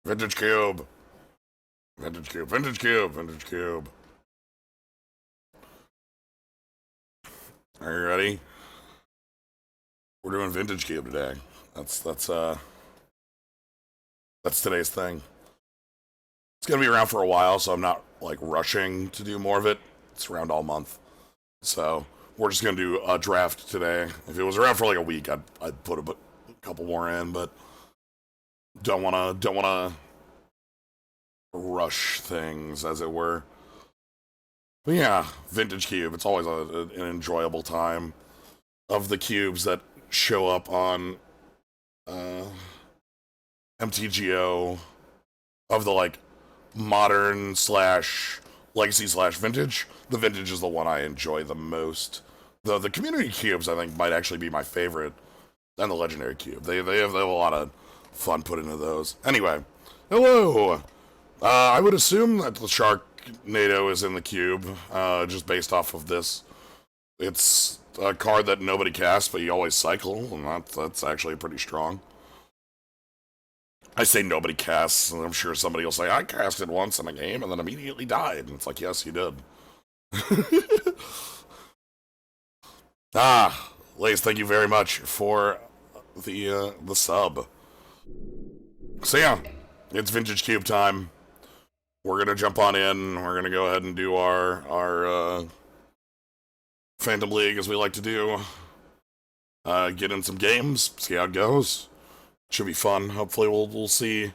Vintage cube. Vintage cube. Vintage cube. Vintage cube. Are you ready? We're doing vintage cube today. That's today's thing. It's gonna be around for a while, so I'm not like rushing to do more of it. It's around all month, so we're just gonna do a draft today. If it was around for like a week, I'd put a couple more in, but don't wanna rush things, as it were. But yeah, vintage cube. It's always an enjoyable time. Of the cubes that show up on uh, MTGO, of the like modern slash legacy slash vintage, the vintage is the one I enjoy the most. The community cubes I think might actually be my favorite, and the legendary cube. They have a lot of fun put into those. Anyway, hello. I would assume that the Sharknado is in the cube, just based off of this. It's a card that nobody casts, but you always cycle, and that's actually pretty strong. I say nobody casts, and I'm sure somebody will say, I casted once in a game and then immediately died. And it's like, yes, you did. Lace, thank you very much for the sub. So yeah, it's Vintage Cube time. We're gonna jump on in. We're gonna go ahead and do our Phantom League, as we like to do. Get in some games, see how it goes. Should be fun. Hopefully we'll see.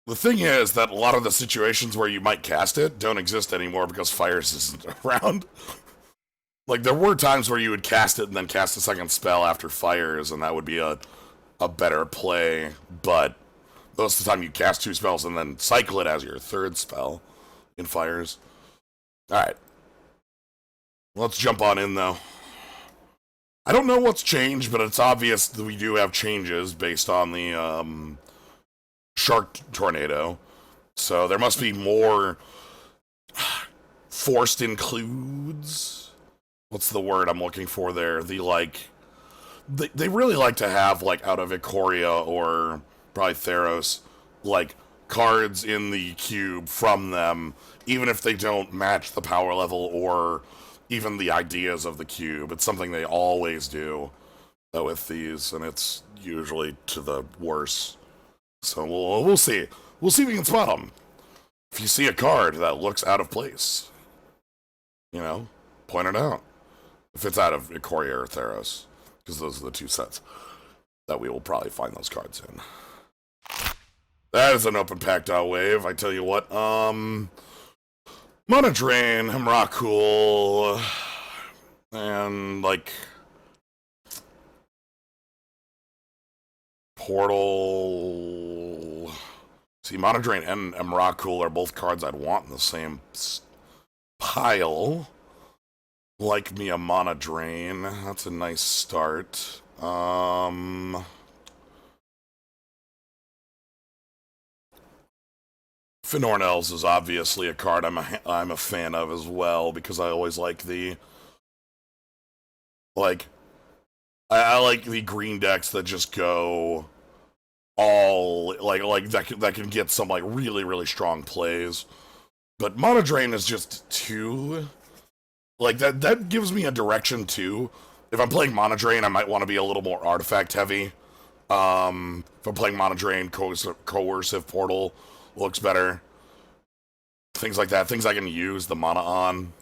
The thing is that a lot of the situations where you might cast it don't exist anymore because Fires isn't around. Like, there were times where you would cast it and then cast a second spell after Fires, and that would be a better play, but most of the time you cast two spells and then cycle it as your third spell in Fires. Alright. Let's jump on in, though. I don't know what's changed, but it's obvious that we do have changes based on the Shark Tornado. So there must be more forced includes. What's the word I'm looking for there? They really like to have, like, out of Ikoria or probably Theros, like, cards in the cube from them, even if they don't match the power level or even the ideas of the cube. It's something they always do with these, and it's usually to the worse. So we'll see. We'll see if we can spot them. If you see a card that looks out of place, point it out. If it's out of Ikoria or Theros, because those are the two sets that we will probably find those cards in. That is an open pack wave, I tell you what. Mana Drain, Hemrakul, and, like, Portal. See, Mana Drain and Emrakul are both cards I'd want in the same pile. Like me a Mana Drain. That's a nice start. Fenorn Elves is obviously a card I'm a fan of as well, because I always like the I like the green decks that just go all like that can get some like really really strong plays. But Mana Drain is just too like that gives me a direction too. If I'm playing Mana Drain, I might want to be a little more artifact heavy. If I'm playing Mana Drain, coercive Portal looks better. Things like that, things I can use the mana on.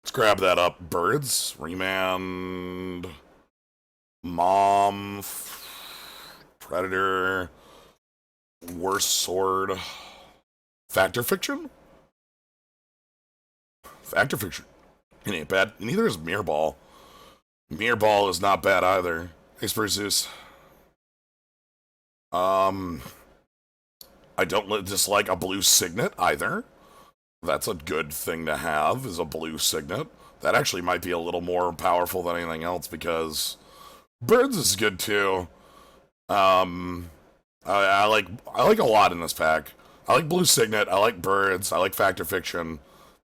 Let's grab that up. Birds, Remand, Mom, Predator, Worse Sword, Factor Fiction? Factor Fiction. It ain't bad. Neither is Mirror Ball. Mirror Ball is not bad either. Thanks for Zeus. I don't dislike a blue Signet either. That's a good thing to have, is a blue Signet. That actually might be a little more powerful than anything else, because Birds is good too. I like a lot in this pack. I like Blue Signet, I like Birds, I like Factor Fiction,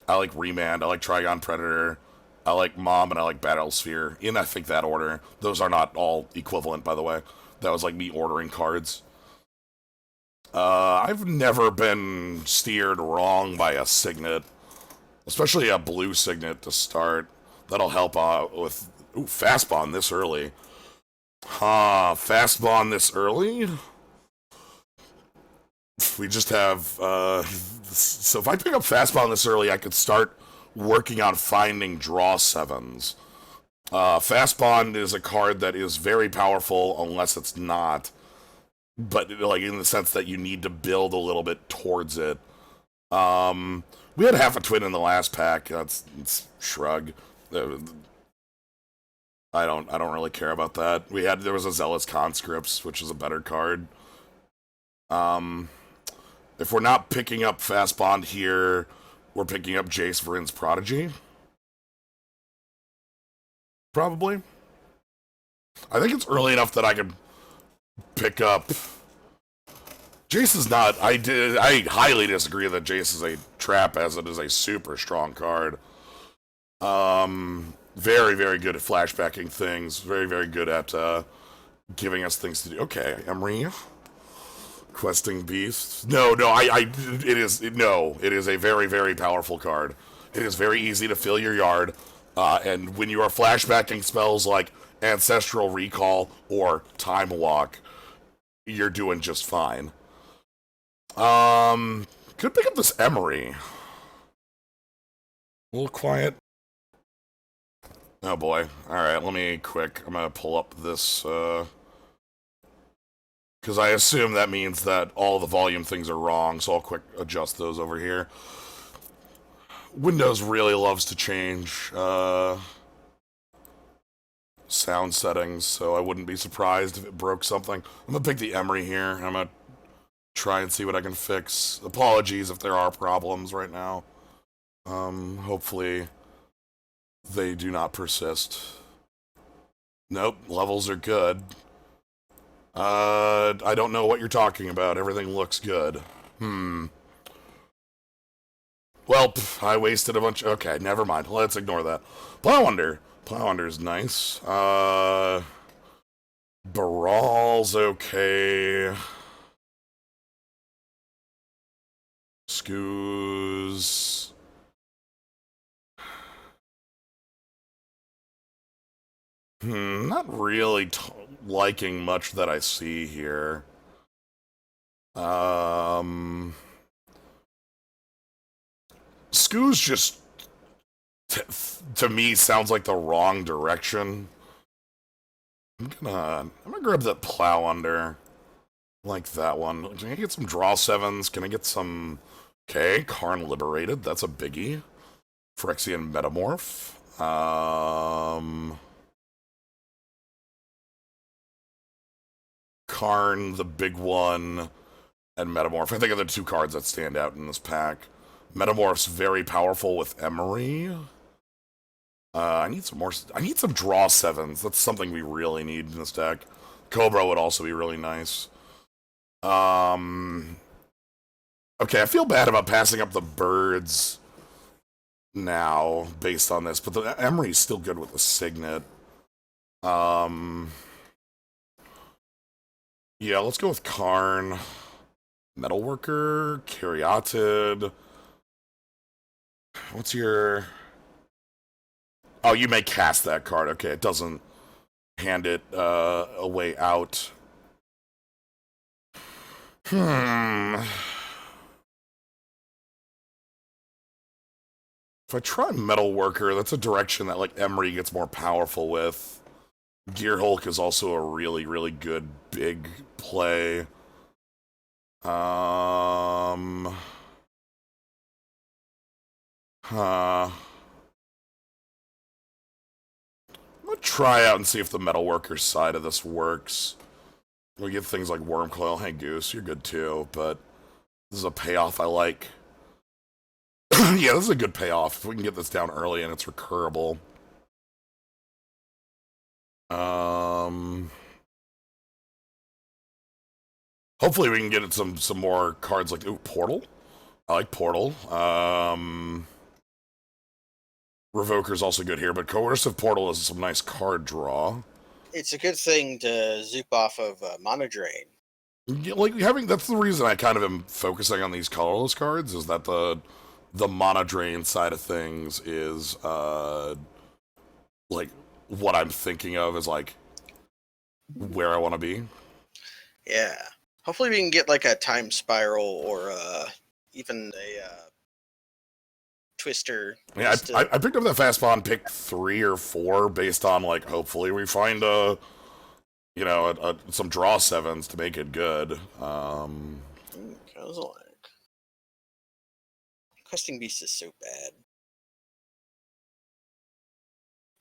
I like Remand, I like Trigon Predator, I like Mom and I like Battle Sphere. In, I think, that order. Those are not all equivalent, by the way. That was like me ordering cards. I've never been steered wrong by a Signet. Especially a blue Signet to start. That'll help out with... Ooh, Fast Bond this early. Fast Bond this early? We just have... so if I pick up Fast Bond this early, I could start working on finding draw 7s. Fast Bond is a card that is very powerful unless it's not. But, like, in the sense that you need to build a little bit towards it. We had half a twin in the last pack. It's shrug. I don't really care about that. There was a Zealous Conscripts, which is a better card. If we're not picking up Fast Bond here, we're picking up Jace Vryn's Prodigy. Probably. I think it's early enough that I can pick up... Jace is not... I highly disagree that Jace is a trap, as it is a super strong card. Very, very good at flashbacking things. Very, very good at giving us things to do. Okay, Emery. Questing Beasts. No, it is a very, very powerful card. It is very easy to fill your yard, and when you are flashbacking spells like Ancestral Recall or Time Walk, you're doing just fine. Could pick up this Emery. A little quiet. Oh boy. Alright, let me quick. I'm gonna pull up this, because I assume that means that all the volume things are wrong, so I'll quick adjust those over here. Windows really loves to change, sound settings, so I wouldn't be surprised if it broke something. I'm gonna pick the Emery here, and I'm gonna try and see what I can fix. Apologies if there are problems right now. Hopefully they do not persist. Nope, levels are good. I don't know what you're talking about. Everything looks good. Well, I wasted a bunch... Okay, never mind. Let's ignore that. Plowunder. Plowunder's nice. Baral's okay. Scoos... not really liking much that I see here. Scoos just, to me, sounds like the wrong direction. I'm gonna grab that Plowunder. Like that one. Can I get some draw 7s? Can I get some... Okay, Karn Liberated. That's a biggie. Phyrexian Metamorph. Karn, the big one, and Metamorph. I think are the two cards that stand out in this pack. Metamorph's very powerful with Emery. I need some more... I need some draw 7s. That's something we really need in this deck. Cobra would also be really nice. Okay, I feel bad about passing up the birds now, based on this, but the Emery's still good with the Signet. Yeah, let's go with Karn. Metalworker, Caryatid. What's your... Oh, you may cast that card. Okay, it doesn't hand it a way out. If I try Metalworker, that's a direction that, like, Emery gets more powerful with. Gear Hulk is also a really, really good big play. I'm gonna try out and see if the Metalworker side of this works. We get things like Wormcoil. Hey, Goose, you're good too, but this is a payoff I like. Yeah, this is a good payoff. If we can get this down early and it's recurable. Hopefully we can get some more cards like... Ooh, Portal? I like Portal. Revoker's also good here, but Coercive Portal is some nice card draw. It's a good thing to zoop off of Mana Drain. Yeah, like that's the reason I kind of am focusing on these colorless cards, is that the mana drain side of things is like what I'm thinking of is like where I want to be. Yeah. Hopefully we can get like a Time Spiral or even a Twister. Yeah, I picked up that fast spawn pick 3 or 4 based on like hopefully we find some draw 7s to make it good. I was like, Questing Beast is so bad.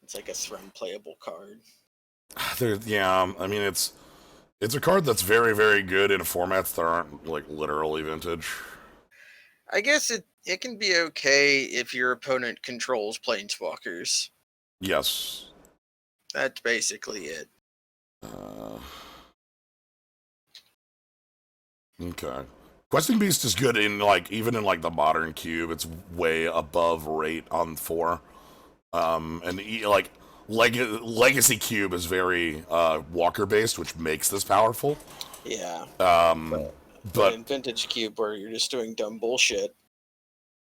It's like a Threm playable card. Yeah, I mean it's a card that's very, very good in formats that aren't like literally vintage. I guess it can be okay if your opponent controls Planeswalkers. Yes. That's basically it. Okay. Questing Beast is good in like even in like the modern cube. It's way above rate on 4. Like Legacy Cube is very Walker based, which makes this powerful. Yeah. But in Vintage Cube, where you're just doing dumb bullshit.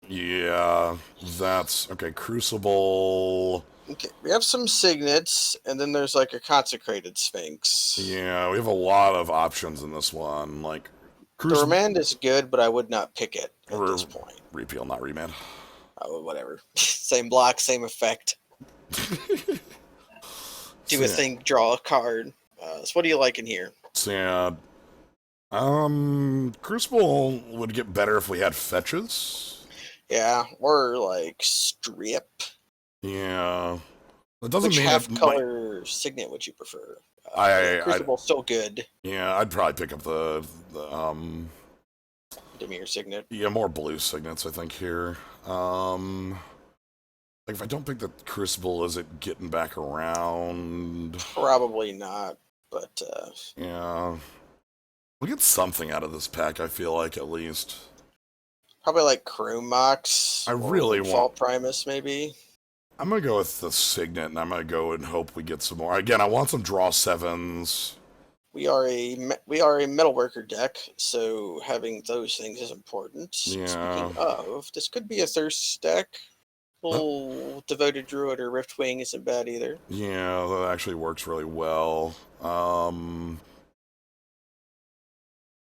Yeah, that's okay. Crucible. Okay, we have some signets, and then there's like a consecrated sphinx. Yeah, we have a lot of options in this one. Like the remand is good, but I would not pick it at this point. Repeal, not remand. Oh, whatever. Same block, same effect. Do a thing, draw a card. So what do you like in here? Sad. Crucible would get better if we had fetches. Yeah, or like strip. Yeah. It doesn't Which mean half-color signet would you prefer? Crucible's still good. Yeah, I'd probably pick up the Dimir signet. Yeah, more blue signets, I think, here. Like, if I don't pick the Crucible, is it getting back around? Probably not, but... yeah. We'll get something out of this pack, I feel like, at least. Probably like Chrome Mox. I really want... Fall Primus, maybe. I'm going to go with the Signet, and I'm going to go and hope we get some more. Again, I want some draw 7s. We are a metalworker deck, so having those things is important. Yeah. Speaking of, this could be a Thirst deck. Little Devoted Druid or Riftwing isn't bad either. Yeah, that actually works really well.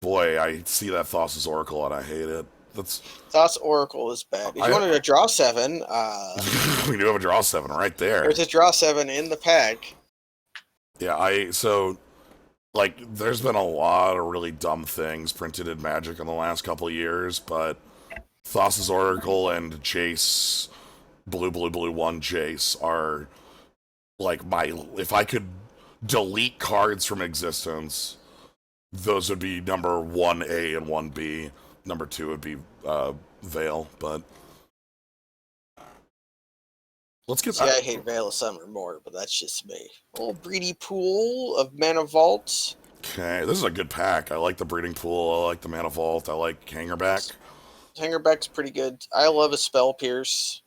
Boy, I see that Thassa's Oracle, and I hate it. Thoughts Oracle is bad. If you wanted to draw 7, we do have a draw 7 right there. There's a draw 7 in the pack. Yeah, there's been a lot of really dumb things printed in Magic in the last couple of years, but Thassa's Oracle and Jace, blue 1 Jace are like if I could delete cards from existence, those would be number 1A and 1B. Number 2 would be Veil, but let's get. See, I hate Veil of Summer more, but that's just me. A little Breedy Pool of Mana Vault. Okay, this is a good pack. I like the Breeding Pool. I like the Mana Vault. I like Hangerback. Hangerback's pretty good. I love a Spell Pierce.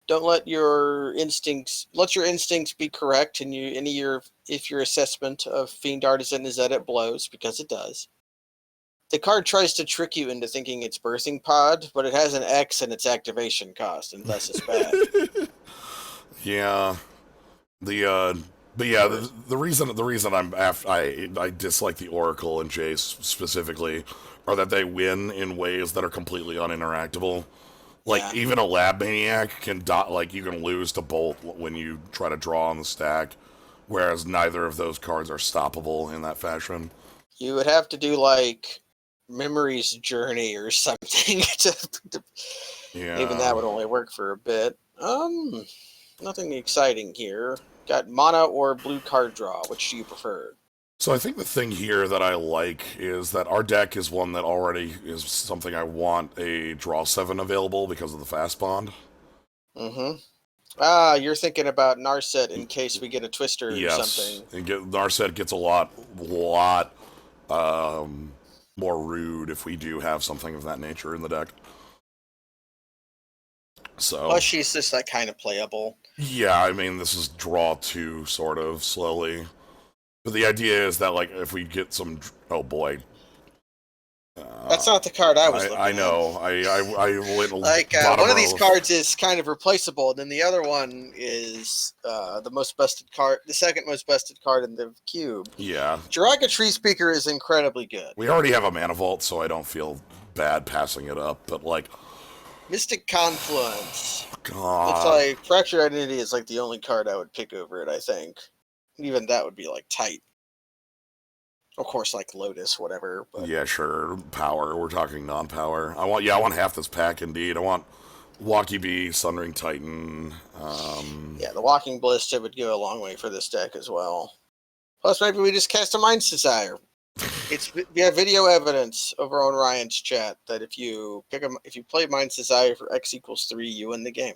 Don't let your instincts be correct, and if your assessment of Fiend Artisan is that it blows, because it does. The card tries to trick you into thinking it's Birthing Pod, but it has an X in its activation cost, and thus it's bad. Yeah, the reason I dislike the Oracle and Jace specifically are that they win in ways that are completely uninteractable. Like even a Lab Maniac can you can lose to Bolt when you try to draw on the stack, whereas neither of those cards are stoppable in that fashion. You would have to do like Memory's Journey or something. Yeah. Even that would only work for a bit. Nothing exciting here. Got mana or blue card draw. Which do you prefer? So I think the thing here that I like is that our deck is one that already is something I want a draw 7 available because of the fast bond. Mm-hmm. You're thinking about Narset in case we get a Twister or something. And Narset gets a lot more rude if we do have something of that nature in the deck. So, Plus, she's just like kind of playable. yeah, I mean, this is draw 2, sort of, slowly. But the idea is that, like, if we get some... Oh, boy. That's not the card I was I looking at. know. I went Like bottom one of these row. cards is kind of replaceable, and then the other one is the most busted card, the second most busted card in the cube. Yeah. Jiraga Tree Speaker is incredibly good. We already have a Mana Vault, so I don't feel bad passing it up. But, like... Mystic Confluence. It's God. like Fractured Identity is like the only card I would pick over it, I think. Even that would be like tight. Of course, like Lotus, whatever. But Yeah, sure. Power. We're talking non-power. I want half this pack, indeed. I want Walkie Bee, Sundering Titan. yeah, the Walking Ballista would go a long way for this deck as well. Plus, maybe we just cast a Mind's Desire. We have video evidence over on Ryan's chat that if you play Mind's Desire for X equals 3, you win the game.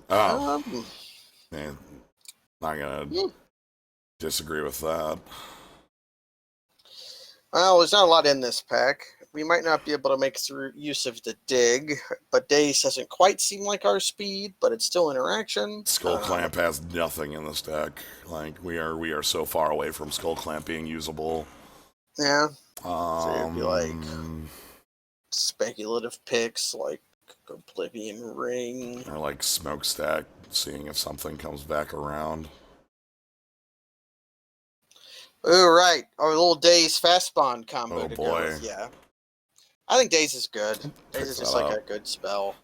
Oh. Man, not gonna disagree with that. Well, there's not a lot in this pack. We might not be able to make use of the dig, but Daze doesn't quite seem like our speed, but it's still interaction. Skull Clamp has nothing in this deck. Like, we are so far away from Skull Clamp being usable. Yeah. So it'd be like Um, speculative picks like Oblivion Ring. or like Smokestack, seeing if something comes back around. Oh, right. Our little Daze Fast Spawn combo Oh, to boy. go with. Yeah. I think Daze is good. Pick Daze is that just like up. a good spell.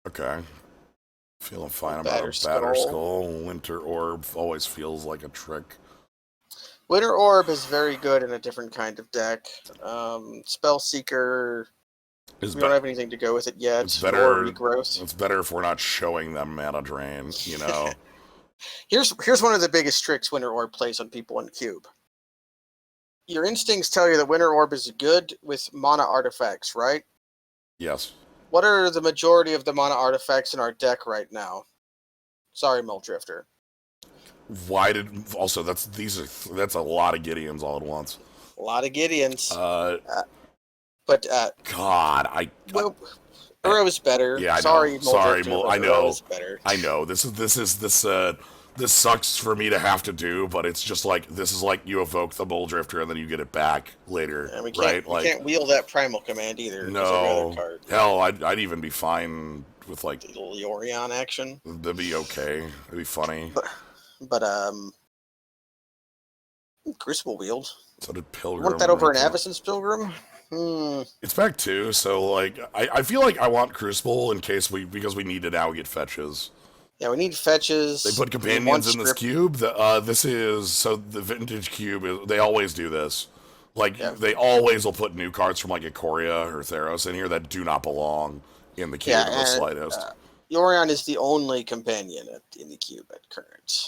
Okay. Feeling fine Batter about a Batter Skull. Skull. Winter Orb always feels like a trick. Winter Orb is very good in a different kind of deck. Spell Seeker, we don't have anything to go with it yet. It's better. Or Regrowth. It's better if we're not showing them Mana Drain, you know. Here's one of the biggest tricks Winter Orb plays on people in Cube. Your instincts tell you that Winter Orb is good with mana artifacts, right? Yes. What are the majority of the mana artifacts in our deck right now? Sorry, Muldrifter. Why did also that's a lot of Gideons all at once. A lot of Gideons. But God, well, Burrow's better. Yeah, I know. Sorry, Muldrifter, I know. Burrow's better. I know. This sucks for me to have to do, but it's just like this is like you evoke the Muldrifter and then you get it back later, And we right? we can't wheel that Primal Command either. No, card. hell, I'd even be fine with like a little Yorion action. That'd be okay. It'd be funny. But Crucible Wield. So did Pilgrim. Want that over an Avacyn's Pilgrim? It's back 2, so like I feel like I want Crucible in case because we need to now get fetches. Yeah, we need fetches. They put companions in this cube. This is so the vintage cube. They always do this. Like they always will put new cards from like Ikoria or Theros in here that do not belong in the cube in the slightest. Yorion is the only companion in the cube at current.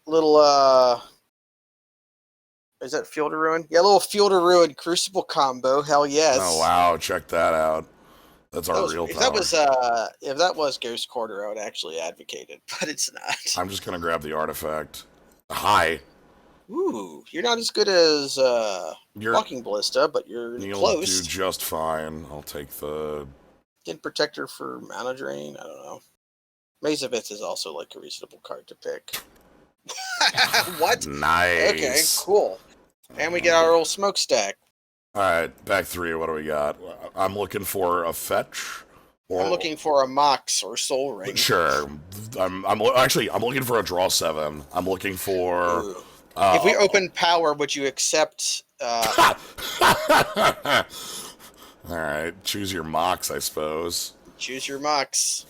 Little is that Field of Ruin? Yeah, little Field of Ruin Crucible combo. Hell yes. Oh wow, check that out. That's our real power. If that was Ghost Quarter, I would actually advocate it, but it's not. I'm just gonna grab the artifact. Hi. Ooh, you're not as good as Walking Ballista, but you're close. You'll do just fine. I'll take the Din Protector for Mana Drain. I don't know. Maze of Ith is also like a reasonable card to pick. What? Nice. Okay, cool. And we get our old smokestack. All right, back 3. What do we got? I'm looking for a fetch. I'm looking for a Mox or Soul Ring. Sure. I'm looking for a draw 7. I'm looking for. If we open power, would you accept? All right, choose your Mox, I suppose. Choose your Mox.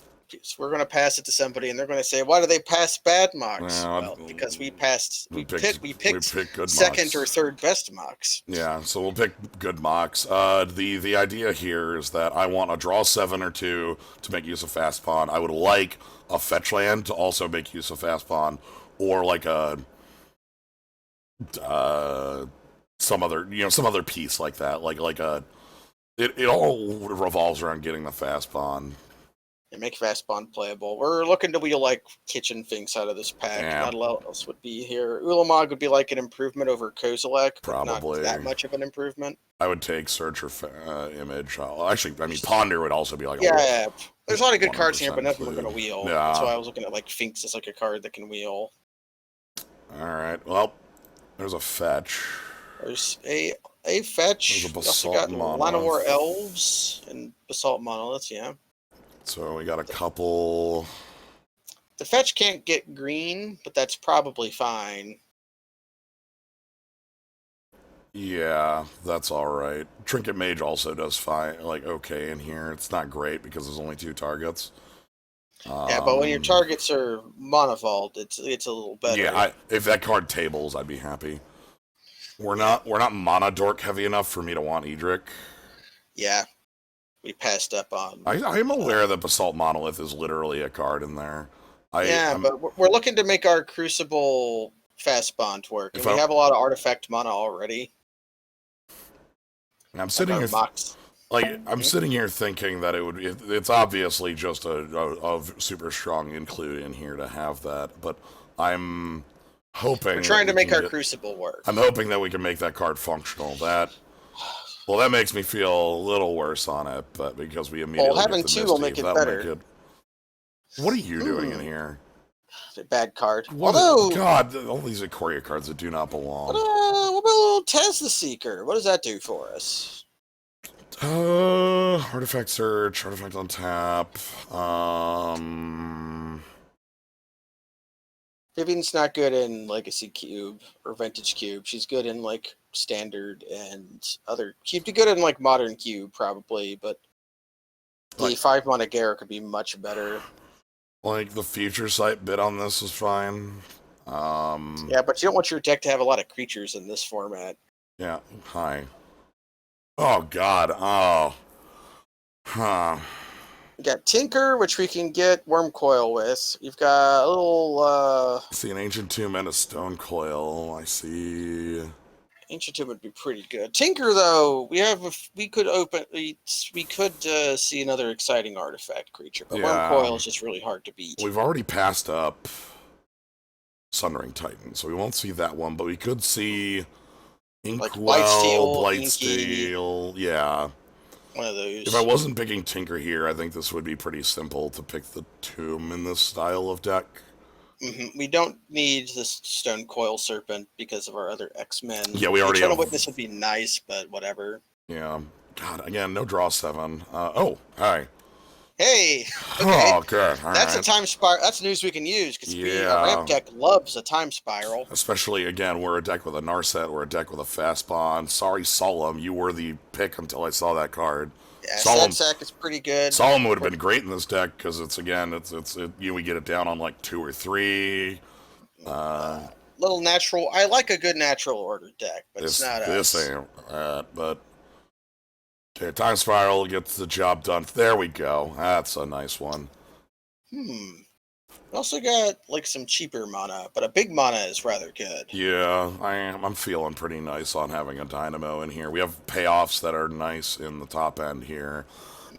We're going to pass it to somebody, and they're going to say, "Why do they pass bad Mox?" Well, because we picked good second or third best Mox. Yeah, so we'll pick good Mox. The idea here is that I want a draw 7 or 2 to make use of Fast Pawn. I would like a fetch land to also make use of Fast Pawn, or like a some other piece like that. Like a it all revolves around getting the Fast Pawn. and make fast bond playable. We're looking to wheel like kitchen things out of this pack. Yeah. Not a lot else would be here. Ulamog would be like an improvement over Kozilek, but not Probably. that much of an improvement. I would take Search or Image. Actually, I mean, Ponder would also be like Yeah, there's a lot of good cards here, but 100% none of them are going to include. wheel. Yeah. That's why I was looking at like Finks as like a card that can wheel. Alright, well, there's a fetch. There's a fetch. There's a We also Basalt got Llanowar Monolith. Elves and Basalt Monoliths, yeah. So we got a couple. The fetch can't get green, but that's probably fine. Yeah, that's alright. Trinket Mage also does fine, like, okay in here. It's not great because there's only 2 targets. Yeah, but when your targets are monovault, it's a little better. Yeah, if that card tables, I'd be happy. We're not mana dork heavy enough for me to want Edric. Yeah, we passed up on. I'm aware that Basalt Monolith is literally a card in there. But we're looking to make our Crucible fast bond work, and we have a lot of artifact mana already. I'm sitting here, I'm sitting here thinking that it's obviously just a super strong include in here to have that, but I'm hoping we're trying to make our Crucible work. I'm hoping that we can make that card functional. That makes me feel a little worse on it, but because we immediately having get the 2 will make it better. What are you doing in here? A bad card. God, all these Ikoria cards that do not belong. What about a little Tez the Seeker? What does that do for us? Artifact search, artifact on tap. Vivian's not good in Legacy Cube or Vintage Cube. She's good in like Standard and other. She'd be good in like Modern Cube probably, but the 5 mana Gare could be much better. Like the Future Sight bid on this is fine. Yeah, but you don't want your deck to have a lot of creatures in this format. Yeah. Hi. Oh God. Oh. Huh. We got Tinker, which we can get Worm Coil with. You've got a little. I see an Ancient Tomb and a Stone Coil. I see. Ancient Tomb would be pretty good. Tinker, though, we could see another exciting artifact creature, but Worm Coil is just really hard to beat. We've already passed up Sundering Titan, so we won't see that one, but we could see Inkwell, Blightsteel, yeah. One of those. If I wasn't picking Tinker here, I think this would be pretty simple to pick the Tomb in this style of deck. Mm-hmm. We don't need this Stone Coil Serpent because of our other X-Men. Yeah, we already have... Witness would be nice, but whatever. Yeah. God, again, no draw 7. Oh, hi. Hey! Okay. Oh, good. That's a time spiral. That's news we can use, because our ramp deck loves a time spiral. Especially, again, we're a deck with a Narset, we're a deck with a fast bond. Sorry, Solemn, you were the pick until I saw that card. Yeah, Sack is pretty good. Solemn would have been great in this deck because we get it down on like 2 or 3. Little natural. I like a good natural order deck, but it's not us. This ain't but okay, Time Spiral gets the job done. There we go. That's a nice one. We also got like some cheaper mana, but a big mana is rather good. Yeah, I'm feeling pretty nice on having a Dynamo in here. We have payoffs that are nice in the top end here.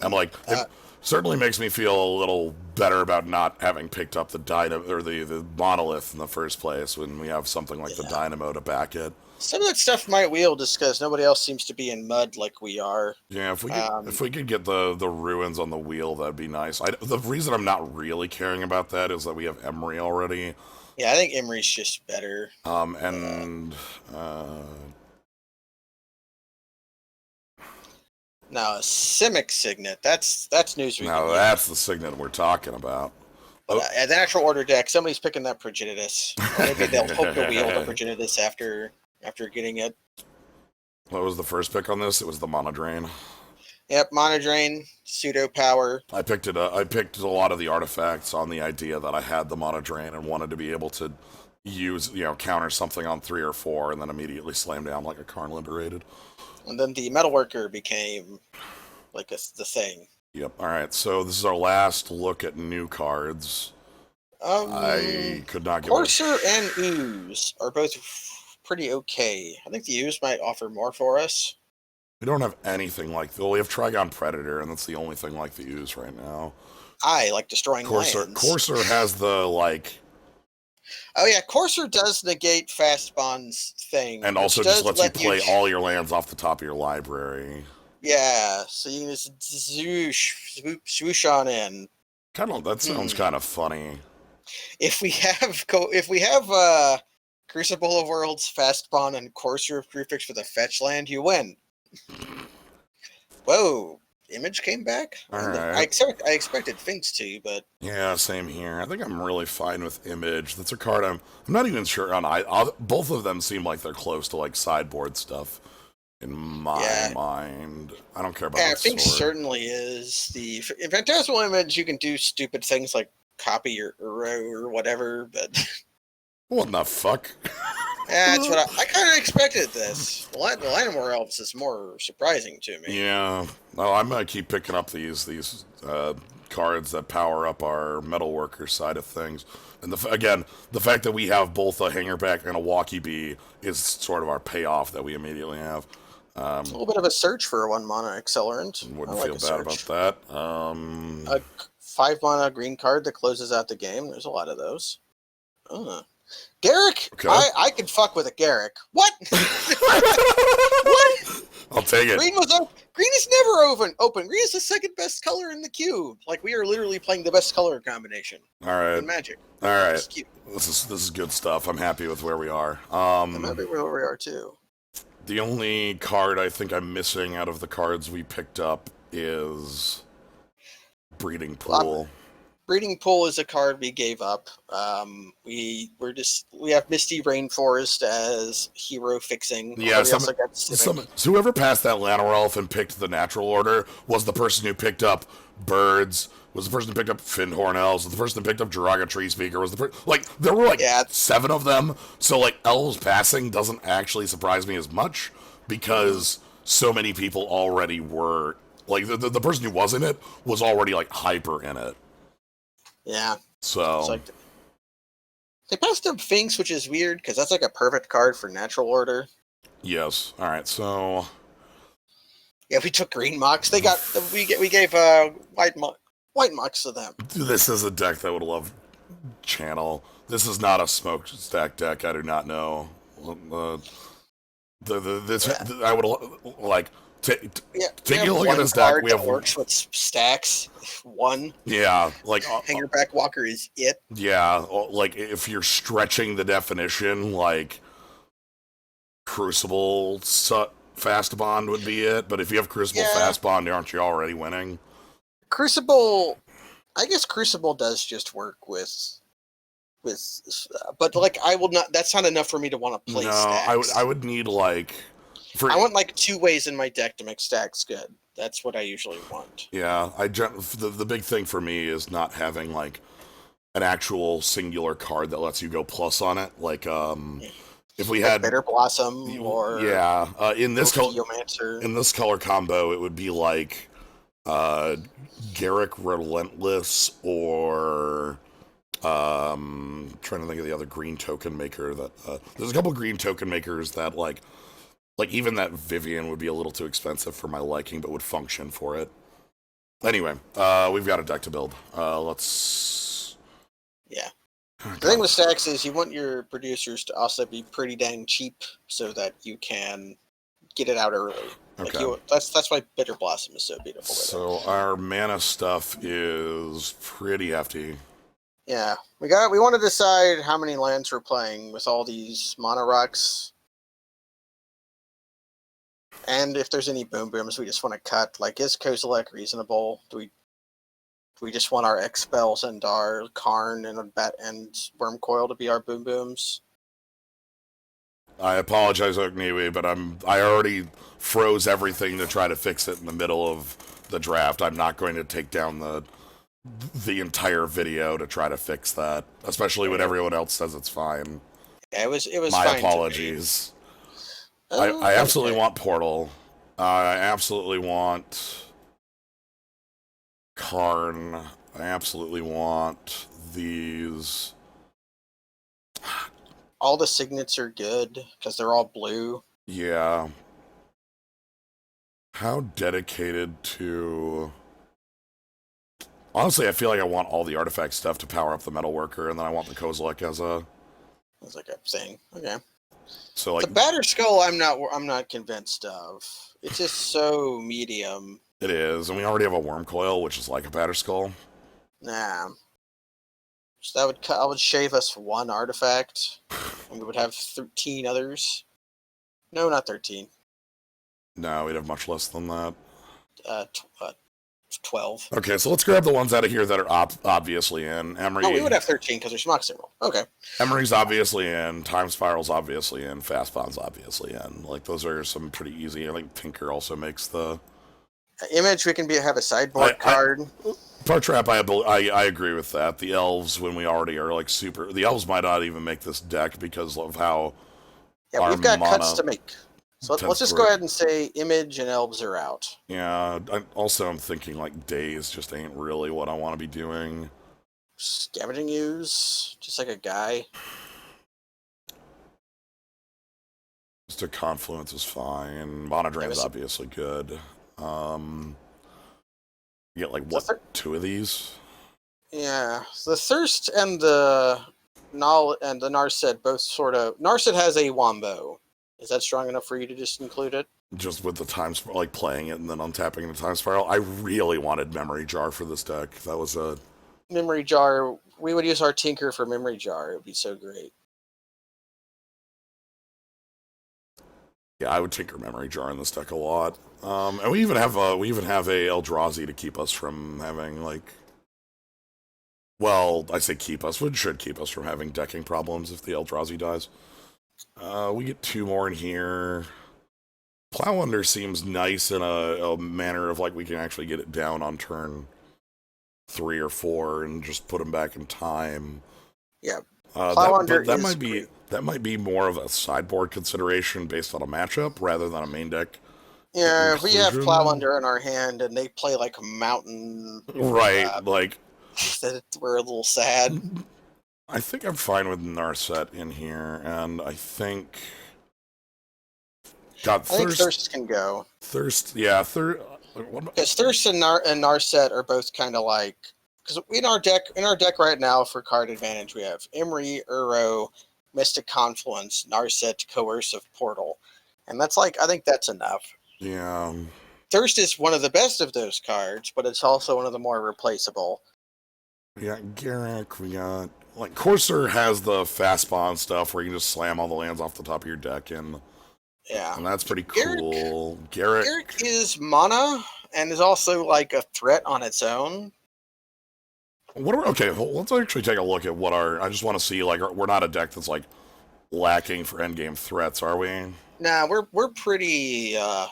I'm like, it certainly makes me feel a little better about not having picked up the Dynamo or the Monolith in the first place when we have something like the Dynamo to back it. Some of that stuff might wheel just because nobody else seems to be in mud like we are. Yeah, if we could get the ruins on the wheel, that'd be nice. The reason I'm not really caring about that is that we have Emery already. Yeah, I think Emery's just better. Now a Simic Signet, that's news we can that's the Signet we're talking about. But the actual order deck, somebody's picking that Progenitus. Maybe they'll hope to wheel the Progenitus after getting it. What was the first pick on this? It was the Mana Drain. Yep, Mana Drain, Pseudo Power. I picked a lot of the artifacts on the idea that I had the Mana Drain and wanted to be able to use, counter something on 3 or 4 and then immediately slam down like a Karn Liberated. And then the Metalworker became like the thing. Yep. All right. So this is our last look at new cards. I could not get Courser and Ooze are both pretty okay. I think the Ooze might offer more for us. We don't have anything like... Well, we have Trigon Predator, and that's the only thing like the Ooze right now. I like destroying lands. Courser has the, like... Oh yeah, Courser does negate fast spawns thing. And which also just does lets you let play all your lands off the top of your library. Yeah, so you can just swoosh on in. That sounds kind of funny. If we have Crucible of Worlds, Fast Spawn, and Courser of Prefix for the fetch land, you win. Whoa, Image came back? Alright. I expected Finks to, but... Yeah, same here. I think I'm really fine with Image. That's a card I'm not even sure on. Both of them seem like they're close to, like, sideboard stuff. In my mind. I don't care about the sword. Finks certainly is. In Phantasmal Image, you can do stupid things like copy your Uro or whatever, but... What the fuck? Yeah, that's what I kind of expected this. The Llanowar Elves is more surprising to me. Yeah. No, I'm gonna keep picking up these cards that power up our metalworker side of things. And again, the fact that we have both a hangerback and a walkie bee is sort of our payoff that we immediately have. A little bit of a search for a 1-mana accelerant. Wouldn't feel bad about that. A 5-mana green card that closes out the game. There's a lot of those. Garrick! Okay. I could fuck with a Garrick. What? What? I'll take it. Green is never open. Green is the second best color in the cube. Like, we are literally playing the best color combination. All right. In Magic. All right. This is good stuff. I'm happy with where we are. I'm happy with where we are too. The only card I think I'm missing out of the cards we picked up is Breeding Pool. Breeding Pool is a card we gave up. We have Misty Rainforest as hero fixing. Yeah, so whoever passed that Llanowar Elf and picked the natural order was the person who picked up birds, was the person who picked up Findhorn Elves, was the person who picked up Jiraga Tree Speaker, there were 7 of them, so like elves passing doesn't actually surprise me as much because so many people already were, like the person who was in it was already like hyper in it. Yeah. So like they passed up Finks, which is weird because that's like a perfect card for natural order. Yes. All right. So yeah, we took green Mox. We gave white Mox to them. This is a deck that would love channel. This is not a smokestack deck. I do not know. I would like. Take a look at this deck. We have works with stacks. One. Yeah, like Hangerback Walker is it. Yeah, like if you're stretching the definition, like Crucible Fast Bond would be it. But if you have Crucible Fast Bond, aren't you already winning? Crucible, I guess Crucible does just work with, but like I will not. That's not enough for me to want to play. Stacks. I would need like. I want like 2 ways in my deck to make stacks good. That's what I usually want. Yeah, the big thing for me is not having like an actual singular card that lets you go plus on it. Like if we had Bitter Blossom or in this color combo, it would be like Garrick Relentless or trying to think of the other green token maker that there's a couple green token makers that like even that Vivian would be a little too expensive for my liking, but would function for it. Anyway, we've got a deck to build. Let's... Yeah. The thing with stacks is you want your producers to also be pretty dang cheap so that you can get it out early. Okay. That's why Bitter Blossom is so beautiful. So our mana stuff is pretty hefty. Yeah. We want to decide how many lands we're playing with all these mono rocks. And if there's any boom booms we just want to cut, like is Kozilek reasonable? Do we just want our X-Spells and our Karn and Worm Coil to be our boom booms? I apologize, Ogniwi, but I already froze everything to try to fix it in the middle of the draft. I'm not going to take down the entire video to try to fix that, especially when everyone else says it's fine. Yeah, it was My fine apologies. I absolutely want Portal. I absolutely want Karn. I absolutely want these. All the signets are good because they're all blue. Yeah. How dedicated to Honestly, I feel like I want all the artifact stuff to power up the Metalworker, and then I want the Kozilek as a... That's like a thing. Okay. So, like... The Batter Skull, I'm not convinced of. It's just so medium. It is, and we already have a Worm Coil, which is like a Batter Skull. Nah. So I would shave us one artifact, and we would have 13 others. No, not 13. No, we'd have much less than that. 12. Okay, so let's grab the ones out of here that are obviously in. Emery. No, we would have 13 because there's Mox Emerald. Okay. Emery's obviously in. Time Spiral's obviously in. Fast Bond's obviously in. Like, those are some pretty easy. I think Tinker also makes the... Image, we can have a sideboard card. Part Trap, I agree with that. The Elves, when we already are, like, super... The Elves might not even make this deck because of how... Yeah, we've got cuts to make. So let's just go ahead and say Image and Elves are out. Yeah, I'm thinking, like, Days just ain't really what I want to be doing. Scavenging Use, just like a guy. Just a Confluence is fine. Monodrain's obviously good. You get, like, what, 2 of these? Yeah, the Thirst and the Narset both sort of... Narset has a Wombo. Is that strong enough for you to just include it? Just with the Time Spiral, like playing it and then untapping the Time Spiral. I really wanted Memory Jar for this deck. That was a... Memory Jar. We would use our Tinker for Memory Jar. It would be so great. Yeah, I would Tinker Memory Jar in this deck a lot. And we even have a Eldrazi to keep us from having, like... Well, I say keep us, which should keep us from having decking problems if the Eldrazi dies. We get 2 more in here. Plow Under seems nice in a manner of, like, we can actually get it down on turn 3 or 4 and just put them back in time. Yeah. That might be more of a sideboard consideration based on a matchup rather than a main deck. Yeah, if we have Plow Under in our hand and they play like Mountain, right? Like we're a little sad. I think I'm fine with Narset in here, and I think... I think Thirst can go. Thirst, yeah. Because Thirst and Narset are both kind of like... Because in our deck right now for card advantage, we have Emery, Uro, Mystic Confluence, Narset, Coercive Portal. And that's like... I think that's enough. Yeah. Thirst is one of the best of those cards, but it's also one of the more replaceable. We got Garrick, we got... Like, Courser has the fast bond stuff where you can just slam all the lands off the top of your deck, and that's pretty cool. Garrick is mana, and is also, like, a threat on its own. Okay, let's actually take a look at what our... I just want to see, like, we're not a deck that's, like, lacking for endgame threats, are we? Nah, we're pretty... Okay,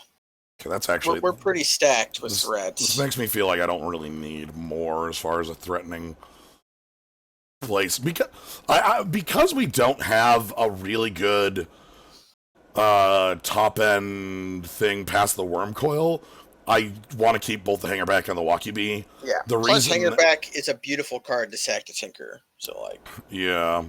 that's actually... We're pretty stacked with threats. This makes me feel like I don't really need more as far as a threatening... place because we don't have a really good top end thing past the Worm Coil. I want to keep both the Hangerback and the Walkie Bee. Yeah. Plus Hangerback is a beautiful card to sack to Tinker. So like. Yeah.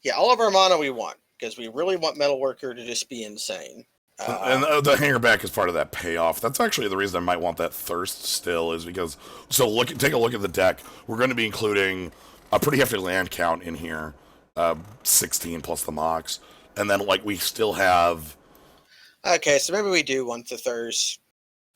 Yeah, all of our mana we want because we really want Metalworker to just be insane. And the Hangerback is part of that payoff. That's actually the reason I might want that Thirst still, is because... So take a look at the deck. We're going to be including a pretty hefty land count in here. 16 plus the Mox. And then, like, we still have... Okay, so maybe we do want the Thirst.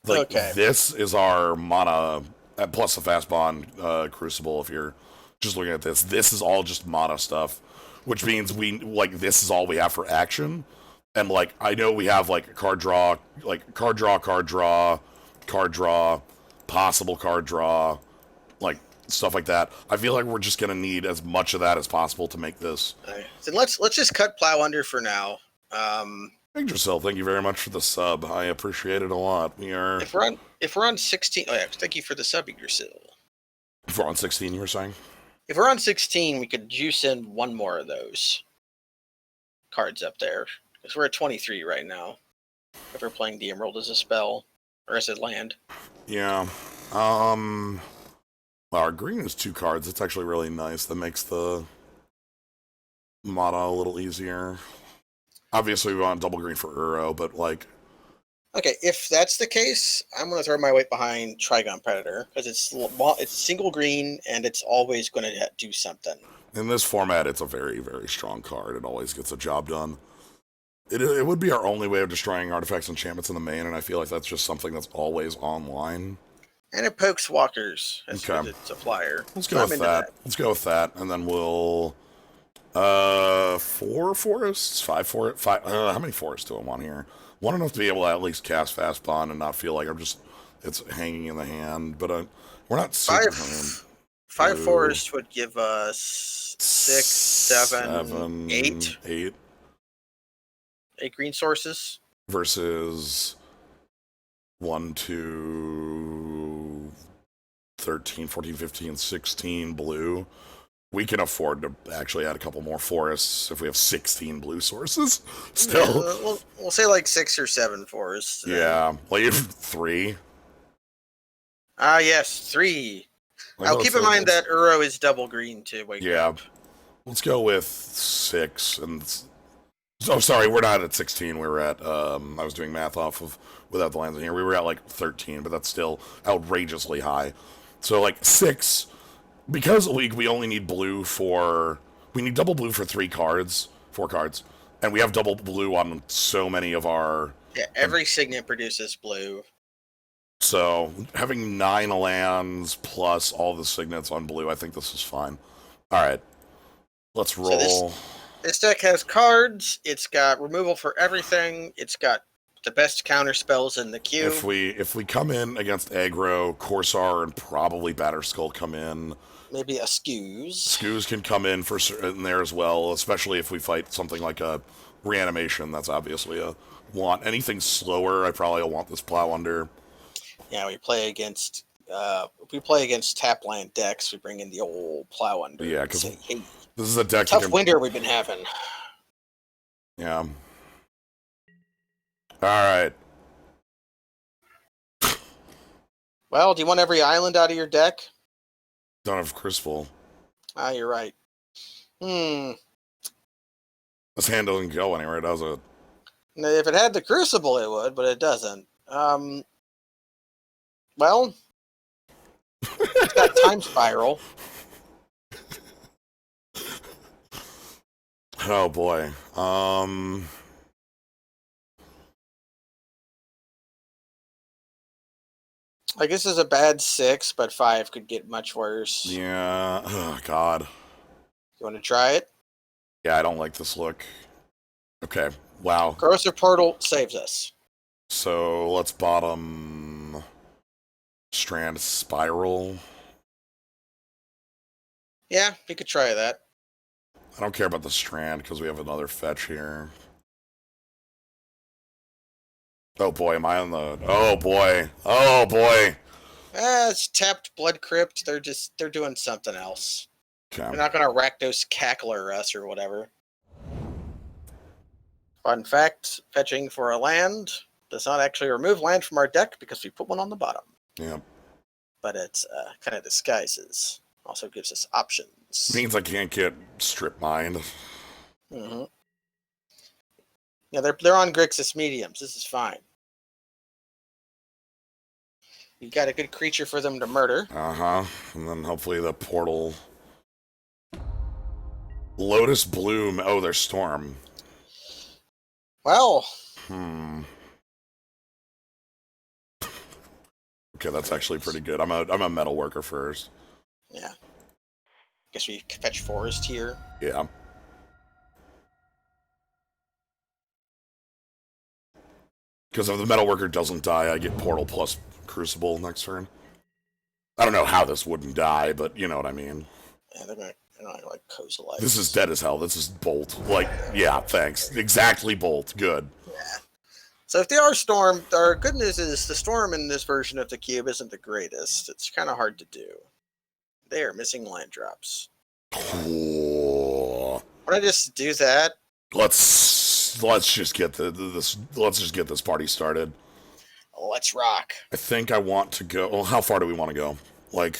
Like, this is our mana, plus the Fast Bond Crucible, if you're just looking at this. This is all just mana stuff, which means this is all we have for action. And, like, I know we have, like, card draw, possible card draw, like, stuff like that. I feel like we're just going to need as much of that as possible to make this. Right. So let's just cut Plow Under for now. Thank yourself. Thank you very much for the sub. I appreciate it a lot. We are... If we're on 16... Oh, yeah, thank you for the sub, Yggdrasil. If we're on 16, you were saying? If we're on 16, we could juice in one more of those cards up there. Because we're at 23 right now. If we're playing the Emerald as a spell. Or as a land. Yeah. Well, our green is 2 cards. It's actually really nice. That makes the mana a little easier. Obviously, we want double green for Uro, but, like, Okay, if that's the case, I'm going to throw my weight behind Trigon Predator because it's single green and it's always going to do something. In this format, it's a very, very strong card. It always gets the job done. It would be our only way of destroying artifacts and enchantments in the main, and I feel like that's just something that's always online. And it pokes walkers Okay, because it's a flyer. let's So go I'm with into that. that. Let's go with that, and then we'll 4 forests, 5 forest, 5. How many forests do I want here? One enough to be able to at least cast fast bond and not feel like it's hanging in the hand. But we're not super home. Five Blue forest would give us 6, 7, 8, 7, 8 8 green sources. versus 1, 2, 13, 14, 15, 16 blue. We can afford to actually add a couple more forests if we have 16 blue sources. Still, Yeah, we'll say like 6 or 7 forests. yeah, leave 3. Yes, 3. Like, I'll keep in mind that Uro is double green to wake yeah, up. let's go with 6 and. Oh, sorry, we're not at 16. We were at, I was doing math off of without the lands in here. We were at like 13, but that's still outrageously high. So, like, 6, because we only need blue for, we need double blue for 4 cards, and we have double blue on so many of our, Yeah, every signet produces blue. so having 9 lands plus all the signets on blue, I think this is fine. Alright, let's roll. So this deck has cards. It's got removal for everything. It's got the best counter spells in the queue. If we come in against aggro, Corsair and probably Batterskull come in. Maybe a Skews. Skews can come in in there as well, especially if we fight something like a reanimation. That's obviously a want. Anything slower, I probably will want this plow under. Yeah, we play against Tapland decks. We bring in the old plow under. Yeah, because hey, this is a deck. tough winter we've been having. Yeah. All right. Well, do you want every island out of your deck? Don't have Crucible. Ah, you're right. This hand doesn't go anywhere, does it? If it had the Crucible, it would, but it doesn't. Well, it's got Time Spiral. Oh boy. Like, this is a bad 6, but 5 could get much worse. Yeah. Oh god. You want to try it? Yeah, I don't like this look. Okay. Wow. Corrosive Portal saves us. So let's bottom Strand Spiral. Yeah, you could try that. I don't care about the Strand because we have another fetch here. Oh boy, am I on the... Oh boy. Oh boy. It's tapped Blood Crypt. They're doing something else. Okay. They're not going to Rakdos Cackler us or whatever. Fun fact, fetching for a land does not actually remove land from our deck because we put one on the bottom. Yeah. But it kind of disguises. Also gives us options. Means I can't get Strip Mined. Mm-hmm. Yeah, they're on Grixis mediums. This is fine. You got a good creature for them to murder. Uh-huh. And then hopefully the portal... Lotus Bloom. Oh, there's Storm. Well. Okay, that's actually pretty good. I'm a metal worker first. Yeah. Guess we fetch Forest here. Yeah. Because if the metal worker doesn't die, I get Portal plus Crucible next turn. I don't know how this wouldn't die, but you know what I mean. Yeah, they're gonna like Kozilite. This is dead as hell. This is Bolt. Like, yeah, thanks. Exactly Bolt. Good. Yeah. So if they are Storm, our good news is the Storm in this version of the cube isn't the greatest. It's kind of hard to do. They are missing land drops. Cool. Want to just do that? Let's just get this party started. Let's rock. I think I want to go. Well, how far do we want to go? Like,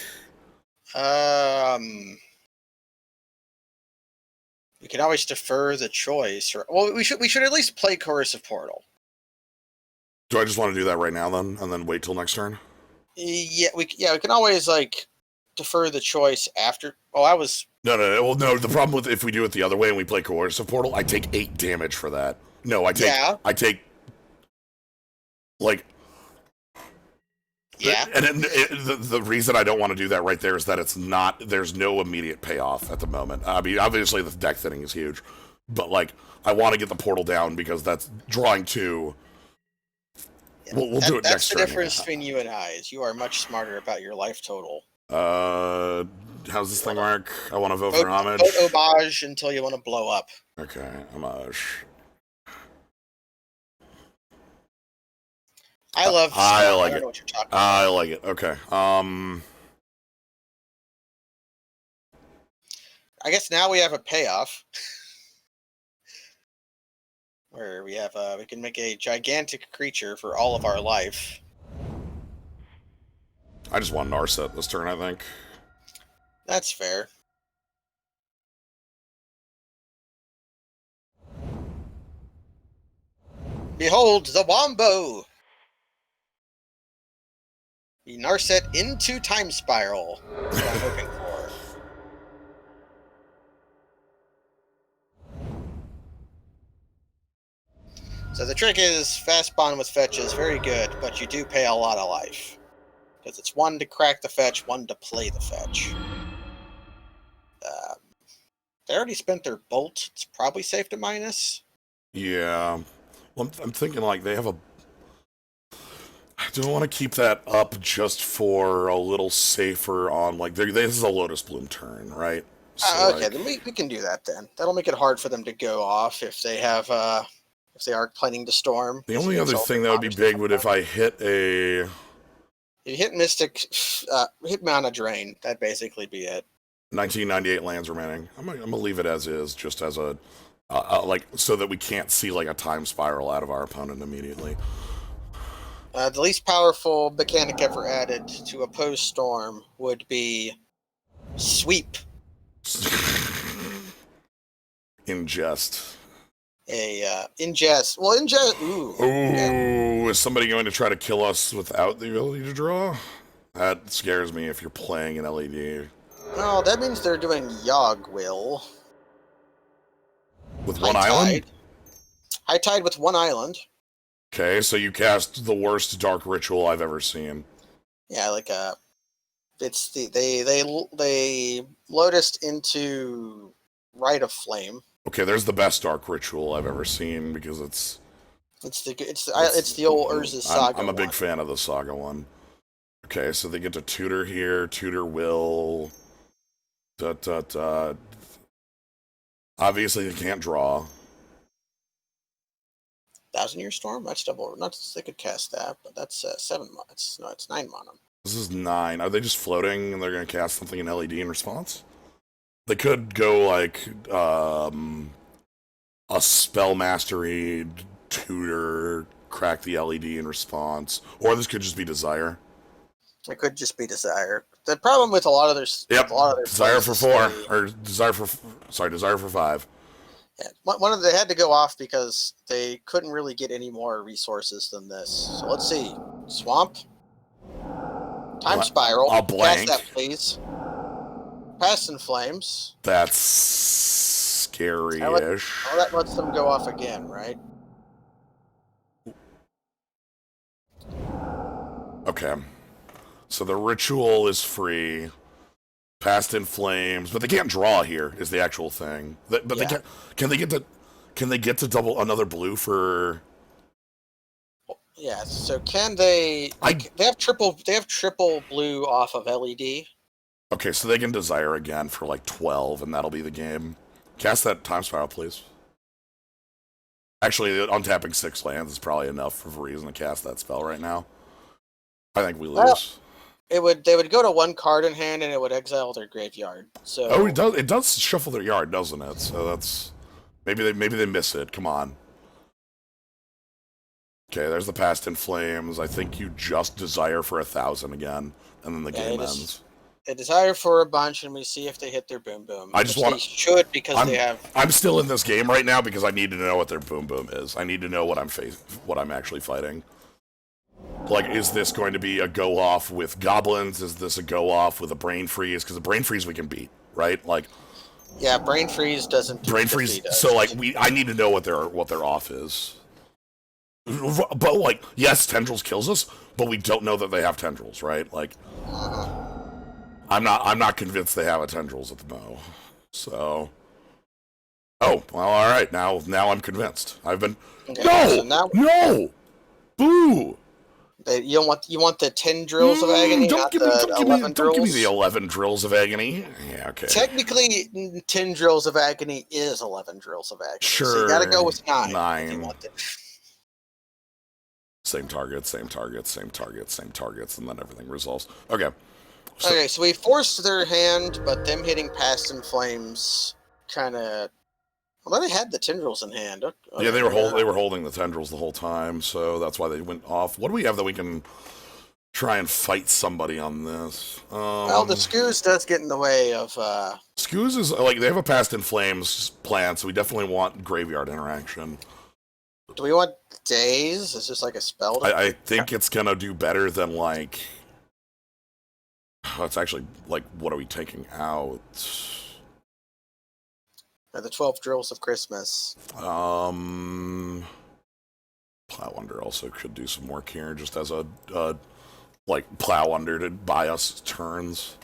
we can always defer the choice, or well, we should at least play Corrosive Portal. Do I just want to do that right now then, and then wait till next turn? Yeah, we can always like defer the choice after. Oh, I was. No. Well, no. The problem with if we do it the other way and we play Coercive Portal, I take 8 damage for that. No, Yeah. I take like. Yeah. And the reason I don't want to do that right there is that there's no immediate payoff at the moment. I mean, obviously the deck thinning is huge, but like I want to get the portal down because that's drawing 2. We'll do it next turn. That's the difference between you and I. Is you are much smarter about your life total. How's this thing work? I want to vote for homage. Vote homage until you want to blow up. Okay, homage. I love. I like I it. know what you're talking about. I like it. Okay. I guess now we have a payoff. Where we have we can make a gigantic creature for all of our life. I just want Narset this turn, I think. That's fair. Behold the Wombo! The Narset into Time Spiral. That's what I'm hoping for. So the trick is fast bond with fetch is very good, but you do pay a lot of life. Because it's 1 to crack the fetch, 1 to play the fetch. They already spent their bolt. It's probably safe to minus. Yeah. Well, I'm thinking like they have a... I don't want to keep that up just for a little safer on like... This is a Lotus Bloom turn, right? So, okay, then we can do that then. That'll make it hard for them to go off if they have... if they are planning to storm. The only other thing that would be big would if I hit a... If you hit Mystic, hit Mana Drain. That'd basically be it. 1998 lands remaining. I'm gonna leave it as is, just as a... like, so that we can't see like a time spiral out of our opponent immediately. The least powerful mechanic ever added to oppose storm would be Sweep. Ingest. Ingest. Well, ingest. Ooh. Yeah. Is somebody going to try to kill us without the ability to draw? That scares me if you're playing an LED. No, that means they're doing Yogg Will. With one island? High Tide with 1 island. Okay, so you cast the worst dark ritual I've ever seen. Yeah, like it's they lotused into Rite of Flame. Okay, there's the best dark ritual I've ever seen because it's the old Urza Saga. I'm a big fan of the Saga one. Okay, so they get to tutor here, tutor will. Obviously, they can't draw. 1,000-Year Storm. That's double. Not they could cast that, but that's 7 months. No, it's 9 mana. This is 9. Are they just floating and they're going to cast something in LED in response? They could go like a spell mastery tutor, crack the LED in response, or this could just be desire. It could just be desire. The problem with a lot of their desire for 4 or desire for 5. Yeah, they had to go off because they couldn't really get any more resources than this. So let's see, Swamp, Time Spiral. I'll blank. Cast that, please. Past in Flames. That's scary-ish. That lets them go off again, right? Okay. So the ritual is free. Past in Flames, but they can't draw here. Is the actual thing. But yeah. Can they get to double another blue for? Yeah. So can they? They have triple. They have triple blue off of LED. Okay, so they can desire again for like 12, and that'll be the game. Cast that Time Spiral, please. Actually, untapping 6 lands is probably enough for a reason to cast that spell right now. I think we lose. Well, they would go to 1 card in hand, and it would exile their graveyard. So it does shuffle their yard, doesn't it? So that's maybe they miss it. Come on. Okay, there's the Past in Flames. I think you just desire for 1,000 again, and then the game ends. They desire for a bunch, and we see if they hit their boom boom. I just want to should because they have. I'm still in this game right now because I need to know what their boom boom is. I need to know what I'm actually fighting. Like, is this going to be a go-off with goblins? Is this a go-off with a brain freeze? Because the brain freeze we can beat, right? Like, Yeah, brain freeze doesn't brain freeze. defeat us. So, like, I need to know what their off is. But, like, yes, tendrils kills us, but we don't know that they have tendrils, right? Like, I'm not convinced they have a tendrils at the mo. So, oh, well, all right. Now I'm convinced. I've been Okay, no, so now no, boo. you want the 10 drills of agony, not the 11 Don't give me drills. the 11 drills of agony. Yeah, okay. Technically, 10 drills of agony is 11 drills of agony. Sure. So you got to go with 9. 9. If you want it. Same targets, and then everything resolves. Okay. Okay, so we forced their hand, but them hitting Past in Flames kind of. Well, they had the tendrils in hand. Okay. Yeah, they were holding the tendrils the whole time, so that's why they went off. What do we have that we can try and fight somebody on this? Well, the Scoos does get in the way of. Scoos is like they have a Past in Flames plan, so we definitely want graveyard interaction. Do we want Daze? Is this like a spell? I think it's gonna do better than like. It's actually like, what are we taking out? The 12 drills of Christmas. Plowunder also could do some work here, just as a like Plowunder to buy us turns.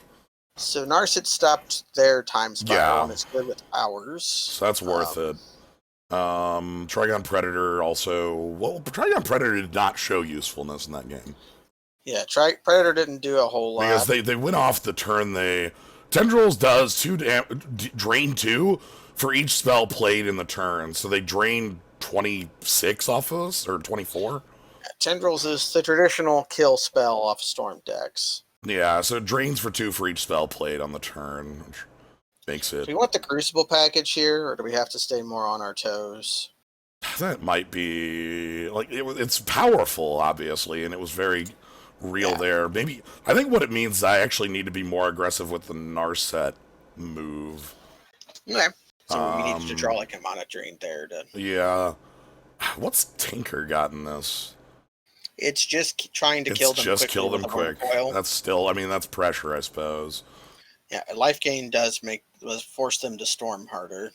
So Narset stopped their time spiral, and it's good with ours. So that's worth it. Trigon Predator also. Well, Trigon Predator did not show usefulness in that game. Yeah, Predator didn't do a whole lot. Because they went off the turn Tendrils does drain 2 for each spell played in the turn. So they drain 26 off of us, or 24. Yeah, Tendrils is the traditional kill spell off Storm decks. Yeah, so it drains for 2 for each spell played on the turn, which makes it. Do we want the Crucible package here, or do we have to stay more on our toes? That might be like it's powerful, obviously, and it was very real there. Maybe I think what it means is I actually need to be more aggressive with the Narset move. Okay. So we need to draw like a mana drain there to. Yeah. What's Tinker got in this? It's just trying to kill them. Just kill them quick. That's still. I mean, that's pressure, I suppose. Yeah, life gain does force them to storm harder.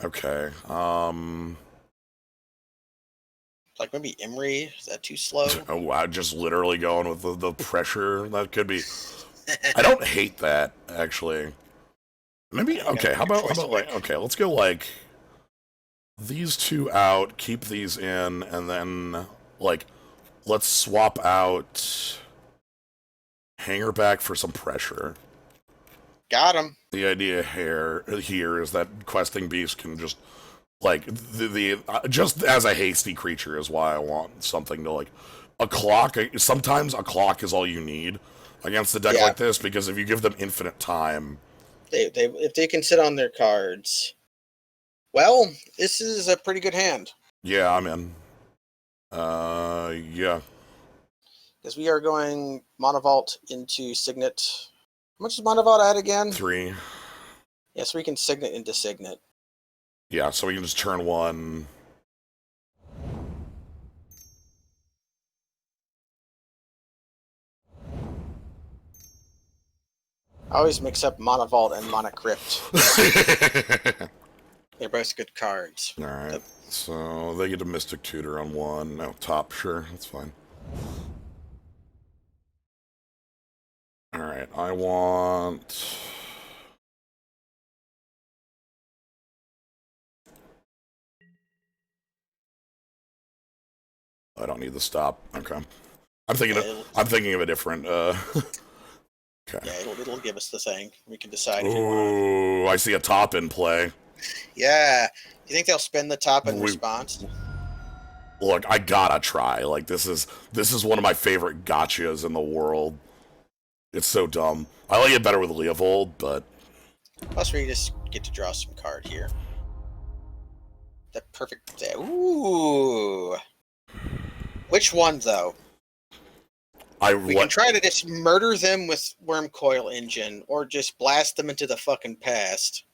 Okay. Like maybe Imri, is that too slow? Oh wow, just literally going with the pressure. That could be. I don't hate that actually. Maybe okay. How about like okay? Let's go like these 2 out, keep these in, and then like let's swap out Hanger back for some pressure. Got him. The idea here is that Questing Beast can just like just as a hasty creature is why I want something to like a clock. Sometimes a clock is all you need against a deck like this, because if you give them infinite time, if they can sit on their cards. Well, this is a pretty good hand. Yeah, I'm in. Yeah. Because we are going Mana Vault into Signet. How much does Mana Vault add again? 3. Yeah, so we can Signet into Signet. Yeah, so we can just turn 1. I always mix up Mana Vault and Mana Crypt. They're both good cards. Alright, so they get a Mystic Tutor on 1. No, top, sure, that's fine. Alright, I want... I don't need the stop. Okay. I'm thinking of a different, Okay. Yeah, it'll give us the thing. We can decide if you want. Ooh, I see a top in play. Yeah. You think they'll spend the top in response? Look, I gotta try. Like this is one of my favorite gotchas in the world. It's so dumb. I like it better with Leovold, but plus we just get to draw some card here. The perfect day. Ooh. Which one though? We can try to just murder them with Worm Coil Engine, or just blast them into the fucking past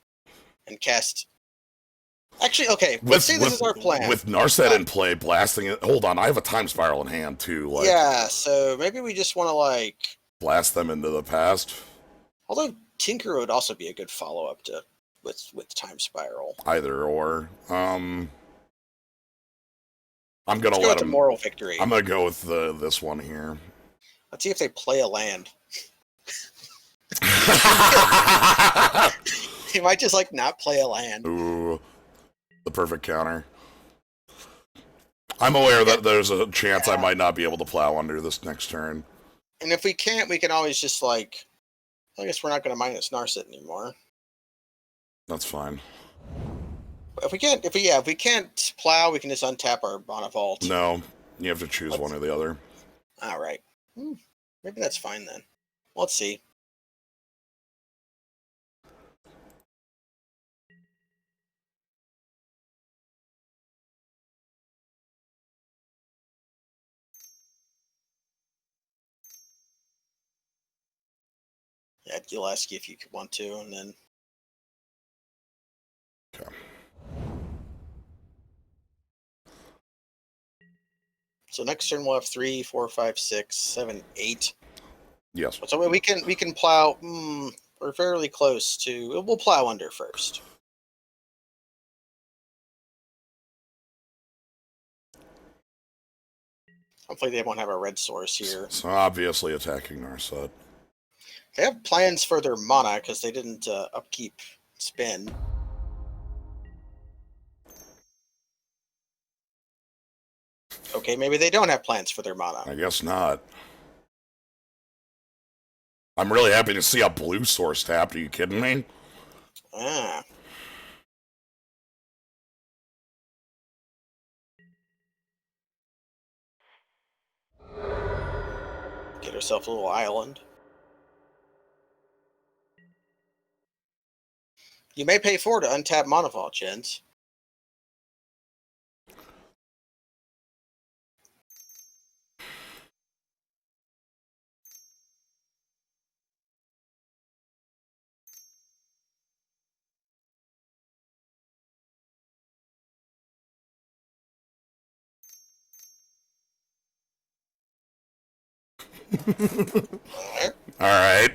and cast Actually, okay. Let's say this is our plan. With Narset in play, blasting it. Hold on, I have a time spiral in hand too. Like, yeah, so maybe we just want to like blast them into the past. Although Tinker would also be a good follow up to with Time Spiral. Either or. I'm gonna Let's go let with the them. Moral Victory. I'm gonna go with this one here. Let's see if they play a land. He might just like not play a land. Ooh, the perfect counter. I'm aware that there's a chance I might not be able to plow under this next turn. And if we can't, we can always just like. I guess we're not going to minus Narset anymore. That's fine. If we can't plow, we can just untap our Mana Vault. No, you have to choose one or the other. All right. Maybe that's fine then. Let's see. Yeah, you'll ask you if you want to, and then. Okay. So next turn we'll have 3, 4, 5, 6, 7, 8. Yes. So we can plow. We're fairly close to. We'll plow under first. Hopefully they won't have a red source here. So obviously attacking Narset. They have plans for their mana because they didn't upkeep spin. Okay, maybe they don't have plans for their mana. I guess not. I'm really happy to see a blue source tapped. Are you kidding me? Ah. Get herself a little island. You may pay 4 to untap Mana Vault, gents. Alright. All right.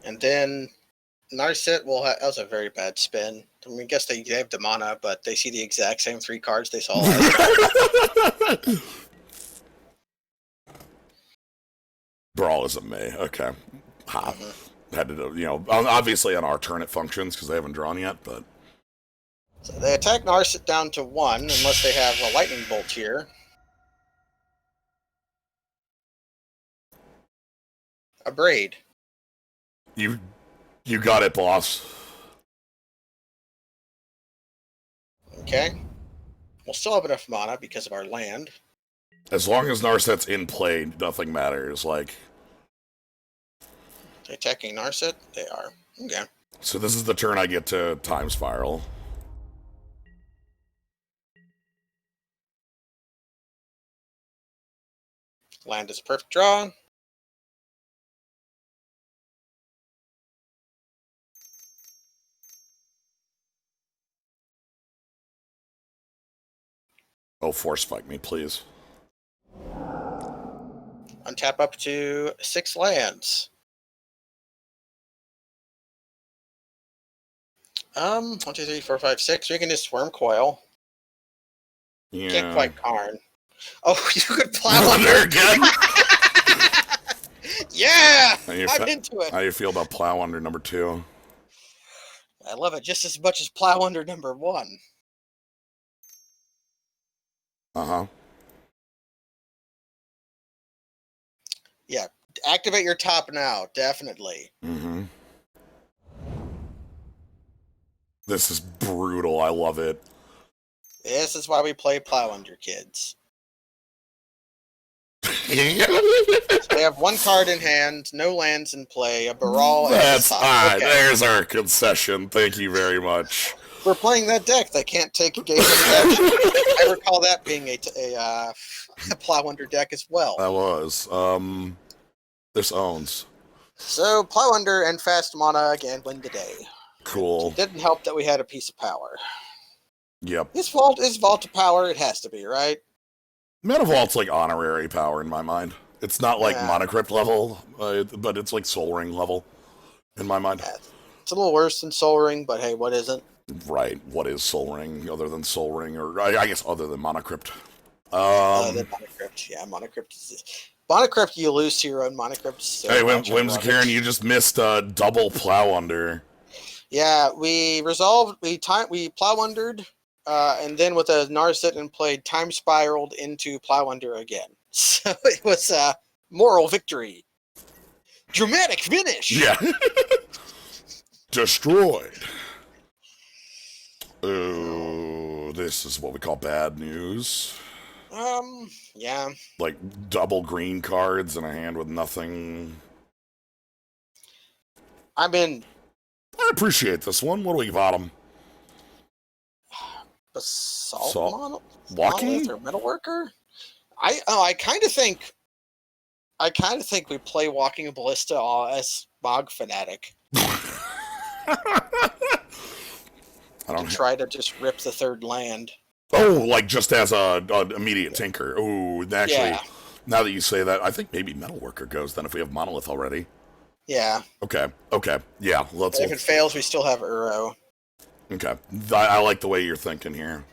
And then Narset will have. That was a very bad spin. I mean, I guess they have the mana, but they see the exact same 3 cards they saw last time. Brawl isn't me. Okay. Ha. Had to, obviously on our turn it functions because they haven't drawn yet, but. So they attack Narset down to 1 unless they have a Lightning Bolt here. A Braid. You got it, boss. Okay. We'll still have enough mana because of our land. As long as Narset's in play, nothing matters. Like. They're attacking Narset? They are. Okay. So this is the turn I get to Time Spiral. Land is a perfect draw. Oh, force spike me, please. Untap up to 6 lands. 1, 2, 3, 4, 5, 6. We can just Worm Coil. Yeah. Can't quite Karn. Oh, you could plow under again. Yeah! I'm into it. How do you feel about plow under number 2? I love it just as much as plow under number 1. Uh-huh. Yeah, activate your top now, definitely. Mm-hmm. This is brutal. I love it. This is why we play plow under, kids. So they have 1 card in hand, no lands in play, a Baral. That's and a fine. okay. There's our concession. Thank you very much. We're playing that deck. They can't take a game of action. I recall that being a plow under deck as well. That was. This owns. So Plow Under and Fast Mana again win the day. Cool. It didn't help that we had a piece of power. Yep. His vault is Vault of Power. It has to be, right? Mana Vault's like honorary power in my mind. It's not like Monocrypt level, but it's like Soul Ring level in my mind. Yeah, it's a little worse than Soul Ring, but hey, what isn't? Right. What is Soul Ring other than Soul Ring, or I guess other than Monocrypt? The Monocrypt. Yeah, Monocrypt is... Monocrypt, you lose to your own Monocrypt. So hey, Whimsicaren, you just missed double Plow Under. Yeah, we Plow Undered, and then with a Narset and played Time Spiraled into Plow Under again. So it was a moral victory. Dramatic finish! Yeah. Destroyed. Oh, this is what we call bad news. Yeah. Like double green cards in a hand with nothing. I mean, I appreciate this one. What do we bottom? Basalt Walking or Metalworker? I kind of think we play Walking Ballista as Bog Fanatic. I don't try to just rip the third land. Oh, like just as a immediate tinker. Oh, actually, Yeah. Now that you say that, I think maybe Metalworker goes then if we have Monolith already. Yeah. Okay. Yeah, let's. If it fails, we still have Uro. Okay. I like the way you're thinking here.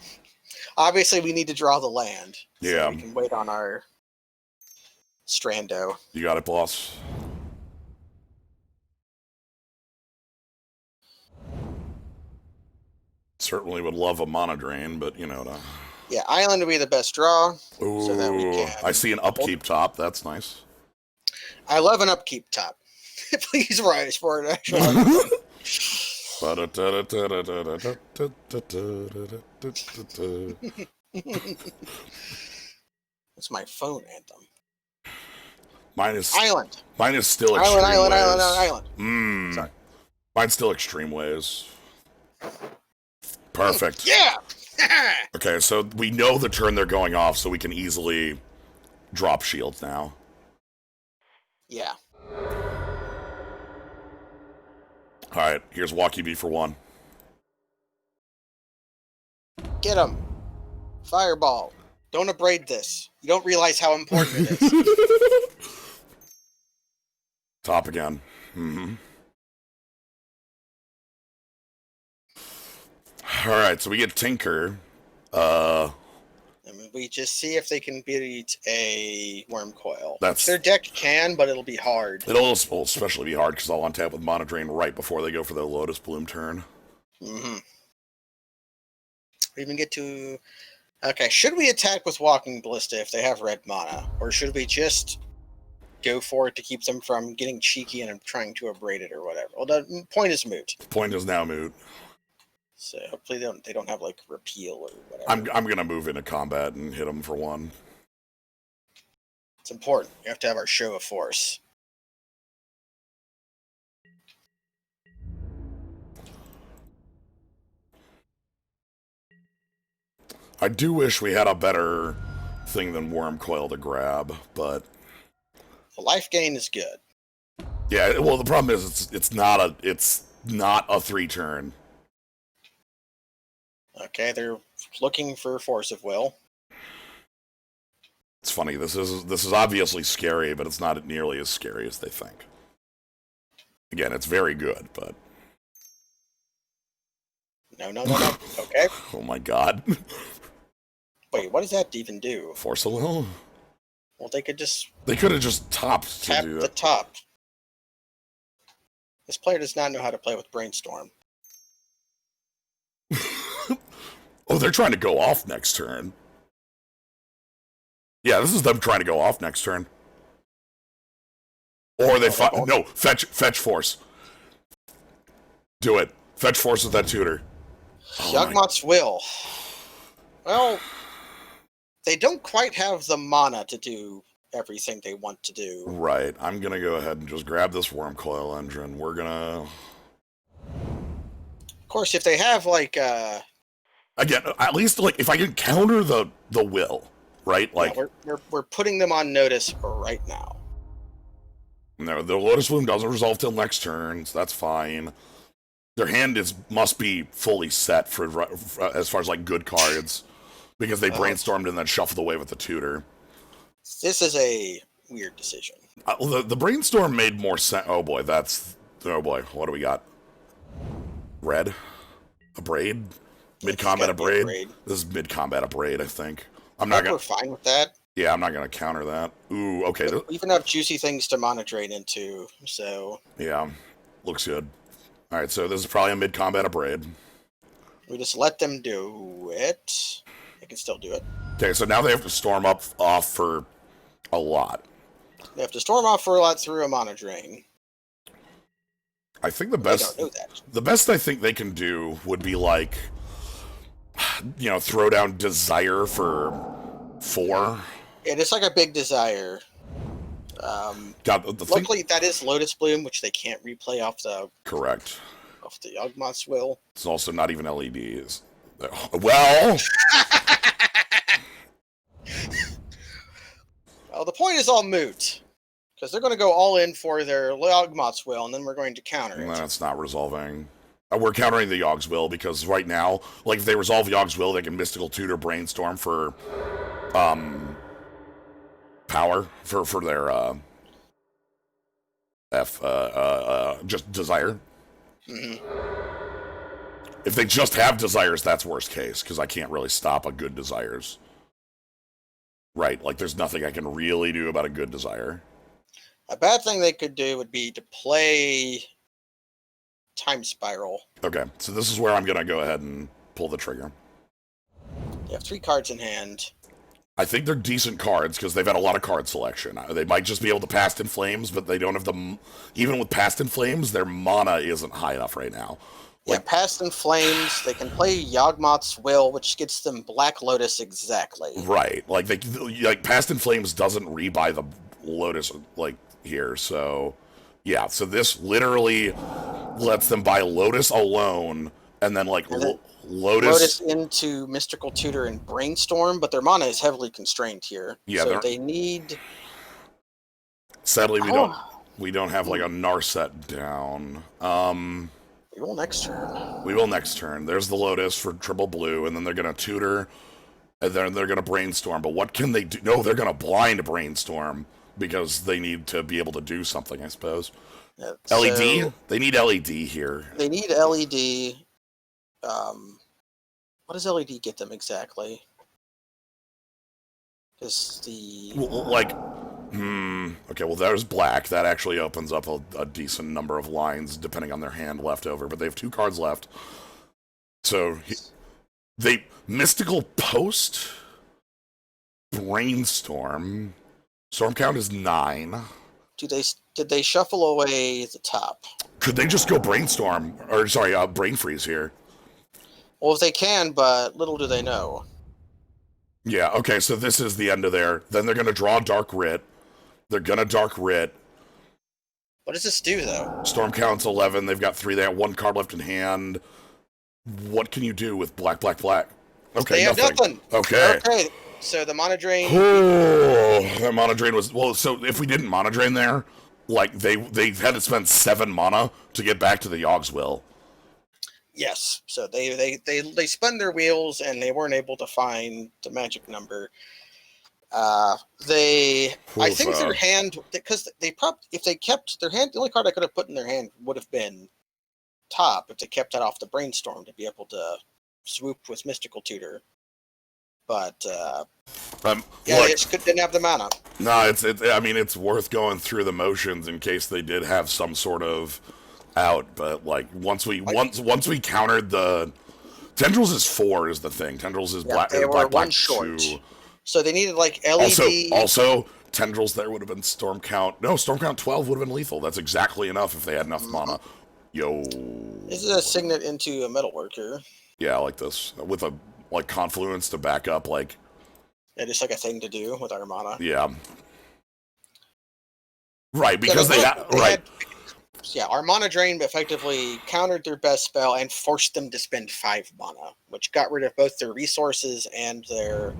Obviously, we need to draw the land. Yeah. So we can wait on our Strando. You got it, boss. Certainly would love a Mana Drain, but you know. Yeah, Island would be the best draw. Ooh, so that we can. I see an upkeep top. That's nice. I love an upkeep top. Please rise for it, actually. It's my phone anthem. Mine is Island. Mine is still extreme Island. Sorry. Mine's still extreme ways. Perfect. Yeah. Okay, so we know the turn they're going off, so we can easily drop shields now. Yeah. All right, here's Walkie B for 1. Get him. Fireball. Don't abrade this. You don't realize how important it is. Top again. Mm-hmm. All right, so we get Tinker. I mean, we just see if they can beat a Worm Coil. That's their deck can, but it'll be hard. It'll especially be hard because I'll untap with Mana Drain right before they go for their Lotus Bloom turn. Mm-hmm. We even get to... Okay, should we attack with Walking Ballista if they have red mana? Or should we just go for it to keep them from getting cheeky and trying to abrade it or whatever? Well, the point is moot. Point is now moot. So hopefully they don't have like repeal or whatever. I'm gonna move into combat and hit them for 1. It's important. We have to have our show of force. I do wish we had a better thing than Worm Coil to grab, but The life gain is good. yeah. Well, the problem is it's not a 3-turn. Okay, they're looking for force of will. It's funny. This is obviously scary, but it's not nearly as scary as they think. Again, it's very good, but No. Okay. Oh my god. Wait, what does that even do? Force a will? Well, they could have just topped tap to do the that. top. This player does not know how to play with Brainstorm. Oh, they're trying to go off next turn. Yeah, this is them trying to go off next turn. Or they fetch force. Do it. Fetch force with that tutor. Yawgmoth's Will. Well, they don't quite have the mana to do everything they want to do. Right. I'm gonna go ahead and just grab this Worm Coil engine. We're gonna... Of course, if they have like Again, at least like if I can counter the will, right? Like we're putting them on notice right now. No, the Lotus Bloom doesn't resolve till next turn, so that's fine. Their hand must be fully set for as far as like good cards, because they brainstormed and then shuffled away with the tutor. This is a weird decision. The brainstorm made more sense. Oh boy, what do we got? Red, a braid, mid combat a braid. This is mid combat a braid, I think. We're fine with that. Yeah, I'm not gonna counter that. Ooh, okay. We even have juicy things to mana drain into, so yeah, looks good. All right, so this is probably a mid combat a braid. We just let them do it. They can still do it. Okay, so now they have to storm off for a lot. They have to storm off for a lot through a mana drain. I think the best I think they can do would be like, throw down Desire for 4. Yeah, it's like a big Desire. Luckily, that is Lotus Bloom, which they can't replay off the Yawgmoth's Will. It's also not even LEDs. Well, well, the point is all moot. Because they're going to go all in for their Yawgmoth's Will, and then we're going to counter it. That's not resolving. We're countering the Yogg's Will, because right now, like, if they resolve Yogg's Will, they can Mystical Tutor Brainstorm for, power, for their, just Desire. Mm-hmm. If they just have Desires, that's worst case, because I can't really stop a good Desires. Right, like, there's nothing I can really do about a good Desire. A bad thing they could do would be to play Time Spiral. Okay, so this is where I'm going to go ahead and pull the trigger. You have 3 cards in hand. I think they're decent cards because they've had a lot of card selection. They might just be able to Past in Flames, but they don't have the... Even with Past in Flames, their mana isn't high enough right now. Like, yeah, Past in Flames, they can play Yawgmoth's Will, which gets them Black Lotus exactly. Right, like Past in Flames doesn't rebuy the Lotus, like, here, so... Yeah, so this literally lets them buy Lotus alone, and then, like, Lotus into Mystical Tutor and Brainstorm, but their mana is heavily constrained here. Yeah, so they need... Sadly, we don't have, like, a Narset down. We will next turn. We will next turn. There's the Lotus for triple blue, and then they're going to Tutor, and then they're going to Brainstorm. But what can they do? No, they're going to blind Brainstorm, because they need to be able to do something, I suppose. Yeah, LED? They need LED here. They need LED. What does LED get them exactly? Is the... Okay, well, there's black. That actually opens up a decent number of lines, depending on their hand left over. But they have 2 cards left. So, they... Mystical Post? Brainstorm... Storm count is 9. Did they shuffle away the top? Could they just go Brainstorm? Or, sorry, Brain Freeze here. Well, if they can, but little do they know. Yeah, okay, so this is the end of there. Then they're going to draw Dark Writ. They're going to Dark Writ. What does this do, though? Storm count's 11. They've got 3. They have 1 card left in hand. What can you do with black? Okay, they have nothing. Okay. So the mana drain... Oh, that mana drain was... Well, so if we didn't mana drain there, like, they had to spend 7 mana to get back to the Yogg's Will. Yes. So they spun their wheels, and they weren't able to find the magic number. I think their hand... Because if they kept their hand... The only card I could have put in their hand would have been top, if they kept that off the Brainstorm to be able to swoop with Mystical Tutor. But they just didn't have the mana. No, it's worth going through the motions in case they did have some sort of out. But like once we countered the Tendrils is 4 is the thing. Tendrils is black. They were one short. 2. So they needed like LED. Also Tendrils there would have been Storm count. No, Storm count 12 would have been lethal. That's exactly enough if they had enough mana. Yo. This is a signet into a Metalworker. Yeah, like this with a. Like, Confluence to back up, like... Yeah, just like a thing to do with our mana. Yeah. Right, because our mana drain effectively countered their best spell and forced them to spend 5 mana, which got rid of both their resources and their...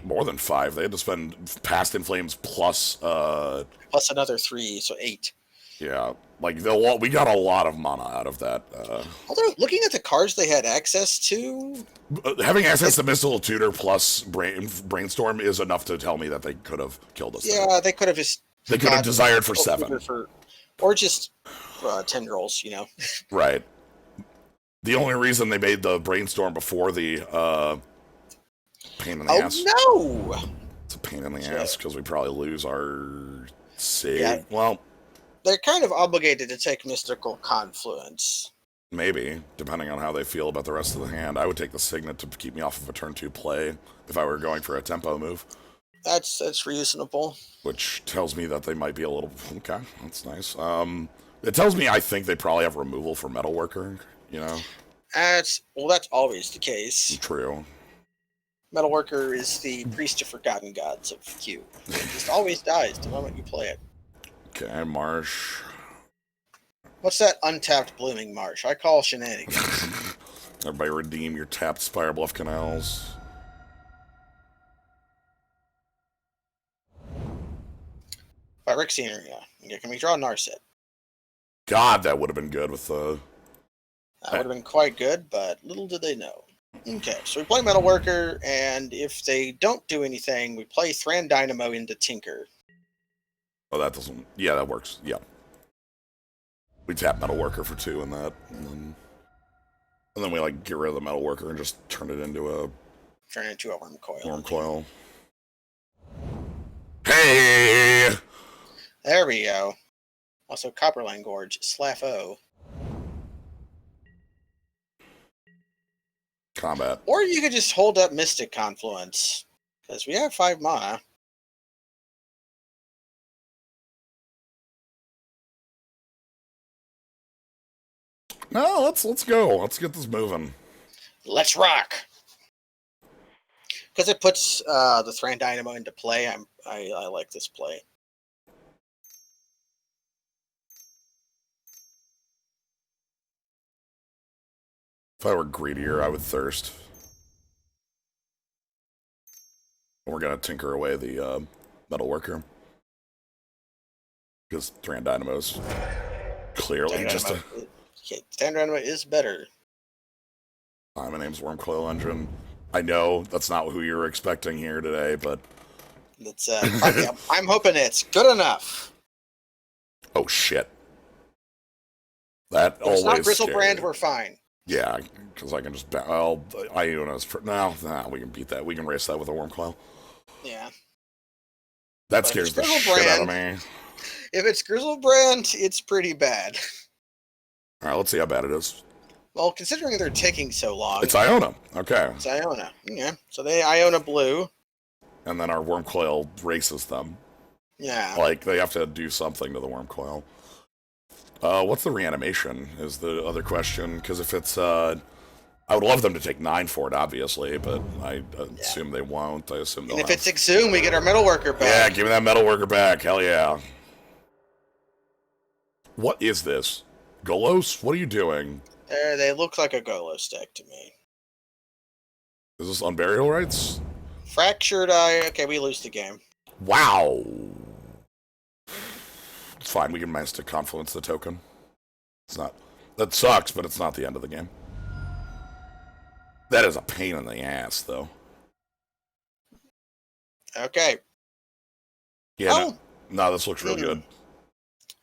More than 5. They had to spend Past in Flames plus... Plus another 3, so 8. Yeah, like we got a lot of mana out of that. Although, looking at the cards they had access to, Having access to Missile Tutor plus Brainstorm is enough to tell me that they could have killed us. yeah, There. they could have just They could have desired for 7. Or just tendrils, Right. The only reason they made the Brainstorm before the pain in the ass. Oh, no! It's a pain in the ass because we probably lose our save. Yeah. Well, They're kind of obligated to take Mystical Confluence. maybe, depending on how they feel about the rest of the hand. I would take the Signet to keep me off of a turn 2 play if I were going for a tempo move. That's reasonable. Which tells me that they might be a little... Okay, that's nice. It tells me I think they probably have removal for Metalworker, That's always the case. True. Metalworker is the priest of forgotten gods of Q. It just always dies the moment you play it. Okay, Marsh. What's that untapped Blooming Marsh? I call shenanigans. Everybody redeem your tapped Spire Bluff Canals. Phyrexian Arena. Can we draw Narset? God, that would have been good with the... That would have been quite good, but little did they know. Okay, so we play Metalworker, and if they don't do anything, we play Thran Dynamo into Tinker. Oh, that doesn't... Yeah, that works. Yeah. We tap Metalworker for 2 in that, and then we, get rid of the Metalworker and just turn it into a... Turn it into a Worm Coil. Worm Coil. Hey! There we go. Also, Copperline Gorge, Slafo. Combat. Or you could just hold up Mystic Confluence, because we have 5 mana. No, let's go. Let's get this moving. Let's rock! Because it puts the Thran Dynamo into play, I like this play. If I were greedier, I would thirst. We're gonna tinker away the Metalworker. Because Thran Dynamo's clearly just a... Thran Dynamo is better. Hi, my name's Worm Coil Engine. I know that's not who you were expecting here today, but... That's I'm hoping it's good enough. Oh, shit. That If always it's not Grizzlebrand, we're fine. Yeah, because I can just... Well, Iona's... No, we can beat that. We can race that with a Worm Coil. Yeah. That scares the shit out of me. If it's Grizzlebrand, it's pretty bad. Alright, let's see how bad it is. Well, considering they're taking so long... It's Iona. Okay. It's Iona. Yeah. So they Iona blue. And then our Worm Coil races them. Yeah. They have to do something to the Worm Coil. What's the reanimation is the other question. Because if it's... I would love them to take 9 for it, obviously, but I assume they won't. I assume they'll if it's Exhume, we get our Metalworker back. Yeah, give me that Metalworker back. Hell yeah. What is this? Golos? What are you doing? They look like a Golos deck to me. Is this Unburial Rights? Fractured Eye. Okay, we lose the game. Wow. It's fine, we can manage to Confluence the token. It's not... That sucks, but it's not the end of the game. That is a pain in the ass, though. Okay. Yeah, no, this looks real good.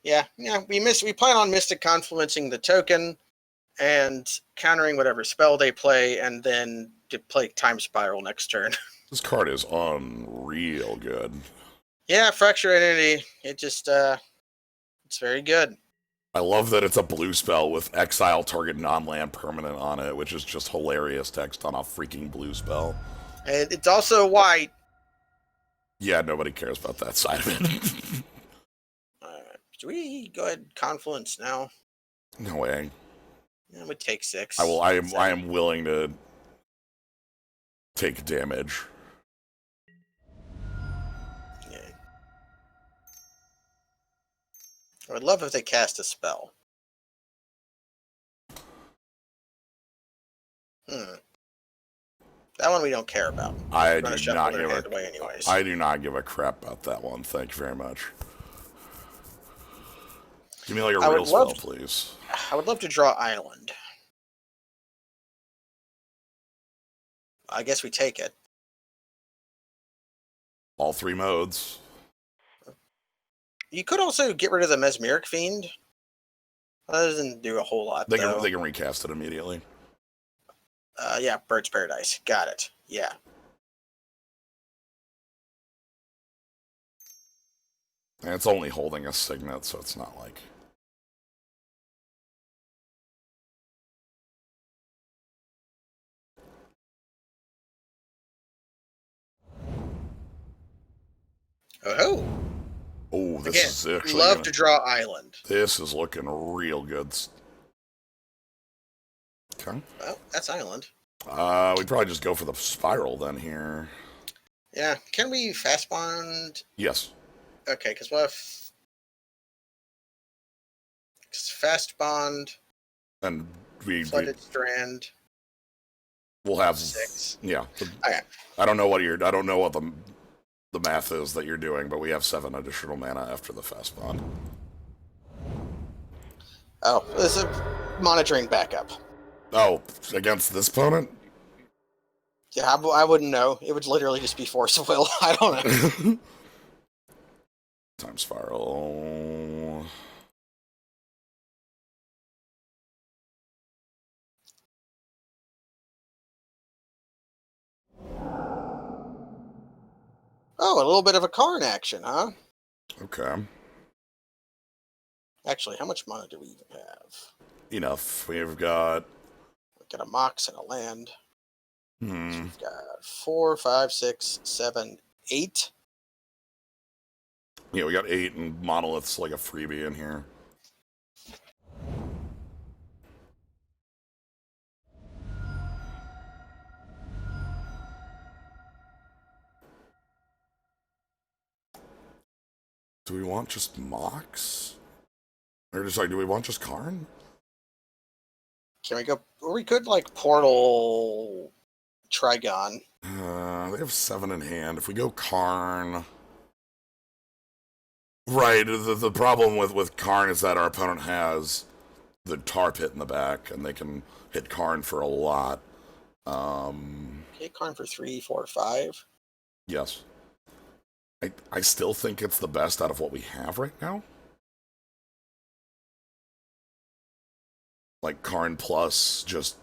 Yeah, we plan on Mystic Confluencing the token and countering whatever spell they play, and then to play Time Spiral next turn. This card is unreal good. Yeah, Fracture Identity. It just, it's very good. I love that it's a blue spell with exile target non-land permanent on it, which is just hilarious text on a freaking blue spell. And it's also white. Yeah, nobody cares about that side of it. Should we go ahead and Confluence now? No way. Yeah, we take 6. I am willing to take damage. Yeah. I would love if they cast a spell. That one we don't care about. I do not give a crap about that one. Thank you very much. Give me like a I real would love spell, please. I would love to draw Island. I guess we take it. All 3 modes. You could also get rid of the Mesmeric Fiend. That doesn't do a whole lot, They though. can recast it immediately. Yeah, Bird's Paradise. Got it. Yeah. And it's only holding a signet, so it's not like... Oh, Oh, this again, is actually love gonna... to draw Island. This is looking real good. Okay. Well, that's Island. We'd probably just go for the spiral then here. Yeah. Can we fast bond? Yes. Okay, because we'll have fast bond, And flooded strand. we'll have 6. yeah. Okay. I don't know what the math is that you're doing, but we have 7 additional mana after the fast bond. Oh, this is a monitoring backup. Oh, against this opponent? Yeah, I wouldn't know. It would literally just be force of will. I don't know. Time spiral. Oh, a little bit of a Karn action, huh? Okay. Actually, how much mana do we even have? Enough. We've got... We got a Mox and a land. So Hmm. we've got 4, 5, 6, 7, 8. Yeah, we got 8, and Monolith's like a freebie in here. Do we want just Mox? Or just like, do we want just Karn? Can we go? Or we could like portal Trigon. They have 7 in hand. If we go Karn... Right, the problem with Karn is that our opponent has the tar pit in the back, and they can hit Karn for a lot. Okay, Karn for 3, 4, 5. Yes. I still think it's the best out of what we have right now. Like Karn plus just...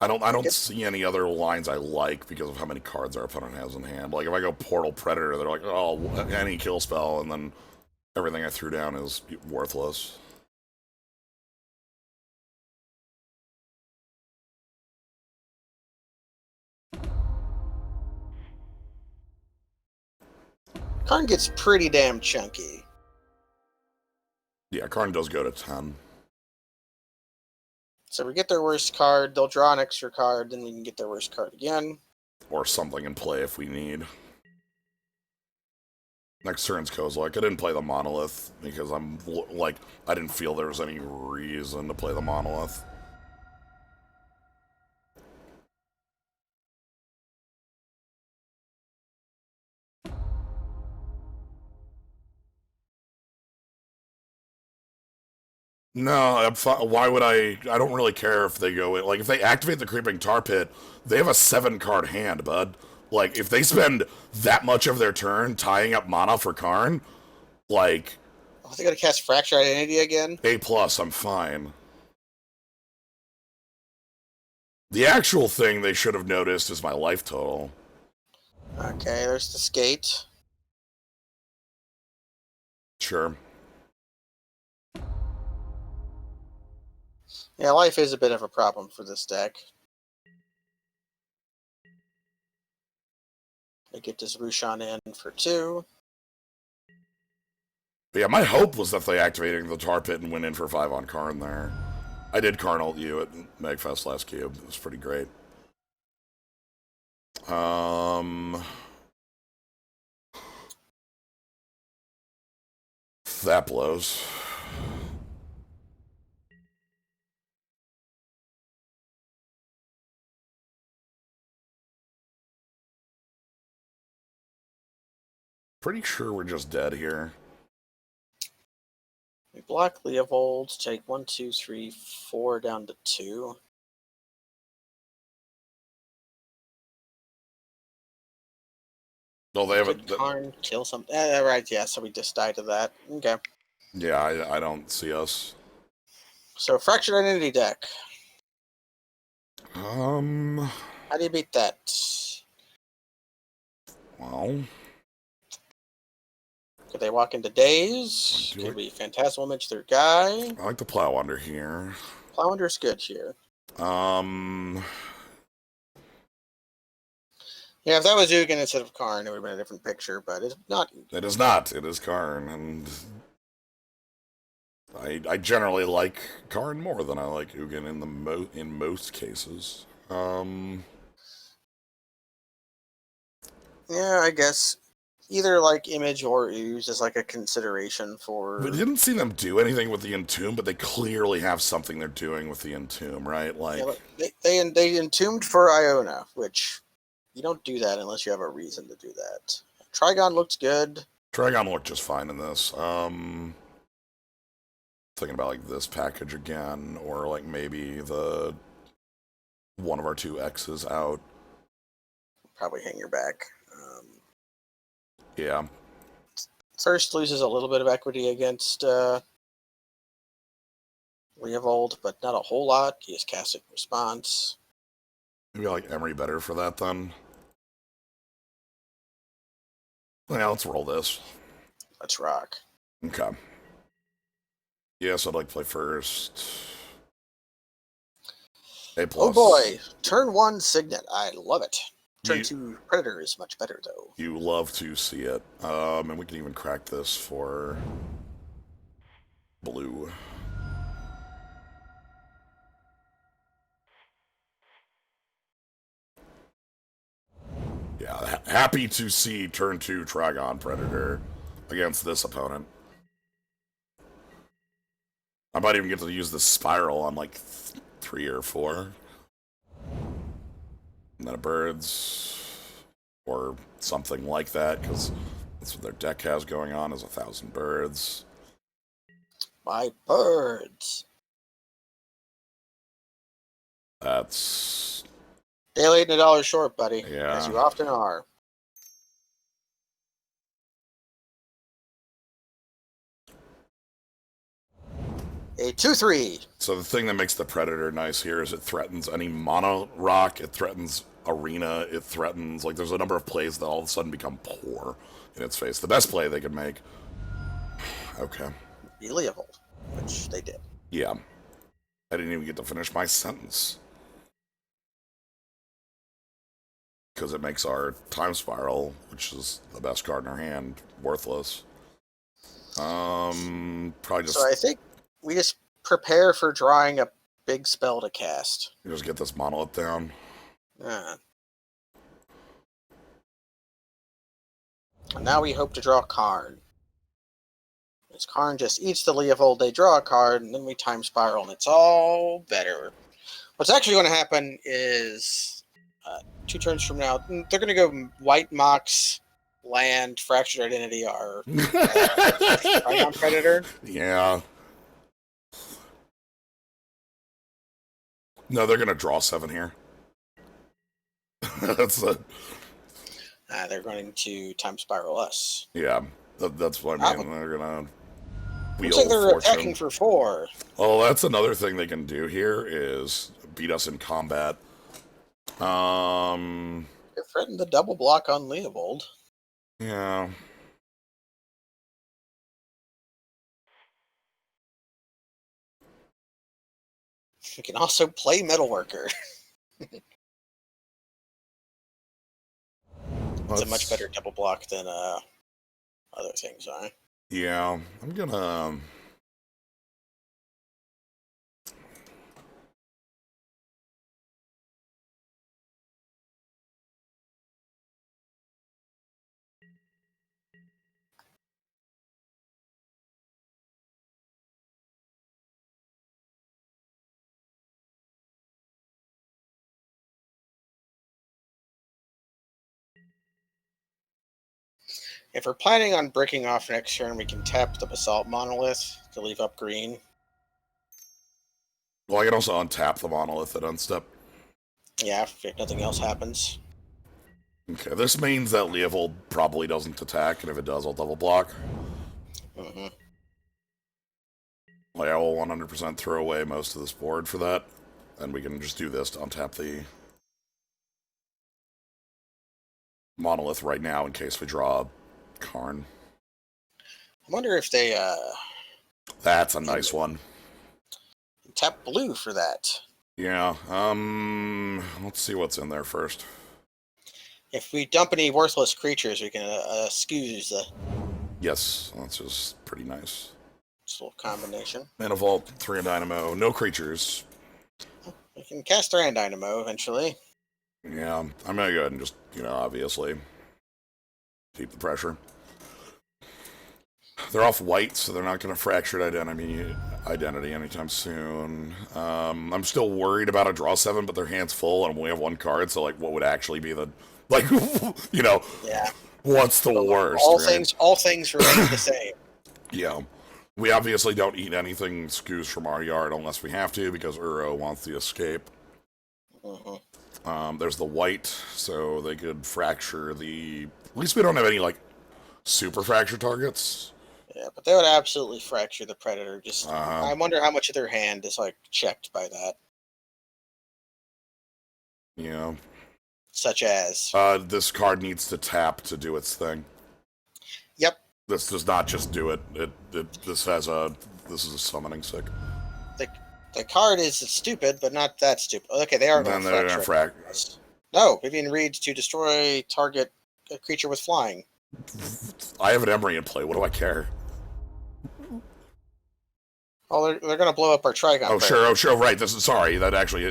I don't see any other lines I like because of how many cards our opponent has in hand. Like if I go Portal Predator, they're like, oh, any kill spell, and then everything I threw down is worthless. Karn gets pretty damn chunky. Yeah, Karn does go to 10. So we get their worst card, they'll draw an extra card, then we can get their worst card again. Or something in play if we need. Next turn's Kozilek. I didn't play the Monolith because I didn't feel there was any reason to play the Monolith. No, why would I? I don't really care if they go in. Like, if they activate the Creeping Tar Pit, they have a 7-card hand, bud. Like, if they spend that much of their turn tying up mana for Karn, like... Oh, they gotta cast Fracture Identity again? A+, I'm fine. The actual thing they should have noticed is my life total. Okay, there's the Skate. Sure. Yeah, life is a bit of a problem for this deck. They get this Rushan in for 2. But yeah, my hope was that they activated the Tar Pit and went in for 5 on Karn there. I did Karn ult you at Magfest last cube. It was pretty great. That blows. pretty sure we're just dead here. We block Leovold, take 1, 2, 3, 4 down to 2. No, they have Could a... Karn kill something? Right, yeah, so we just died to that. Okay. Yeah, I don't see us. So, Fractured Identity deck. How How do you beat that? well... Could they walk into Daze? Could be Phantasmal Image their guy. I like the Plow Under here. Plowunder's good here. Yeah, if that was Ugin instead of Karn, it would have been a different picture, but it's not Ugin. It is not. It is Karn, and I generally like Karn more than I like Ugin in most cases. Yeah, I guess either like Image or Ooze is like a consideration for. We didn't see them do anything with the Entomb, but they clearly have something they're doing with the Entomb, right? Like Yeah, they entombed for Iona, which you don't do that unless you have a reason to do that. Trigon looked good. Trigon looked just fine in this. Thinking about like this package again, or like maybe the one of our two X's out. Probably hang your back. Yeah. First loses a little bit of equity against Leovold, but not a whole lot. He has casting response. Maybe I like Emery better for that then. Yeah, let's roll this. Let's rock. Okay. Yes, I'd like to play first. A+. Oh boy, turn 1 Signet. I love it. Turn 2 Predator is much better though. You love to see it. And we can even crack this for blue. Yeah, happy to see turn 2 Trigon Predator against this opponent. I might even get to use the Spiral on like 3 or 4. And then a Birds, or something like that, because that's what their deck has going on, is 1,000 Birds. My birds. That's... Day late and $1 short, buddy. Yeah. As you often are. A 2/3. So the thing that makes the Predator nice here is it threatens any mono rock, it threatens arena, it threatens, like, there's a number of plays that all of a sudden become poor in its face. The best play they could make. Okay. Be Leovold, which they did. Yeah. I didn't even get to finish my sentence. Because it makes our Time Spiral, which is the best card in our hand, worthless. Probably just... So I think we just prepare for drawing a big spell to cast. You just get this monolith down. And now we hope to draw Karn. As Karn just eats the Leovold, they draw a card, and then we Time Spiral, and it's all better. What's actually going to happen is 2 turns from now, they're going to go White Mox, Land, Fractured Identity are Trigon Predator. Yeah. No, they're going to draw 7 here. That's it. They're going to Time Spiral us. Yeah, that's what I mean. They're going to wheel looks like they're fortune. attacking for 4. Oh, that's another thing they can do here is beat us in combat. They're threatening the double block on Leovold. Yeah. You can also play Metalworker. It's a much better double block than other things, huh? Yeah, I'm gonna... If we're planning on breaking off next turn, we can tap the Basalt Monolith to leave up green. Well, I can also untap the Monolith at unstep. Yeah, if nothing else happens. Okay, this means that Leovold probably doesn't attack, and if it does, I'll double block. Mm-hmm. Like, I will 100% throw away most of this board for that, and we can just do this to untap the Monolith right now in case we draw a Karn. I wonder if they That's a nice one. tap blue for that. Yeah, let's see what's in there first. If we dump any worthless creatures, we can excuse the Yes, that's just pretty nice. little combination. Mana Vault, 3 and Dynamo, no creatures. We can cast Thran Dynamo eventually. Yeah, I'm gonna go ahead and just, obviously keep the pressure. They're off white, so they're not going to fractured identity anytime soon. I'm still worried about a draw 7, but their hand's full, and we have 1 card, so, what would actually be the, Yeah. what's the worst, All things remain the same. Yeah. We obviously don't eat anything skews from our yard unless we have to, because Uro wants the escape. Mm-hmm. There's the white, so they could fracture the... At least we don't have any, super fracture targets. Yeah, but they would absolutely fracture the Predator. Just Uh-huh. I wonder how much of their hand is checked by that. Yeah. Such as This card needs to tap to do its thing. Yep. This does not just do it. This is a summoning sick. The card is stupid, but not that stupid. Okay, they are going to fracture. No, Vivian reads to destroy target a creature with flying. I have an Emery in play. What do I care? Oh, they're going to blow up our Trigon. Oh, sure. Right. Sorry. That actually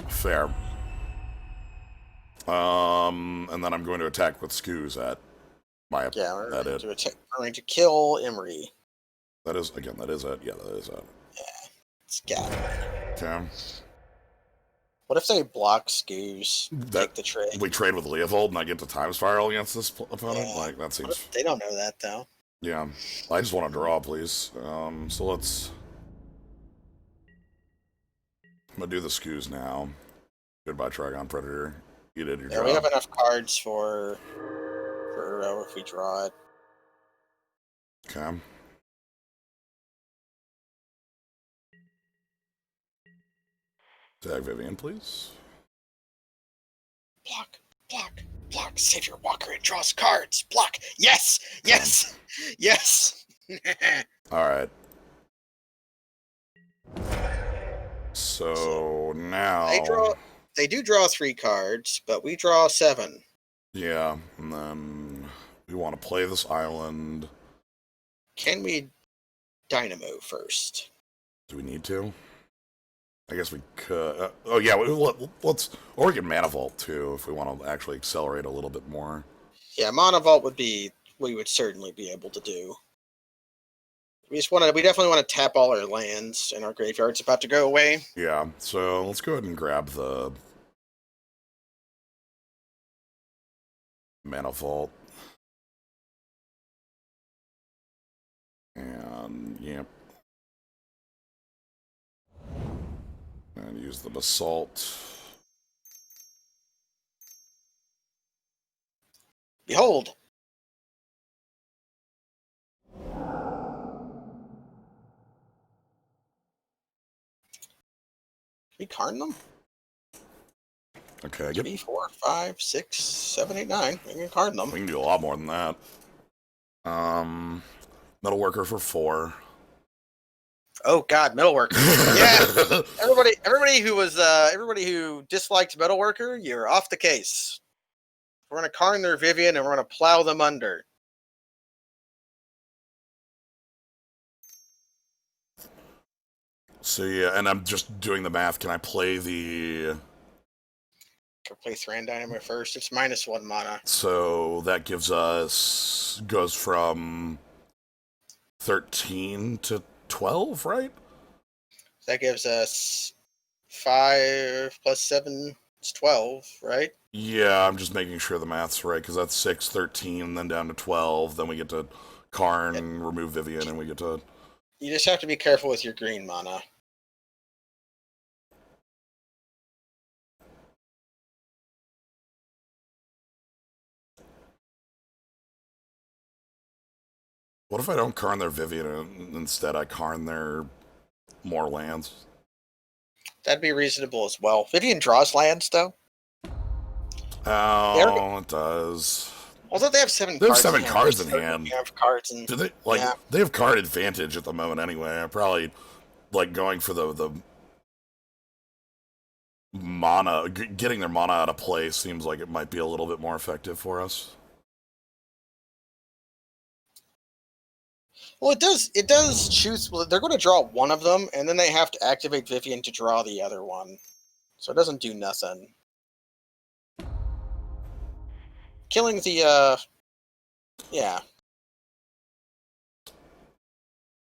fair. And then I'm going to attack with Scoos at my... Yeah, we're going to kill Emery. That is it. Yeah, that is it. Yeah, it's got it. Okay. What if they block Scoos? Take the trade. We trade with Leovold and I get to time spiral against this opponent? Yeah. That seems... They don't know that, though. Yeah. I just want to draw, please. So let's... I'm going to do the Scoos now. Goodbye, Trigon Predator. You did your job. We have enough cards for if we draw it. Okay. Tag Vivian, please. Block. Savior Walker and draws cards. Block. Yes. All right. So now They do draw 3 cards, but we draw 7. Yeah, and then we want to play this island. Can we Dynamo first? Do we need to? I guess we could. Oh yeah, let's. Or we can Mana Vault too if we want to actually accelerate a little bit more. Yeah, Mana Vault we would certainly be able to do. We definitely want to tap all our lands, and our graveyard's about to go away. Yeah, so let's go ahead and grab the Mana Vault. And, yep. And use the Basalt. Behold! Can we Karn them? Okay, 3, 4, 5, 6, 7, 8, 9. We can Karn them. We can do a lot more than that. Metalworker for 4. Oh God, Metalworker! Yeah, everybody who disliked Metalworker, you're off the case. We're gonna Karn their Vivian and we're gonna plow them under. So yeah, and I'm just doing the math. Can I play the... Can play Thran Dynamo first. It's -1 mana. So that gives us... goes from 13 to 12, right? That gives us 5 plus 7, It's 12, right? Yeah, I'm just making sure the math's right, because that's 6, 13, then down to 12, then we get to Karn, remove Vivian, and we get to... You just have to be careful with your green mana. What if I don't Karn their Vivian, and instead I Karn their more lands? That'd be reasonable as well. Vivian draws lands, though. Oh, it does. Although they have 7 They have cards 7 in hand. cards in hand. Have cards in, Do they, like, yeah. they have card advantage at the moment anyway. I'm probably, like, going for the mana, getting their mana out of play seems like it might be a little bit more effective for us. Well, it does. It does choose. Well, they're going to draw one of them, and then they have to activate Vivian to draw the other one. So it doesn't do nothing. Killing the yeah.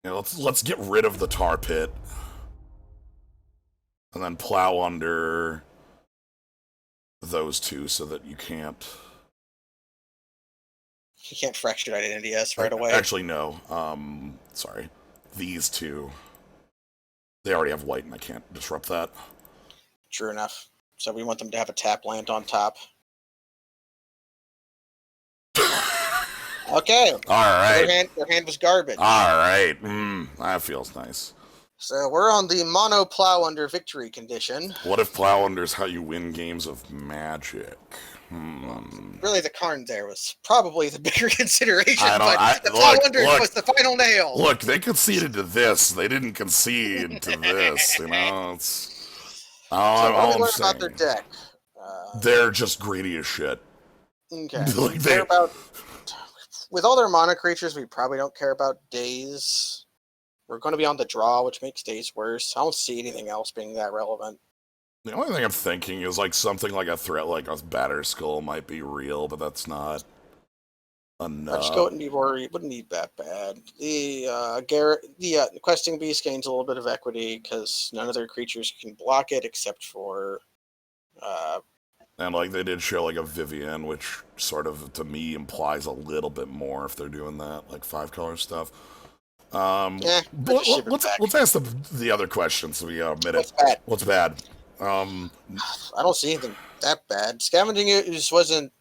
You know, let's get rid of the tar pit, and then plow under those two so that you can't. You can't fractured identity us right away. Actually, no. Sorry, these two. They already have white, and I can't disrupt that. True enough. So we want them to have a tap land on top. Okay. All right. Their hand was garbage. All right. That feels nice. So we're on the mono plow under victory condition. What if plow under's how you win games of Magic? Really, the Karn there was probably the bigger consideration, the plow under was the final nail. Look, they conceded to this. They didn't concede to this. You know, it's all I'm saying. About their deck. They're just greedy as shit. Okay. With all their mana creatures, we probably don't care about days. We're going to be on the draw, which makes days worse. I don't see anything else being that relevant. The only thing I'm thinking is like something like a threat like a Batter Skull might be real, but that's not enough. I just wouldn't be worried. Wouldn't be that bad. The Questing Beast gains a little bit of equity because none of their creatures can block it except for. And like they did show like a Vivian, which sort of to me implies a little bit more if they're doing that, like 5-color stuff. Let's ask the other questions so we admit it. What's bad? I don't see anything that bad. Scavenging Ooze wasn't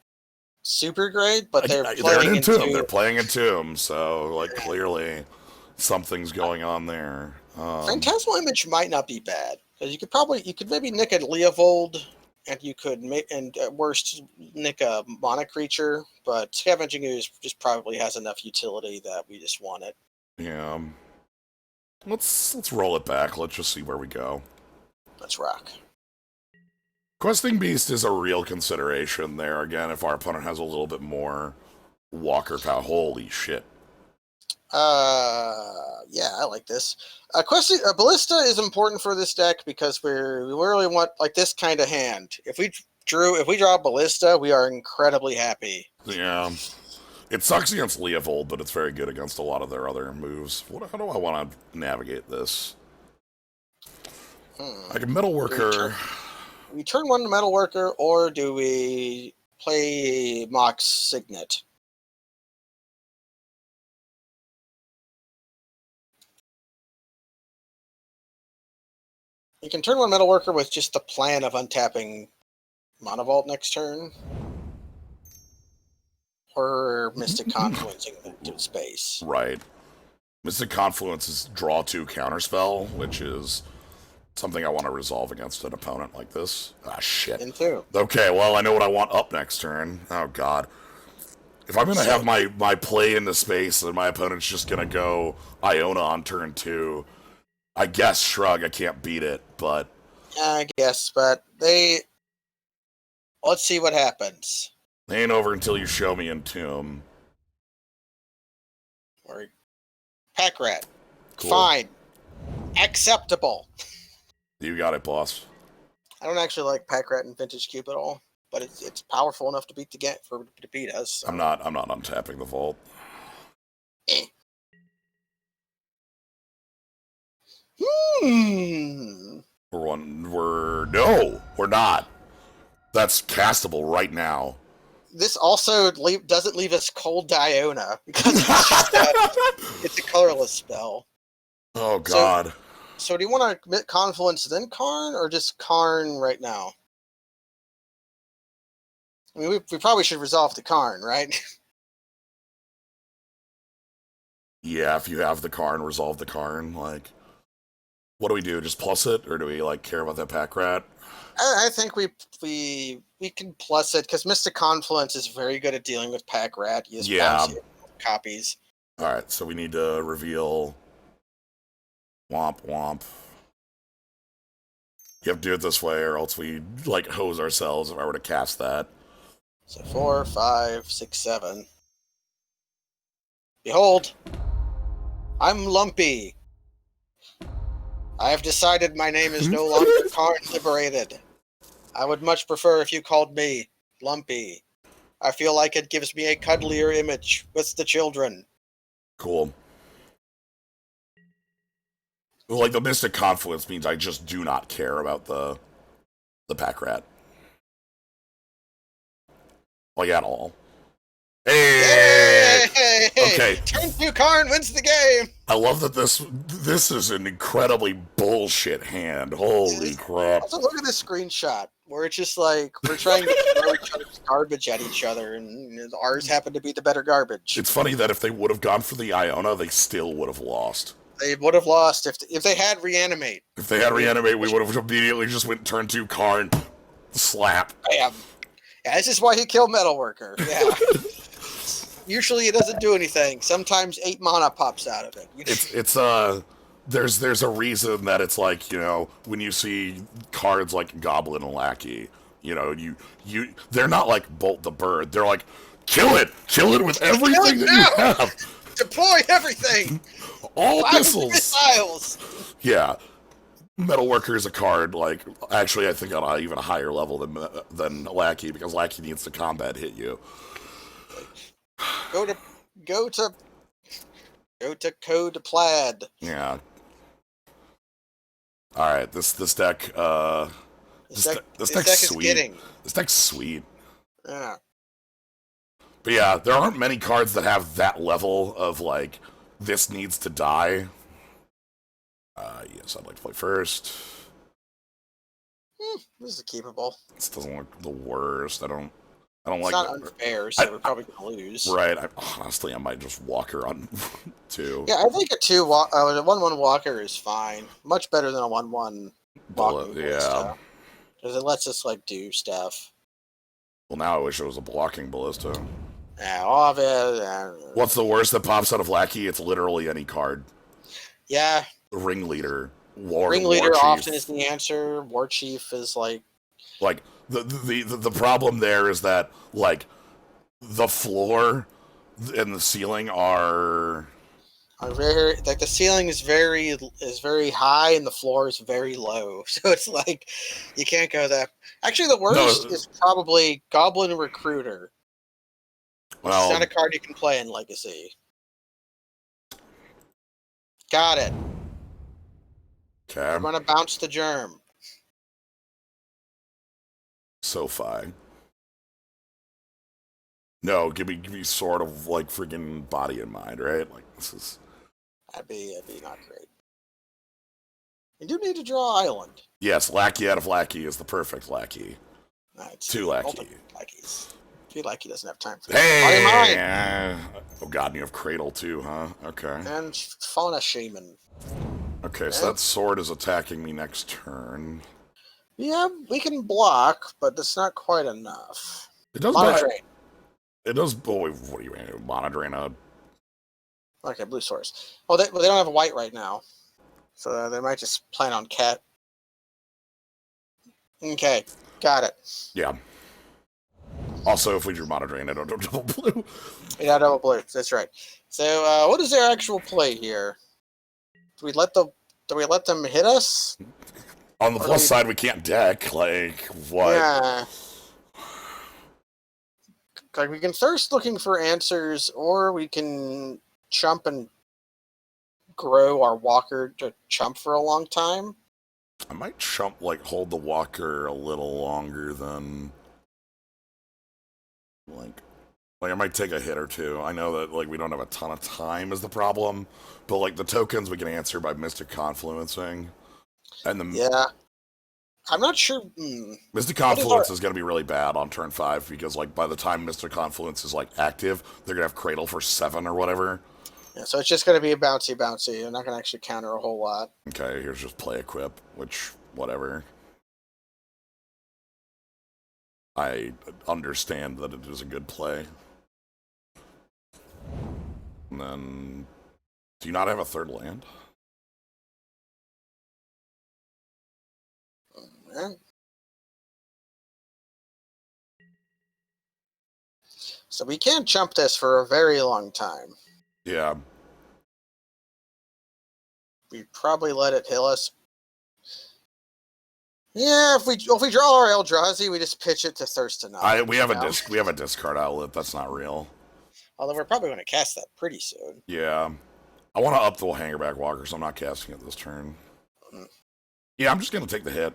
super great, but they're playing into Tomb. They're playing a Tomb, so like clearly something's going on there. Phantasmal Image might not be bad because you could maybe nick a Leovold, and you could at worst nick a mana creature, but Scavenging Ooze just probably has enough utility that we just want it. Yeah. Let's roll it back. Let's just see where we go. Let's rock. Questing Beast is a real consideration there, again, if our opponent has a little bit more walker power. Holy shit. Yeah, I like this. Ballista is important for this deck because we really want like this kind of hand. If we draw Ballista, we are incredibly happy. Yeah. It sucks against Leovold, but it's very good against a lot of their other moves. How do I want to navigate this? Like a Metalworker. We turn one to Metalworker, or do we play Mox Signet? You can turn one Metalworker with just the plan of untapping Mana Vault next turn. Or Mystic Confluence into space. Right. Mystic Confluence is draw 2 counterspell, which is something I want to resolve against an opponent like this. Ah, shit. Into. Okay, well, I know what I want up next turn. Oh, God. If I'm going to have my play into space and my opponent's just going to go Iona on turn 2, I guess shrug, I can't beat it, but... I guess, but let's see what happens. They ain't over until you show me Entomb. Or Pack Rat. Cool. Fine. Acceptable. You got it, boss. I don't actually like Pack Rat and Vintage Cube at all, but it's powerful enough to beat us. So. I'm not untapping the vault. Hmm. We're not. That's castable right now. This also doesn't leave us cold Diona because it's a colorless spell. Oh God. So do you want to commit Confluence then Karn, or just Karn right now? I mean, we probably should resolve the Karn, right? Yeah, if you have the Karn, resolve the Karn. Like, what do we do? Just plus it, or do we like care about that pack rat? I think we can plus it because Mystic Confluence is very good at dealing with pack rat. You just Yeah. bounce copies. All right, so we need to reveal. Womp womp. You have to do it this way, or else we like hose ourselves if I were to cast that. So 4, 5, 6, 7. Behold, I'm Lumpy. I have decided my name is no longer Karn Liberated. I would much prefer if you called me Lumpy. I feel like it gives me a cuddlier image with the children. Cool. Like the Mystic Confluence means I just do not care about the pack rat. Like at all. Hey! Yay! Okay. Turn 2 Karn wins the game! I love that this is an incredibly bullshit hand. Holy crap. Also, look at this screenshot where it's just like we're trying to throw each other's garbage at each other, and ours happen to be the better garbage. It's funny that if they would have gone for the Iona, they still would have lost. They would have lost if they had Reanimate. If they had Reanimate, we would have immediately just went turn 2 Karn. Slap. Bam. Yeah, this is why he killed Metalworker. Yeah. Usually it doesn't do anything. Sometimes 8 mana pops out of it. There's a reason that it's like, you know, when you see cards like Goblin and Lackey, you know, they're not like Bolt the Bird. They're like, kill it with everything that you have. Deploy everything. All missiles. Yeah. Metalworker is a card, like, actually I think on an even higher level than Lackey, because Lackey needs to combat hit you. Go to Code Plaid. Yeah. Alright, this deck, this deck's sweet. This deck's sweet. Yeah. But yeah, there aren't many cards that have that level of, like, this needs to die. Yes, I'd like to play first. This is keepable. This doesn't look the worst. I don't like. It's not unfair, so we're probably gonna lose. Right. Honestly, I might just walk her on 2. Yeah, I think a 1/1 walker is fine. Much better than a 1/1 walking. Yeah. Because it lets us like do stuff. Well, now I wish it was a blocking ballista. Yeah, all of it. What's the worst that pops out of Lackey? It's literally any card. Yeah. Ringleader. Ringleader often is the answer. War Chief is like the problem there is that like the floor and the ceiling are very like the ceiling is very high and the floor is very low. So it's like you can't go that. Actually, the worst is probably Goblin Recruiter. Well, it's not a card you can play in Legacy. Got it. Okay. I'm gonna bounce the germ. SoFi. No, give me sort of like freaking body in mind, right? Like this is. That'd be not great. You do need to draw Island. Yes, Lackey out of Lackey is the perfect Lackey. It's 2 Lackey. Lackeys. 2 Lackey doesn't have time for Hey! Oh god, and you have Cradle too, huh? Okay. And Fauna Shaman. Okay, so that sword is attacking me next turn. Yeah, we can block, but it's not quite enough. It does Mana Drain. It does. Oh, what do you mean? Mana Drain? Okay, blue source. Oh, they don't have a white right now, so they might just plan on cat. Okay, got it. Yeah. Also, if we drew Mana Drain, I don't do double blue. Yeah, double blue. That's right. So, what is their actual play here? Do we let them hit us? On the plus side, we can't deck. Like what? Yeah. Like we can thirst looking for answers, or we can chump and grow our walker to chump for a long time. I might chump, like hold the walker a little longer than. Like I might take a hit or two. I know that like we don't have a ton of time is the problem, but like the tokens we can answer by Mystic Confluencing, and the Yeah, I'm not sure. Mystic What is our? Confluence is going to be really bad on turn 5 because like by the time Mystic Confluence is like active, they're gonna have Cradle for 7 or whatever. Yeah, so it's just going to be a bouncy. They're not going to actually counter a whole lot. Okay, here's just play equip, which whatever. I understand that it is a good play. And then, do you not have a third land? Yeah. So we can't jump this for a very long time. Yeah. We probably let it heal us. Yeah, if we draw our Eldrazi, we just pitch it to Thirst to Knowledge. We have a discard outlet. That's not real. Although we're probably going to cast that pretty soon. Yeah. I want to up the Hangerback Walker, so I'm not casting it this turn. Mm. Yeah, I'm just gonna take the hit.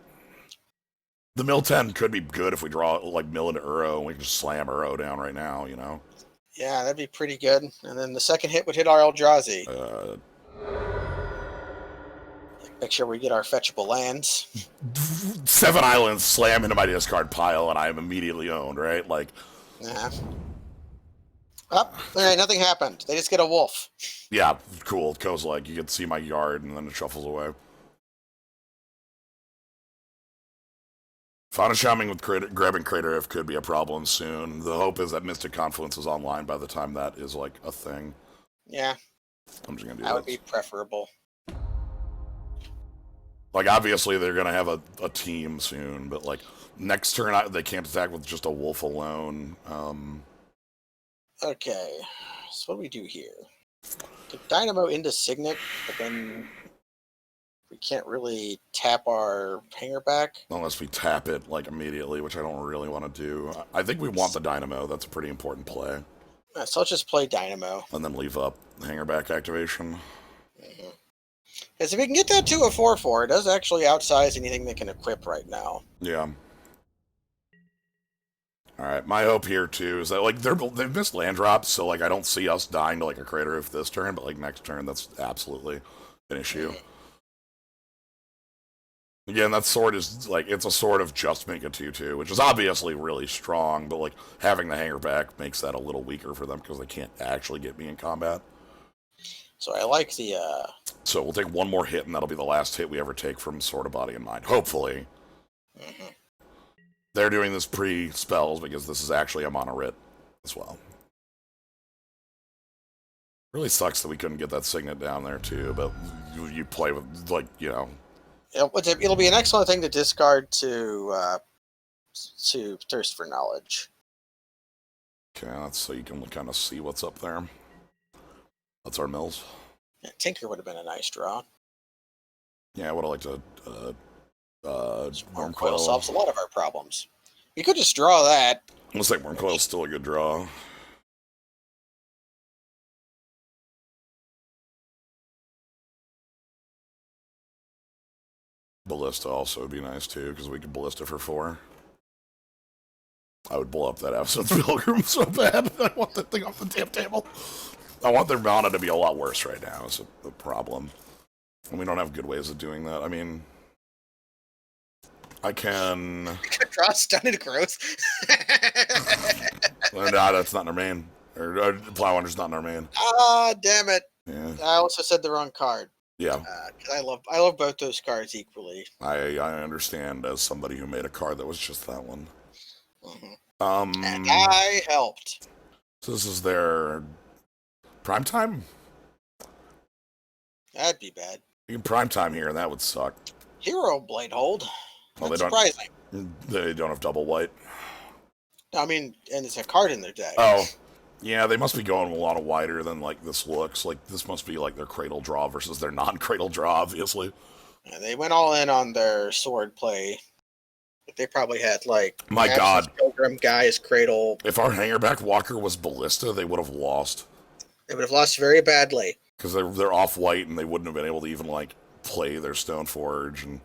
The mill 10 could be good if we draw like mill into Uro and we can just slam Uro down right now, you know? Yeah, that'd be pretty good. And then the second hit would hit our Eldrazi. Make sure we get our fetchable lands. 7 islands slam into my discard pile and I am immediately owned, right? Like, Yeah. Oh, okay, nothing happened. They just get a wolf. yeah, cool. Goes like, you can see my yard and then it shuffles away. Fauna Shamming with grabbing Crater If could be a problem soon. The hope is that Mystic Confluence is online by the time that is like a thing. Yeah. I'm just gonna do that. That would be preferable. Like, obviously, they're gonna have a team soon, but like next turn, they can't attack with just a wolf alone. Okay, so what do we do here? Get Dynamo into Signet, but then we can't really tap our hanger back. Unless we tap it like immediately, which I don't really want to do. I think we want the Dynamo. That's a pretty important play. So let's just play Dynamo. And then leave up Hangerback activation. Because if we can get that to a 4/4, it does actually outsize anything they can equip right now. Yeah. All right, my hope here too is that like they've missed land drops, so like I don't see us dying to like a Crater Roof this turn, but like next turn that's absolutely an issue. Again, that sword is like it's a sword of just make a 2/2, which is obviously really strong, but like having the hanger back makes that a little weaker for them because they can't actually get me in combat. So I like the. So we'll take one more hit, and that'll be the last hit we ever take from Sword of Body and Mind. Hopefully. They're doing this pre-spells because this is actually a mono writ as well. Really sucks that we couldn't get that signet down there too, but you play with, like, you know. It'll be an excellent thing to discard to Thirst for Knowledge. Okay, that's so you can kind of see what's up there. That's our mills. Yeah, Tinker would have been a nice draw. Yeah, I would have liked to Worm Coil solves a lot of our problems. You could just draw that. Looks like Worm Coil's still a good draw. Ballista also would be nice too, because we could Ballista for 4. I would blow up that Absence Pilgrim so bad. I want that thing off the damn table. I want their mana to be a lot worse right now, is a problem. And we don't have good ways of doing that. I mean, I can... Draw Stunted Growth. No, that's not in our main. Or Plowhunter's not in our main. Ah, damn it. Yeah. I also said the wrong card. Yeah. I love both those cards equally. I understand as somebody who made a card that was just that one. And I helped. So this is their prime time? That'd be bad. You can prime time here, and that would suck. Hero Blade Hold. Well, That's surprising. They don't have double white. I mean, and it's a card in their deck. Oh. Yeah, they must be going a lot wider than, like, this looks. Like, this must be, like, their cradle draw versus their non-cradle draw, obviously. And they went all in on their sword play. But they probably had, like... My God. Pilgrim, Guy's Cradle. If our Hangerback Walker was Ballista, they would have lost. They would have lost very badly. Because they're off-white, and they wouldn't have been able to even, like, play their Stoneforge. And...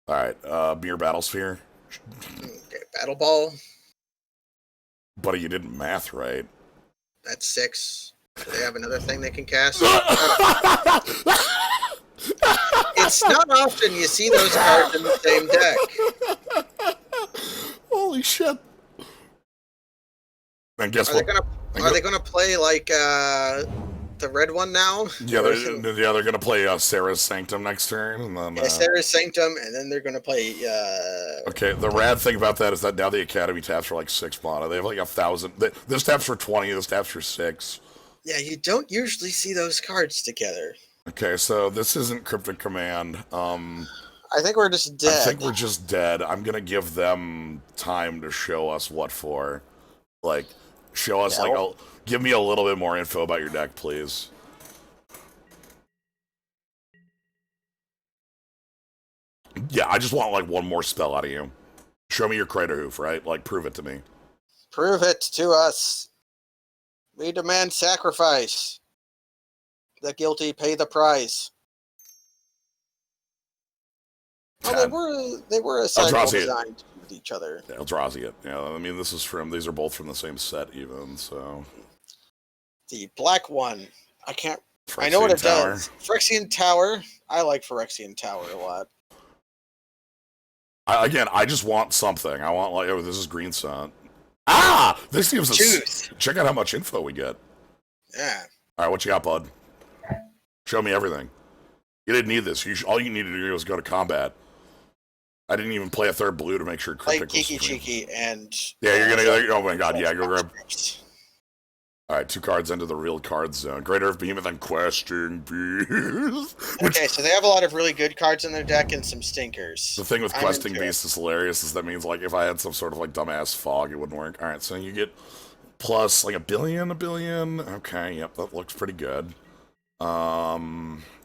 Alright, Mirror Battlesphere. Okay, Battle Ball. Buddy, you didn't math right. That's 6. Do they have another thing they can cast? It's not often you see those cards in the same deck. Holy shit. And guess Are what? they gonna play like the red one now? Yeah, they're gonna play Sarah's Sanctum next turn, and then Sarah's Sanctum, and then they're gonna play. Okay, the rad thing about that is that now the Academy taps for like 6 mana. They have like 1,000. This taps for 20. This taps for 6. Yeah, you don't usually see those cards together. Okay, so this isn't Cryptic Command. I think we're just dead. I think we're just dead. I'm gonna give them time to show us what for. Like, show us give me a little bit more info about your deck, please. Yeah, I just want like one more spell out of you. Show me your Crater Hoof, right? Like, prove it to me. Prove it to us. We demand sacrifice. The guilty pay the price. Oh, they were a cycle designed with each other. Yeah, Eldrazi it. Yeah, I mean, these are both from the same set, even, so. The black one. I Phyrexian know what it Tower. does. Phyrexian Tower. I like Phyrexian Tower a lot. I just want something. I want, like, oh, this is green sun. Ah! This gives us. Check out how much info we get. Yeah. Alright, what you got, bud? Show me everything. You didn't need this. All you needed to do was go to combat. I didn't even play a third blue to make sure Cryptic was Kiki Cheeky and... Yeah, you're gonna... Oh my god, yeah, go grab... Alright, 2 cards into the real card zone. Greater Behemoth and Questing Beast. Okay, so they have a lot of really good cards in their deck and some stinkers. The thing with Questing Beast is hilarious, is that means, like, if I had some sort of, like, dumbass fog, it wouldn't work. Alright, so you get plus, like, a billion? Okay, yep, that looks pretty good. Yep.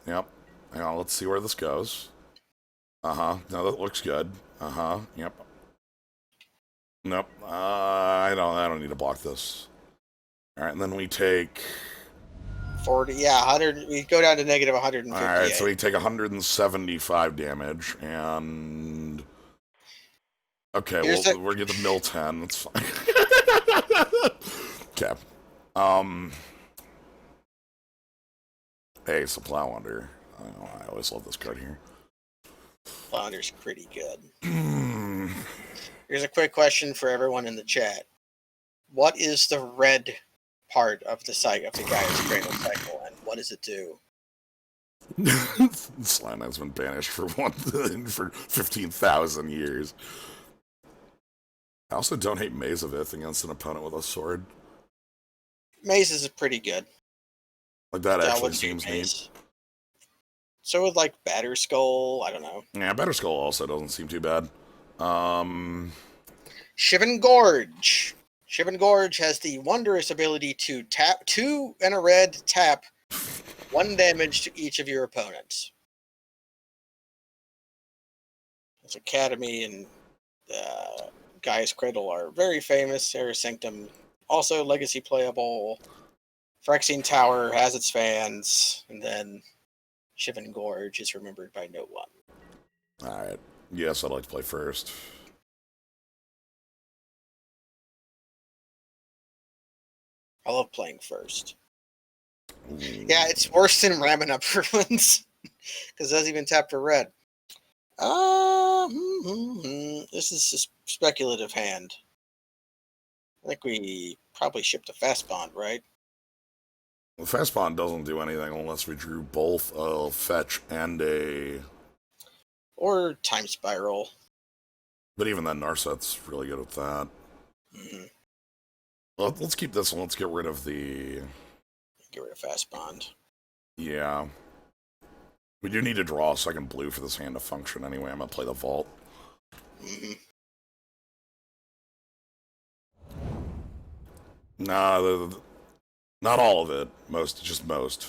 Hang on, let's see where this goes. No, that looks good. Yep. Nope. I don't need to block this. Alright, and then we take 40, yeah, 100. We go down to negative 150. Alright, so we take 175 damage, and okay, we'll get the mill 10. That's fine. Okay. Hey, it's a Plowlander. I always love this card here. Flounder's pretty good. Here's a quick question for everyone in the chat. What is the red part of the Gaia's Cradle cycle, and what does it do? Slime has been banished for 15,000 years. I also don't hate Maze of Ith against an opponent with a sword. Maze is pretty good. Like, that actually seems neat. So with, like, Batterskull, I don't know. Yeah, Batterskull also doesn't seem too bad. Shivan Gorge. Shivan Gorge has the wondrous ability to tap 2 and a red, tap 1 damage to each of your opponents. Its Academy and Gaia's Cradle are very famous. Sarah's Sanctum, also legacy playable. Phyrexian Tower has its fans, and then Shivan Gorge is remembered by no one. Alright. Yes, I'd like to play first. I love playing first. Yeah, it's worse than ramming up ruins, because it doesn't even tap for red. This is a speculative hand. I think we probably shipped a fast bond, right? The fast bond doesn't do anything unless we drew both a fetch and a... Or time spiral. But even then, Narset's really good at that. Well, let's keep this one. Let's get rid of the... Get rid of fast bond. Yeah. We do need to draw a second blue for this hand to function anyway. I'm going to play the Vault. Nah, not all of it. Just most.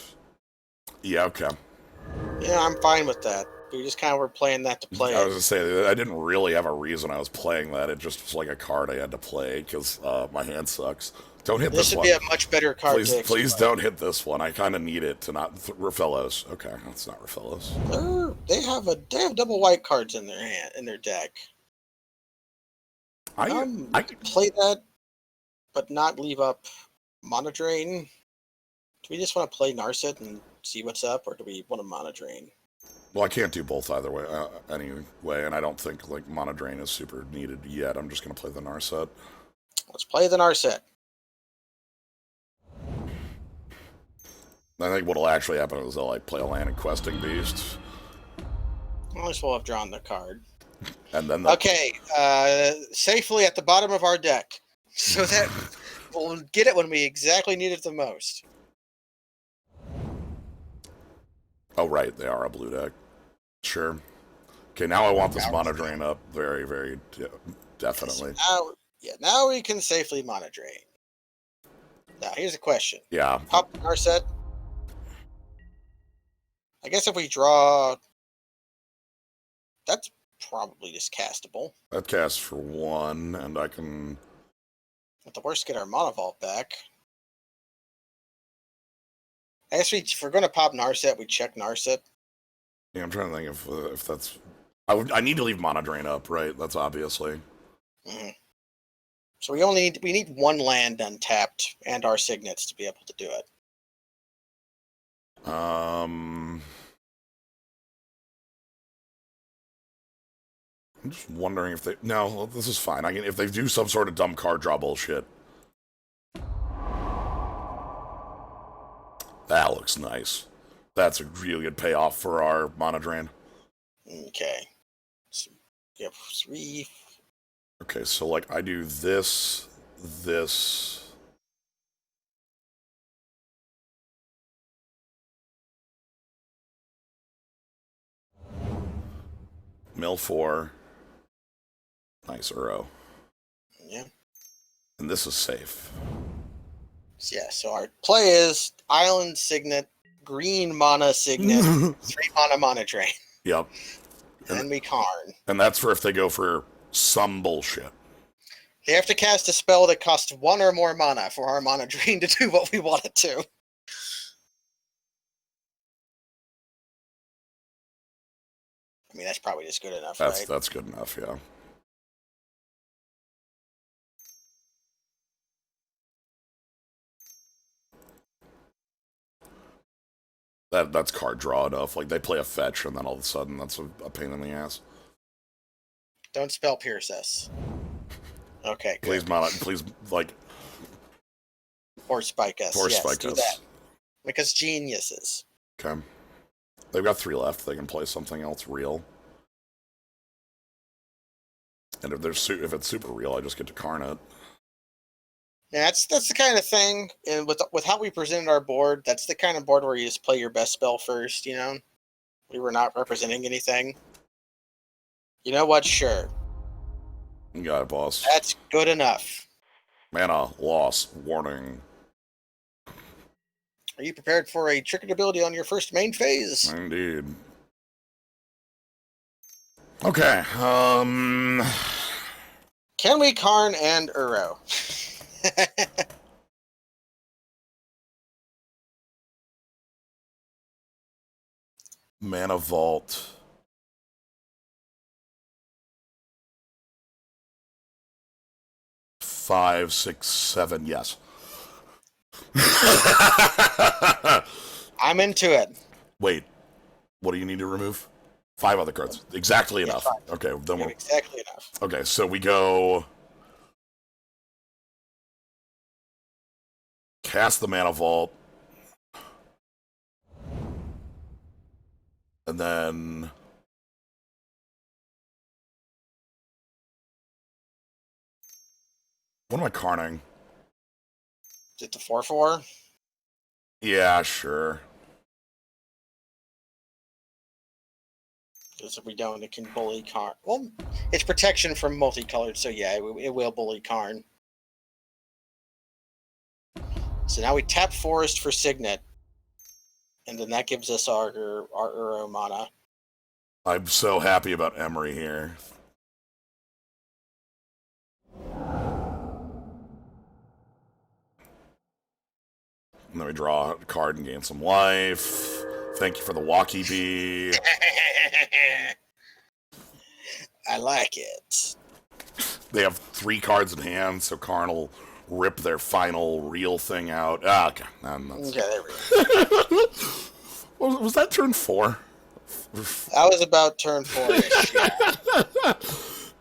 Yeah, okay. Yeah, I'm fine with that. We just kind of were playing that to play I was going to say, I didn't really have a reason I was playing that. It just was like a card I had to play, because my hand sucks. Don't hit this one. This would be a much better card. Please don't hit this one. I kind of need it to not... Rafellos. Okay, that's not Rafellos. They have double white cards in their deck. I could play that, but not leave up Mana Drain? Do we just want to play Narset and see what's up, or do we want to Mana Drain? Well, I can't do both either way, anyway, and I don't think like Mana Drain is super needed yet. I'm just gonna play the Narset. Let's play the Narset. I think what'll actually happen is they'll like play a land and questing beast, At least we'll have drawn the card. and then Okay, safely at the bottom of our deck, so that we'll get it when we exactly need it the most. Oh right, they are a blue deck. Sure. Okay, now I want this Mana Drain up very, very definitely. Now we can safely Mana Drain. Now here's a question. Yeah. Pop Narset. I guess if we draw, that's probably just castable. That casts for 1, and I can. At the worst, get our Mana Vault back. I guess if we're going to pop Narset, we check Narset. Yeah, I'm trying to think if that's. I need to leave Mana Drain up, right? That's obviously. Mm-hmm. So we need one land untapped and our signets to be able to do it. I'm just wondering if they. No, this is fine. If they do some sort of dumb card draw bullshit. That looks nice. That's a really good payoff for our Mana Drain. Okay. So we have 3. Okay, so like I do this. Mill 4. Nice Uro. Yeah. And this is safe. Yeah, so our play is Island Signet, green Mana Signet, 3 Mana Drain. Yep. And we Karn. And that's for if they go for some bullshit. They have to cast a spell that costs 1 or more mana for our Mana Drain to do what we want it to. I mean, that's probably just good enough, right? That's good enough, yeah. That's card draw enough. Like, they play a fetch, and then all of a sudden, that's a pain in the ass. Don't spell Pierce us. Okay, good. Please, like... Or spike us. Or yes, spike do us. that. Because geniuses. Okay. They've got 3 left. They can play something else real. And if it's super real, I just get to Karn it. Yeah, that's the kind of thing, and with how we presented our board, that's the kind of board where you just play your best spell first, you know? We were not representing anything. You know what? Sure. You got it, boss. That's good enough. Mana loss warning. Are you prepared for a triggered ability on your first main phase? Indeed. Okay, Can we Karn and Uro? Mana Vault. Five, 6, 7, yes. I'm into it. Wait, what do you need to remove? 5 other cards. Exactly enough. 5. Okay, then we're... Exactly enough. Okay, so we go... Cast the Mana Vault. And then... What am I Karning? Is it the 4/4? Yeah, sure. Because if we don't, it can bully Karn. Well, it's protection from multicolored, so yeah, it will bully Karn. So now we tap Forest for Signet, and then that gives us our Uro mana. I'm so happy about Emery here. And then we draw a card and gain some life. Thank you for the Walkie Bee. I like it. They have 3 cards in hand, so Karn will rip their final real thing out. Ah, okay. Okay, there we go. Was that turn 4? That was about turn 4-ish, yeah.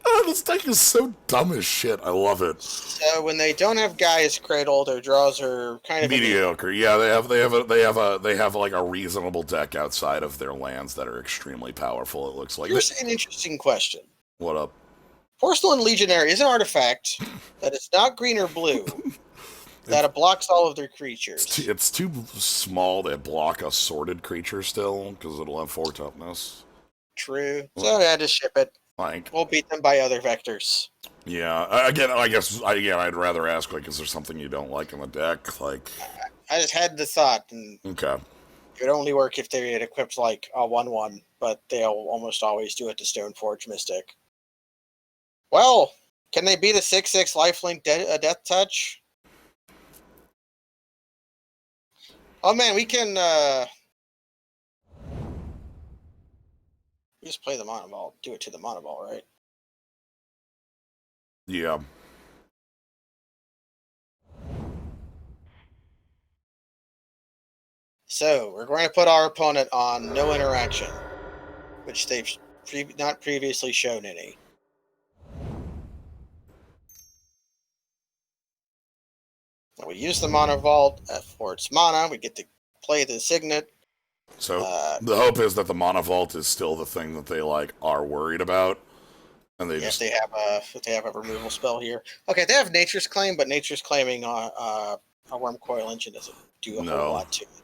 Oh, this deck is so dumb as shit. I love it. So when they don't have Gaia's Cradle, their draws are kind of Mediocre. Yeah, they have like a reasonable deck outside of their lands that are extremely powerful. It looks like. Here's an interesting question. What up? Porcelain Legionary is an artifact that is not green or blue, that blocks all of their creatures. It's too small to block a sorted creature still, because it'll have 4 toughness. True. So yeah, just ship it. Like, We'll beat them by other vectors. yeah. Again, I guess I'd rather ask, like, is there something you don't like in the deck? Like, I just had the thought, and okay. it would only work if they had equipped like a 1/1, but they'll almost always do it to Stoneforge Mystic. Well, can they beat a 6/6 lifelink Death Touch? Oh man, we can we just play the Mono Ball. Do it to the Mono Ball, right? Yeah. So we're going to put our opponent on no interaction, which they've not previously shown any. Now we use the Mono Vault for its mana. We get to play the Signet. So the hope is that the Mana Vault is still the thing that they like are worried about, and they If just they have a removal spell here. Okay, they have Nature's Claim, but Nature's Claiming a Worm Coil Engine doesn't do a whole lot to it.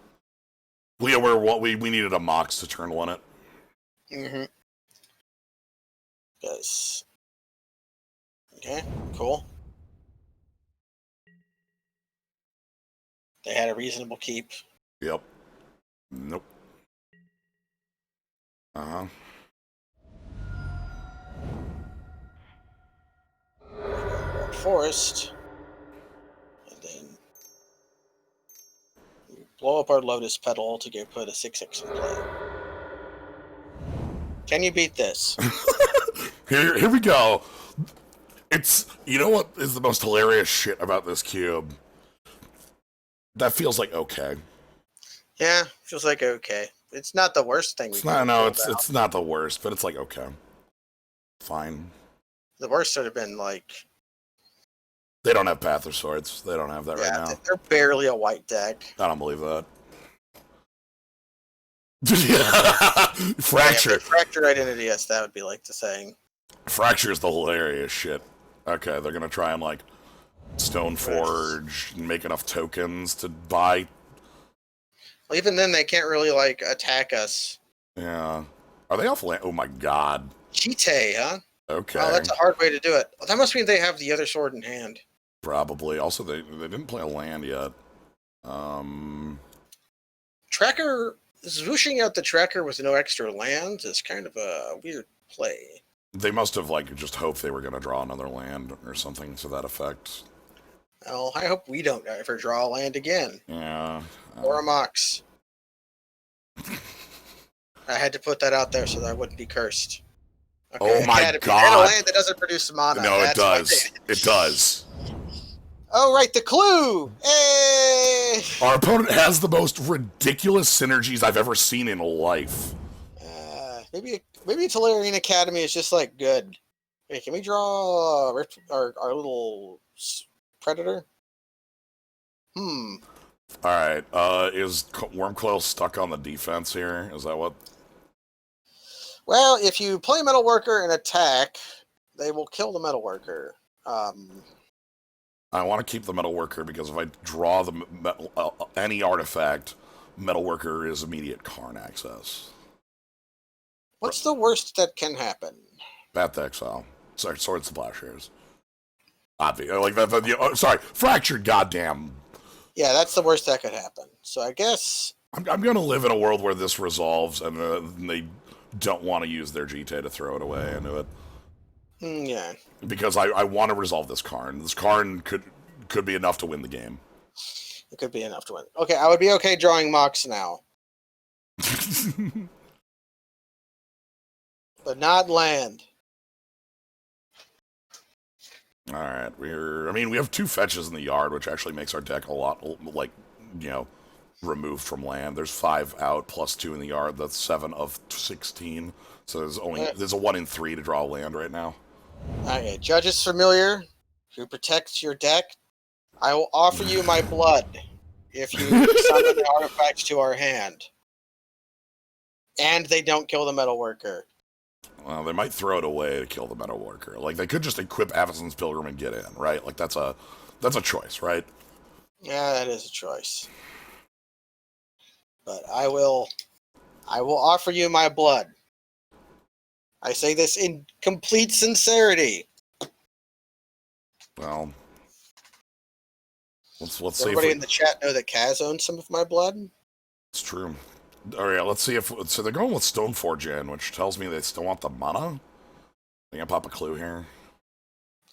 we needed a Mox to turn 1 it. Mm-hmm. Yes. Okay, cool. They had a reasonable keep. Yep. Nope. Uh-huh. Forest. And then we blow up our Lotus Petal to go put a 6/6 in play. Can you beat this? Here we go. It's, you know what is the most hilarious shit about this cube? That feels like okay. Yeah, feels like okay. It's not the worst thing. It's not the worst, but it's like okay. Fine. The worst would have been like. They don't have Path of Swords. They don't have that right now. They're barely a white deck. I don't believe that. Fracture. Yeah, Fractured Identity, yes, that would be like the saying. Fracture is the hilarious shit. Okay, they're gonna try and like Stoneforge and make enough tokens to buy. Well, even then, they can't really like attack us. Yeah. Are they off land? Oh my god. Chite, huh? Okay. Oh, that's a hard way to do it. Well, that must mean they have the other sword in hand. Probably. Also, they didn't play a land yet. Tracker, swooshing out the tracker with no extra lands is kind of a weird play. They must have like just hoped they were going to draw another land or something to that effect. Well, I hope we don't ever draw a land again. Yeah. Or a Mox. I had to put that out there so that I wouldn't be cursed. Okay, oh my Academy. god! And a land that doesn't produce mana. No, it does. It does. Oh, right, the clue! Hey! Our opponent has the most ridiculous synergies I've ever seen in life. Maybe Tolarian Academy is just like good. Hey, can we draw our little predator? All right. Is Wormcoil stuck on the defense here? Is that what? Well, if you play Metalworker and attack, they will kill the Metalworker. I want to keep the Metalworker because if I draw the any artifact, Metalworker is immediate Karn access. What's the worst that can happen? Path to Exile. Sorry, Sword Splashers. Obvious. Like that. Sorry, Fractured. Goddamn. Yeah, that's the worst that could happen. So I guess I'm going to live in a world where this resolves and they don't want to use their GT to throw it away into it. Yeah. Because I want to resolve this Karn. This Karn could be enough to win the game. It could be enough to win. Okay, I would be okay drawing Mox now. But not land. All right, we have 2 fetches in the yard, which actually makes our deck a lot, like, you know, removed from land. There's 5 out plus 2 in the yard. That's 7 of 16. So there's a 1 in 3 to draw land right now. Okay, Judge's Familiar, who protects your deck. I will offer you my blood if you summon the artifacts to our hand. And they don't kill the metal worker. Well, they might throw it away to kill the metal worker. Like, they could just equip Avacyn's Pilgrim and get in, right? Like, that's a choice, right? Yeah, that is a choice. But I will offer you my blood. I say this in complete sincerity. Well, let's Does see everybody if in the chat know that Kaz owns some of my blood? it's true. All right, let's see if so. They're going with Stoneforge in, which tells me they still want the mana. I can pop a clue here.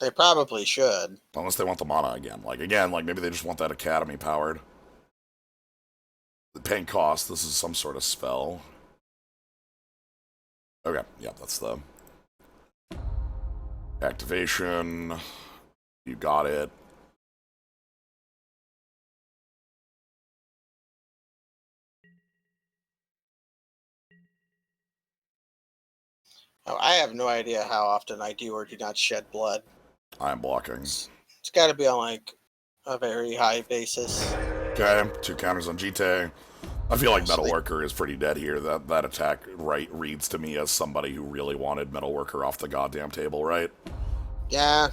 They probably should. Unless they want the mana again. Like maybe they just want that Academy powered. The paying cost. This is some sort of spell. Okay, yeah, that's the activation. You got it. Oh, I have no idea how often I do or do not shed blood. I'm blocking. It's got to be on like a very high basis. Okay, 2 counters on GT. I feel like Metalworker is pretty dead here. That attack reads to me as somebody who really wanted Metalworker off the goddamn table, right? Yeah.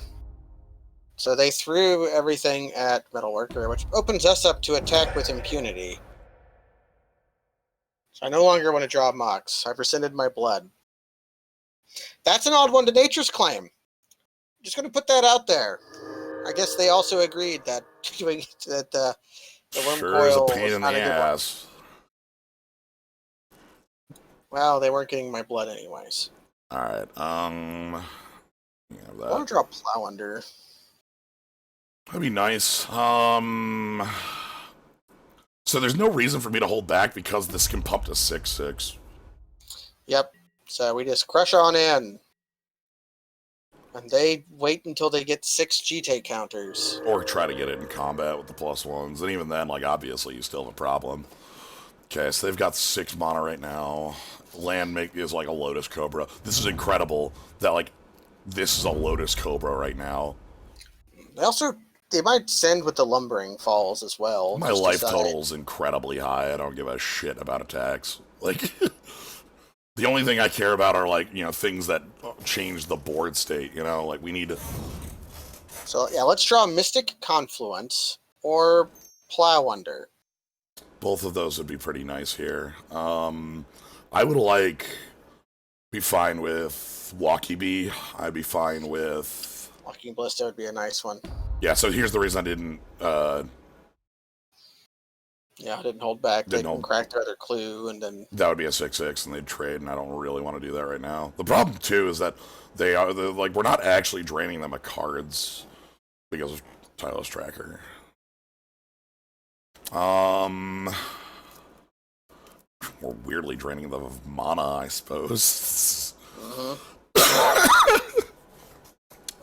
So they threw everything at Metalworker, which opens us up to attack with impunity. So I no longer want to draw Mox. I've rescinded my blood. That's an odd one to Nature's Claim. Just going to put that out there. I guess they also agreed that doing that the worm Sure is a coil pain was in the not a good one. ass. Well, they weren't getting my blood anyways. Alright, I want to draw Plow Under. That'd be nice. So there's no reason for me to hold back because this can pump to 6/6. Yep. So we just crush on in. And they wait until they get 6 GT counters. Or try to get it in combat with the +1s. And even then, like, obviously you still have a problem. Okay, so they've got 6 mana right now. Land is like a Lotus Cobra. This is incredible that, like, this is a Lotus Cobra right now. They might send with the Lumbering Falls as well. My life total is incredibly high. I don't give a shit about attacks. Like, the only thing I care about are, like, things that change the board state, Like, we need to... So, yeah, let's draw Mystic Confluence or Plow Under. Both of those would be pretty nice here. I would, be fine with Walkie Bee. I'd be fine with... Walking Ballista would be a nice one. Yeah, so here's the reason I didn't... I didn't hold back. They can crack their other clue, and then... That would be a 6/6, and they'd trade, and I don't really want to do that right now. The problem, too, is that we're not actually draining them of cards because of Tyler's Tracker. We're weirdly draining them of mana, I suppose.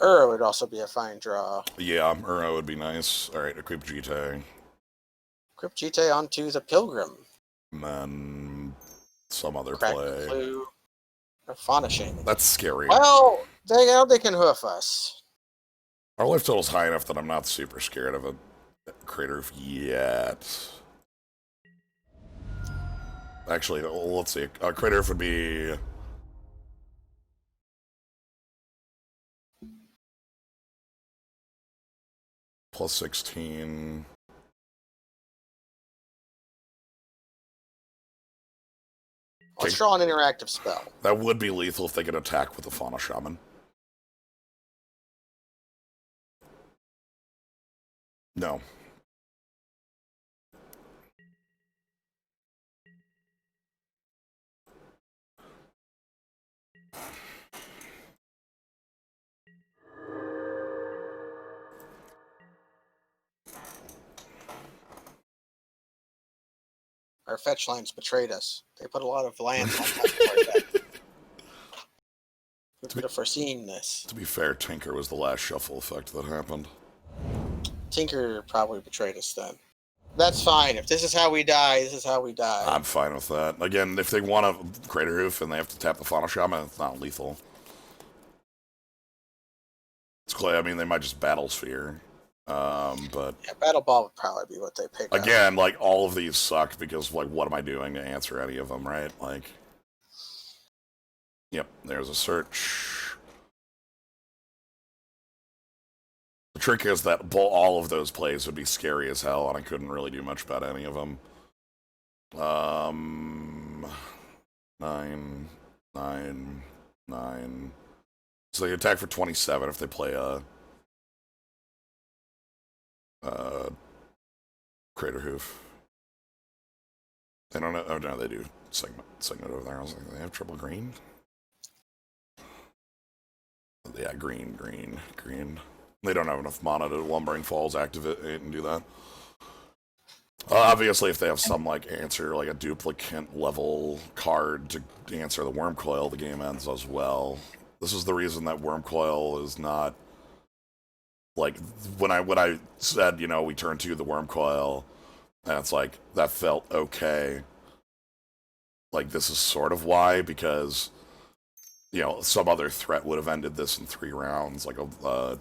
Uro would also be a fine draw. Yeah, Uro would be nice. Alright, equip GT. Equip GT onto the Pilgrim. And then some other Crack play. Clue. Or Fauna Shaman. That's scary. Well, they can hoof us. Our life total's high enough that I'm not super scared of a Crater yet. Actually, let's see. A Crater would be... +16. Let's draw an interactive spell. That would be lethal if they could attack with the Fauna Shaman. No. Our fetch lines betrayed us. They put a lot of land on top of our deck. could have foreseen this. To be fair, Tinker was the last shuffle effect that happened. Tinker probably betrayed us then. That's fine. If this is how we die, this is how we die. I'm fine with that. Again, if they want a Crater Hoof and they have to tap the Final Shaman, it's not lethal. It's Clay. I mean, they might just Battle Sphere. But yeah, Battle Ball would probably be what they pick again, like, all of these suck because, like, what am I doing to answer any of them, right? Like, yep, there's a search. The trick is that all of those plays would be scary as hell, and I couldn't really do much about any of them. 9, 9, 9. So they attack for 27 if they play a Crater Hoof. They don't know. Oh no, they do. Segment over there. I was like, they have triple green. Yeah, green. They don't have enough mana to Lumbering Falls activate and do that. Obviously, if they have some, like, answer, like a duplicate level card to answer the Wormcoil, the game ends as well. This is the reason that Wormcoil is not, like, when I said, you know, we turn to the Wormcoil, and it's like, that felt okay. Like, this is sort of why, because, you know, some other threat would have ended this in 3 rounds, like the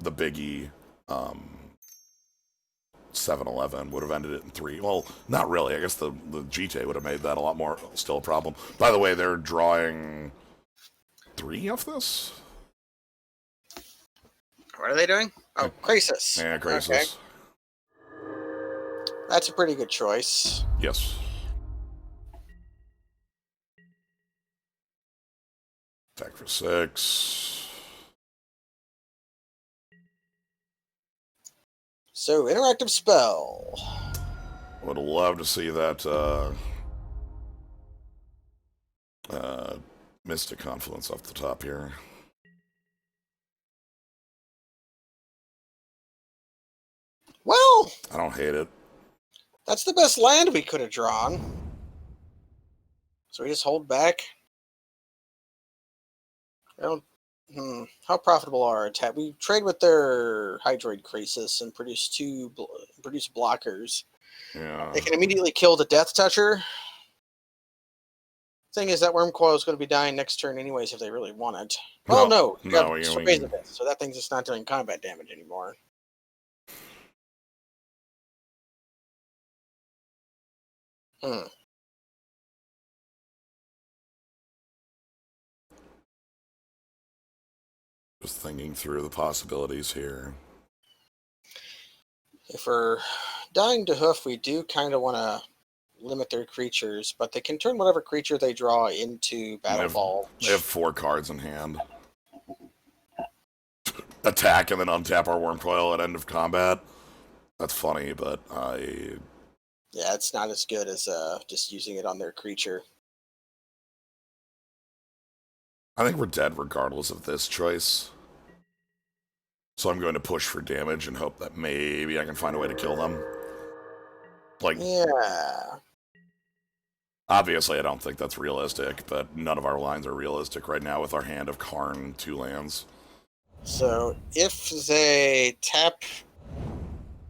biggie, 7-11 would have ended it in 3. Well, not really. I guess the GT would have made that a lot more still a problem. By the way, they're drawing 3 off this? What are they doing? Oh, Krasis. Yeah, Krasis. Okay. That's a pretty good choice. Yes. Attack for 6. So, interactive spell. Would love to see that Mystic Confluence off the top here. Well, I don't hate it. that's the best land we could have drawn. So we just hold back. I don't. How profitable are our attack? We trade with their Hydroid Krasis and produce produce blockers. Yeah. They can immediately kill the Death Toucher. Thing is that Wormcoil is going to be dying next turn anyways if they really want it. Oh no, so that thing's just not doing combat damage anymore. Just thinking through the possibilities here. If we're dying to Hoof, we do kind of want to limit their creatures, but they can turn whatever creature they draw into Battle Ball. They have 4 cards in hand. Attack and then untap our Wormcoil at end of combat. That's funny, but yeah, it's not as good as just using it on their creature. I think we're dead regardless of this choice. So I'm going to push for damage and hope that maybe I can find a way to kill them. Like, yeah. Obviously, I don't think that's realistic, but none of our lines are realistic right now with our hand of Karn 2 lands. So if they tap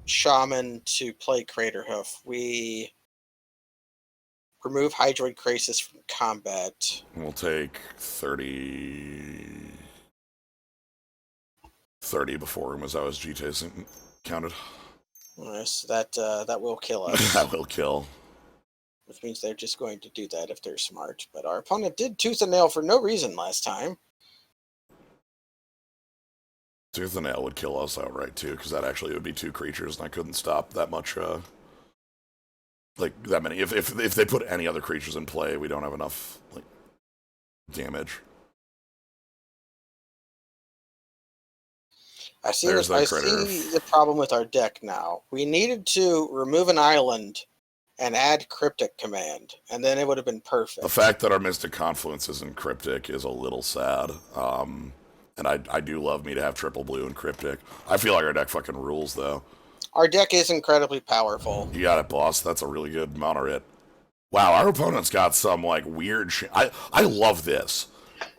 Shaman to play Crater Hoof, we remove Hydroid Krasis from combat. We'll take 30 before Umezawa's GT's counted. Yes, that will kill us. That will kill. Which means they're just going to do that if they're smart. But our opponent did Tooth and Nail for no reason last time. Tooth and Nail would kill us outright too, because that actually would be 2 creatures, and I couldn't stop that much. Like that many. If they put any other creatures in play, we don't have enough like damage. I see the problem with our deck now. We needed to remove an island and add Cryptic Command, and then it would have been perfect. The fact that our Mystic Confluence isn't Cryptic is a little sad. And I do love me to have triple blue and Cryptic. I feel like our deck fucking rules, though. Our deck is incredibly powerful. You got it, boss. That's a really good Monorit. Wow, our opponent's got some like weird shit. I love this.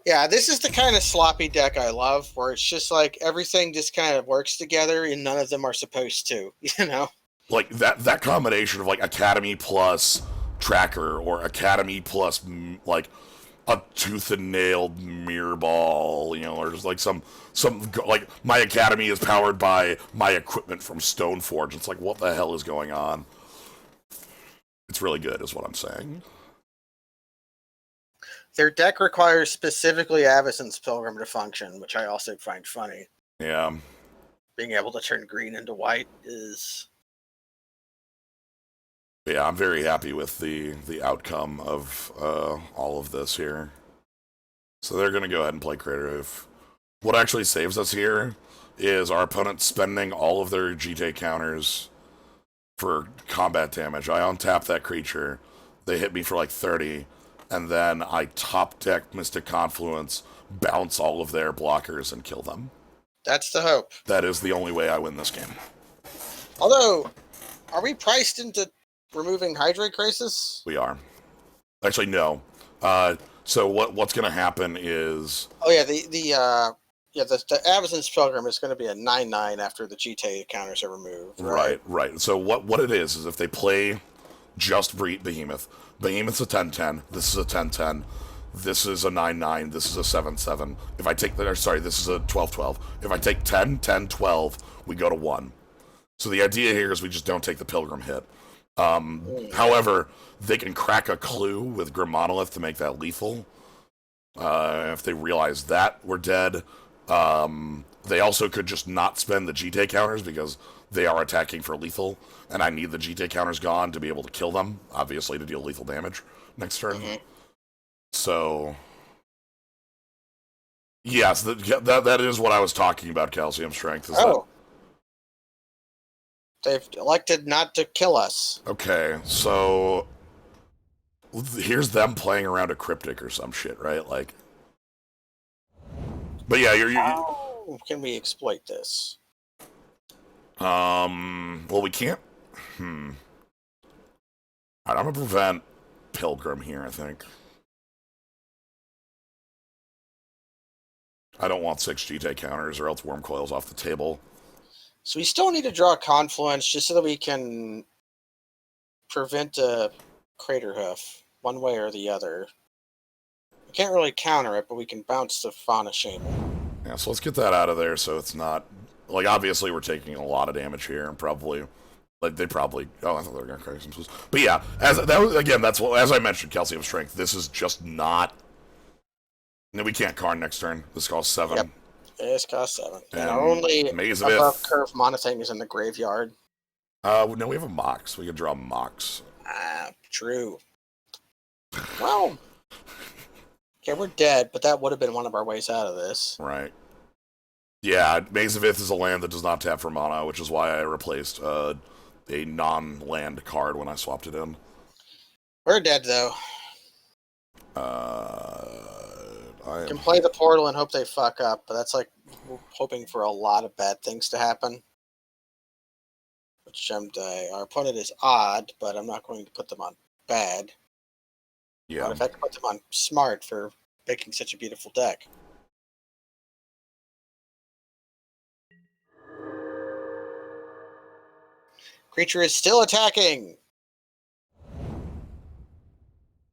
Yeah, this is the kind of sloppy deck I love, where it's just like everything just kind of works together, and none of them are supposed to. You know. Like that combination of like Academy plus Tracker or Academy plus like a tooth and nailed mirror ball, or just like some like my Academy is powered by my equipment from Stoneforge. It's like, what the hell is going on? It's really good, is what I'm saying. Their deck requires specifically Avacyn's Pilgrim to function, which I also find funny. Yeah. Being able to turn green into white is... Yeah, I'm very happy with the outcome of all of this here. So they're going to go ahead and play creative. What actually saves us here is our opponent spending all of their GT counters for combat damage. I untap that creature, they hit me for like 30, and then I top deck Mystic Confluence, bounce all of their blockers, and kill them. That's the hope. That is the only way I win this game. Although, are we priced into removing Hydrate Crisis? We are. Actually, no. So what's going to happen is... Oh yeah, the Avacyn's Pilgrim is going to be a 9/9 after the GT counters are removed. Right. So what it is if they play just Behemoth. Behemoth's a 10/10. This is a 10/10. This is a 9/9. This is a 7/7. If I take this is a 12/12. If I take 10/10/12, we go to 1. So the idea here is we just don't take the Pilgrim hit. However, they can crack a clue with Grim Monolith to make that lethal. If they realize that, we're dead. They also could just not spend the GT counters because they are attacking for lethal, and I need the GT counters gone to be able to kill them, obviously, to deal lethal damage next turn. Mm-hmm. So, yes, that is what I was talking about, Calcium Strength. They've elected not to kill us. Okay, so here's them playing around a Cryptic or some shit, right? Like, but yeah, how can we exploit this? Well, we can't. I'm gonna prevent Pilgrim here, I think. I don't want 6 GT counters or else Worm Coil's off the table. So we still need to draw a Confluence just so that we can prevent a Crater Hoof one way or the other. We can't really counter it, but we can bounce the Fauna Shaman. Yeah, so let's get that out of there so it's not... Like, obviously we're taking a lot of damage here and probably... Like, they probably... Oh, I thought they were going to crack some... But yeah, as I mentioned, Calcium Strength, this is just not... No, we can't Karn next turn. This costs 7. Yep. This costs 7. And only above curve Monothing is in the graveyard. No, we have a Mox. We can draw Mox. True. Well... Okay, we're dead, but that would have been one of our ways out of this. Right. Yeah, Maze of Ith is a land that does not tap for mana, which is why I replaced a non-land card when I swapped it in. We're dead, though. You can play the portal and hope they fuck up, but that's like hoping for a lot of bad things to happen. Which our opponent is odd, but I'm not going to put them on bad. Yeah. But if I could put them on smart for making such a beautiful deck. Creature is still attacking.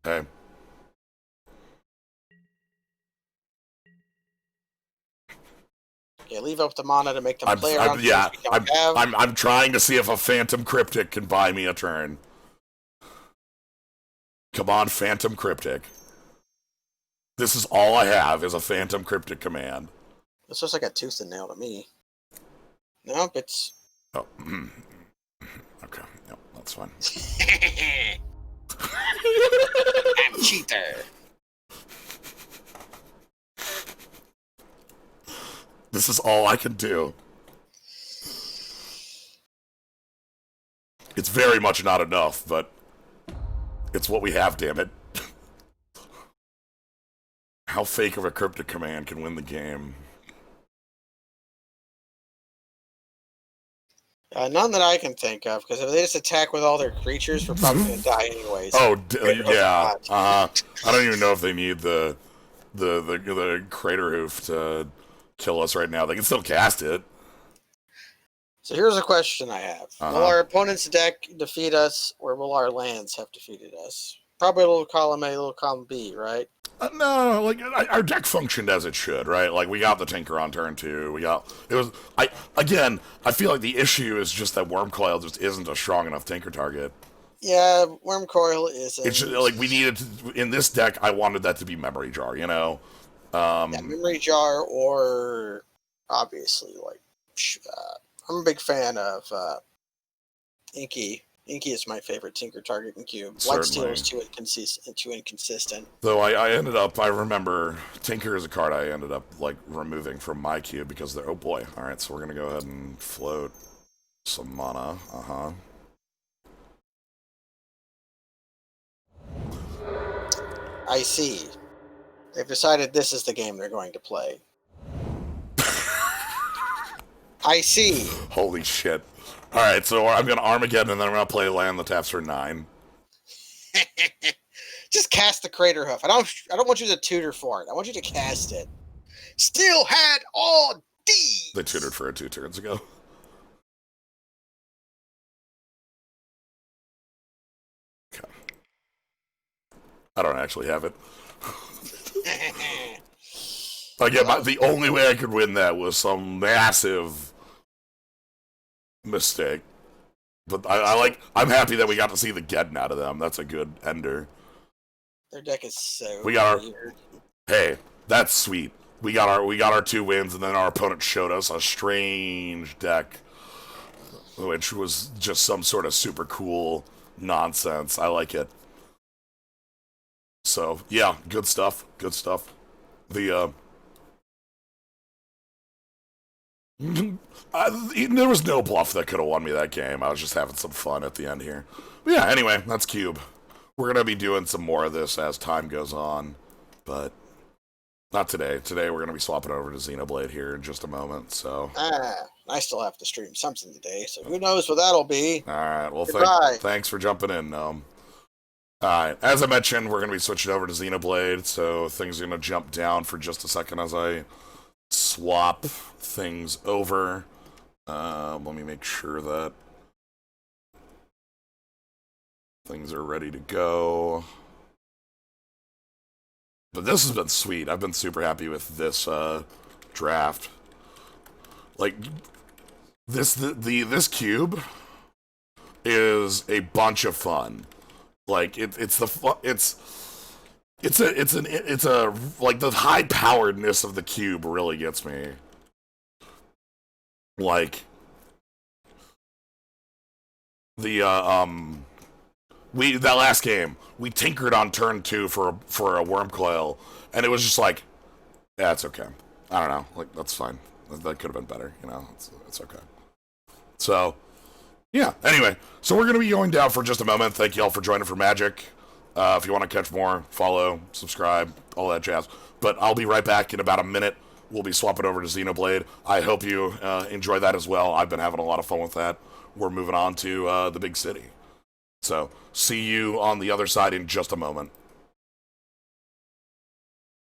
Okay. Okay, leave up the mana to make them play around. I'm trying to see if a Phantom Cryptic can buy me a turn. Come on, Phantom Cryptic. This is all I have is a Phantom Cryptic command. This looks like a tooth and nail to me. Nope, it's... Oh, okay. Yep, that's fine. I'm cheater. This is all I can do. It's very much not enough, but it's what we have, damn it. How fake of a cryptic command can win the game? None that I can think of, because if they just attack with all their creatures, we're probably going to die anyways. Oh, Crater Hoof or yeah. not. I don't even know if they need the crater hoof to kill us right now. They can still cast it. So here's a question I have. Will our opponent's deck defeat us, or will our lands have defeated us? Probably a little column A, a little column B, right? No, like our deck functioned as it should, right? Like we got the Tinker on turn 2. We got it was. I feel like the issue is just that Wormcoil just isn't a strong enough Tinker target. Yeah, Wormcoil isn't. It's just, like we needed in this deck. I wanted that to be Memory Jar, you know. Yeah, Memory Jar, or obviously I'm a big fan of Inky. Inky is my favorite Tinker target in Cube. Lightsteel is too inconsistent. Though I ended up, I remember Tinker is a card I ended up like removing from my cube because they're, oh boy. All right, so we're gonna go ahead and float some mana. I see. They've decided this is the game they're going to play. I see. Holy shit. All right, so I'm gonna Armageddon and then I'm gonna play land the taps for 9. Just cast the Crater Hoof. I don't want you to tutor for it. I want you to cast it. Still had all D. They tutored for it 2 turns ago. Okay. I don't actually have it. Again, the only way I could win that was some massive mistake. But I'm happy that we got to see the Geddon out of them. That's a good ender. Their deck is so weird. Hey, that's sweet. We got our 2 wins, and then our opponent showed us a strange deck, which was just some sort of super cool nonsense. I like it. So yeah, good stuff. Good stuff. The there was no bluff that could have won me that game. I was just having some fun at the end here. But yeah, anyway, that's Cube. We're going to be doing some more of this as time goes on, but not today. Today we're going to be swapping over to Xenoblade here in just a moment, so... I still have to stream something today, so who knows what that'll be. Alright, well, thanks for jumping in, Gnome. Alright, as I mentioned, we're going to be switching over to Xenoblade, so things are going to jump down for just a second as I swap things over. Let me make sure that things are ready to go. But this has been sweet. I've been super happy with this draft. Like this cube is a bunch of fun. Like it's like the high poweredness of the cube really gets me. Like that last game, we tinkered on turn 2 for a Wormcoil, and it was just like, yeah, it's okay. I don't know, like that's fine. That could have been better, you know. It's okay. So, yeah. Anyway, so we're gonna be going down for just a moment. Thank you all for joining for Magic. If you want to catch more, follow, subscribe, all that jazz. But I'll be right back in about a minute. We'll be swapping over to Xenoblade. I hope you enjoy that as well. I've been having a lot of fun with that. We're moving on to the big city. So, see you on the other side in just a moment.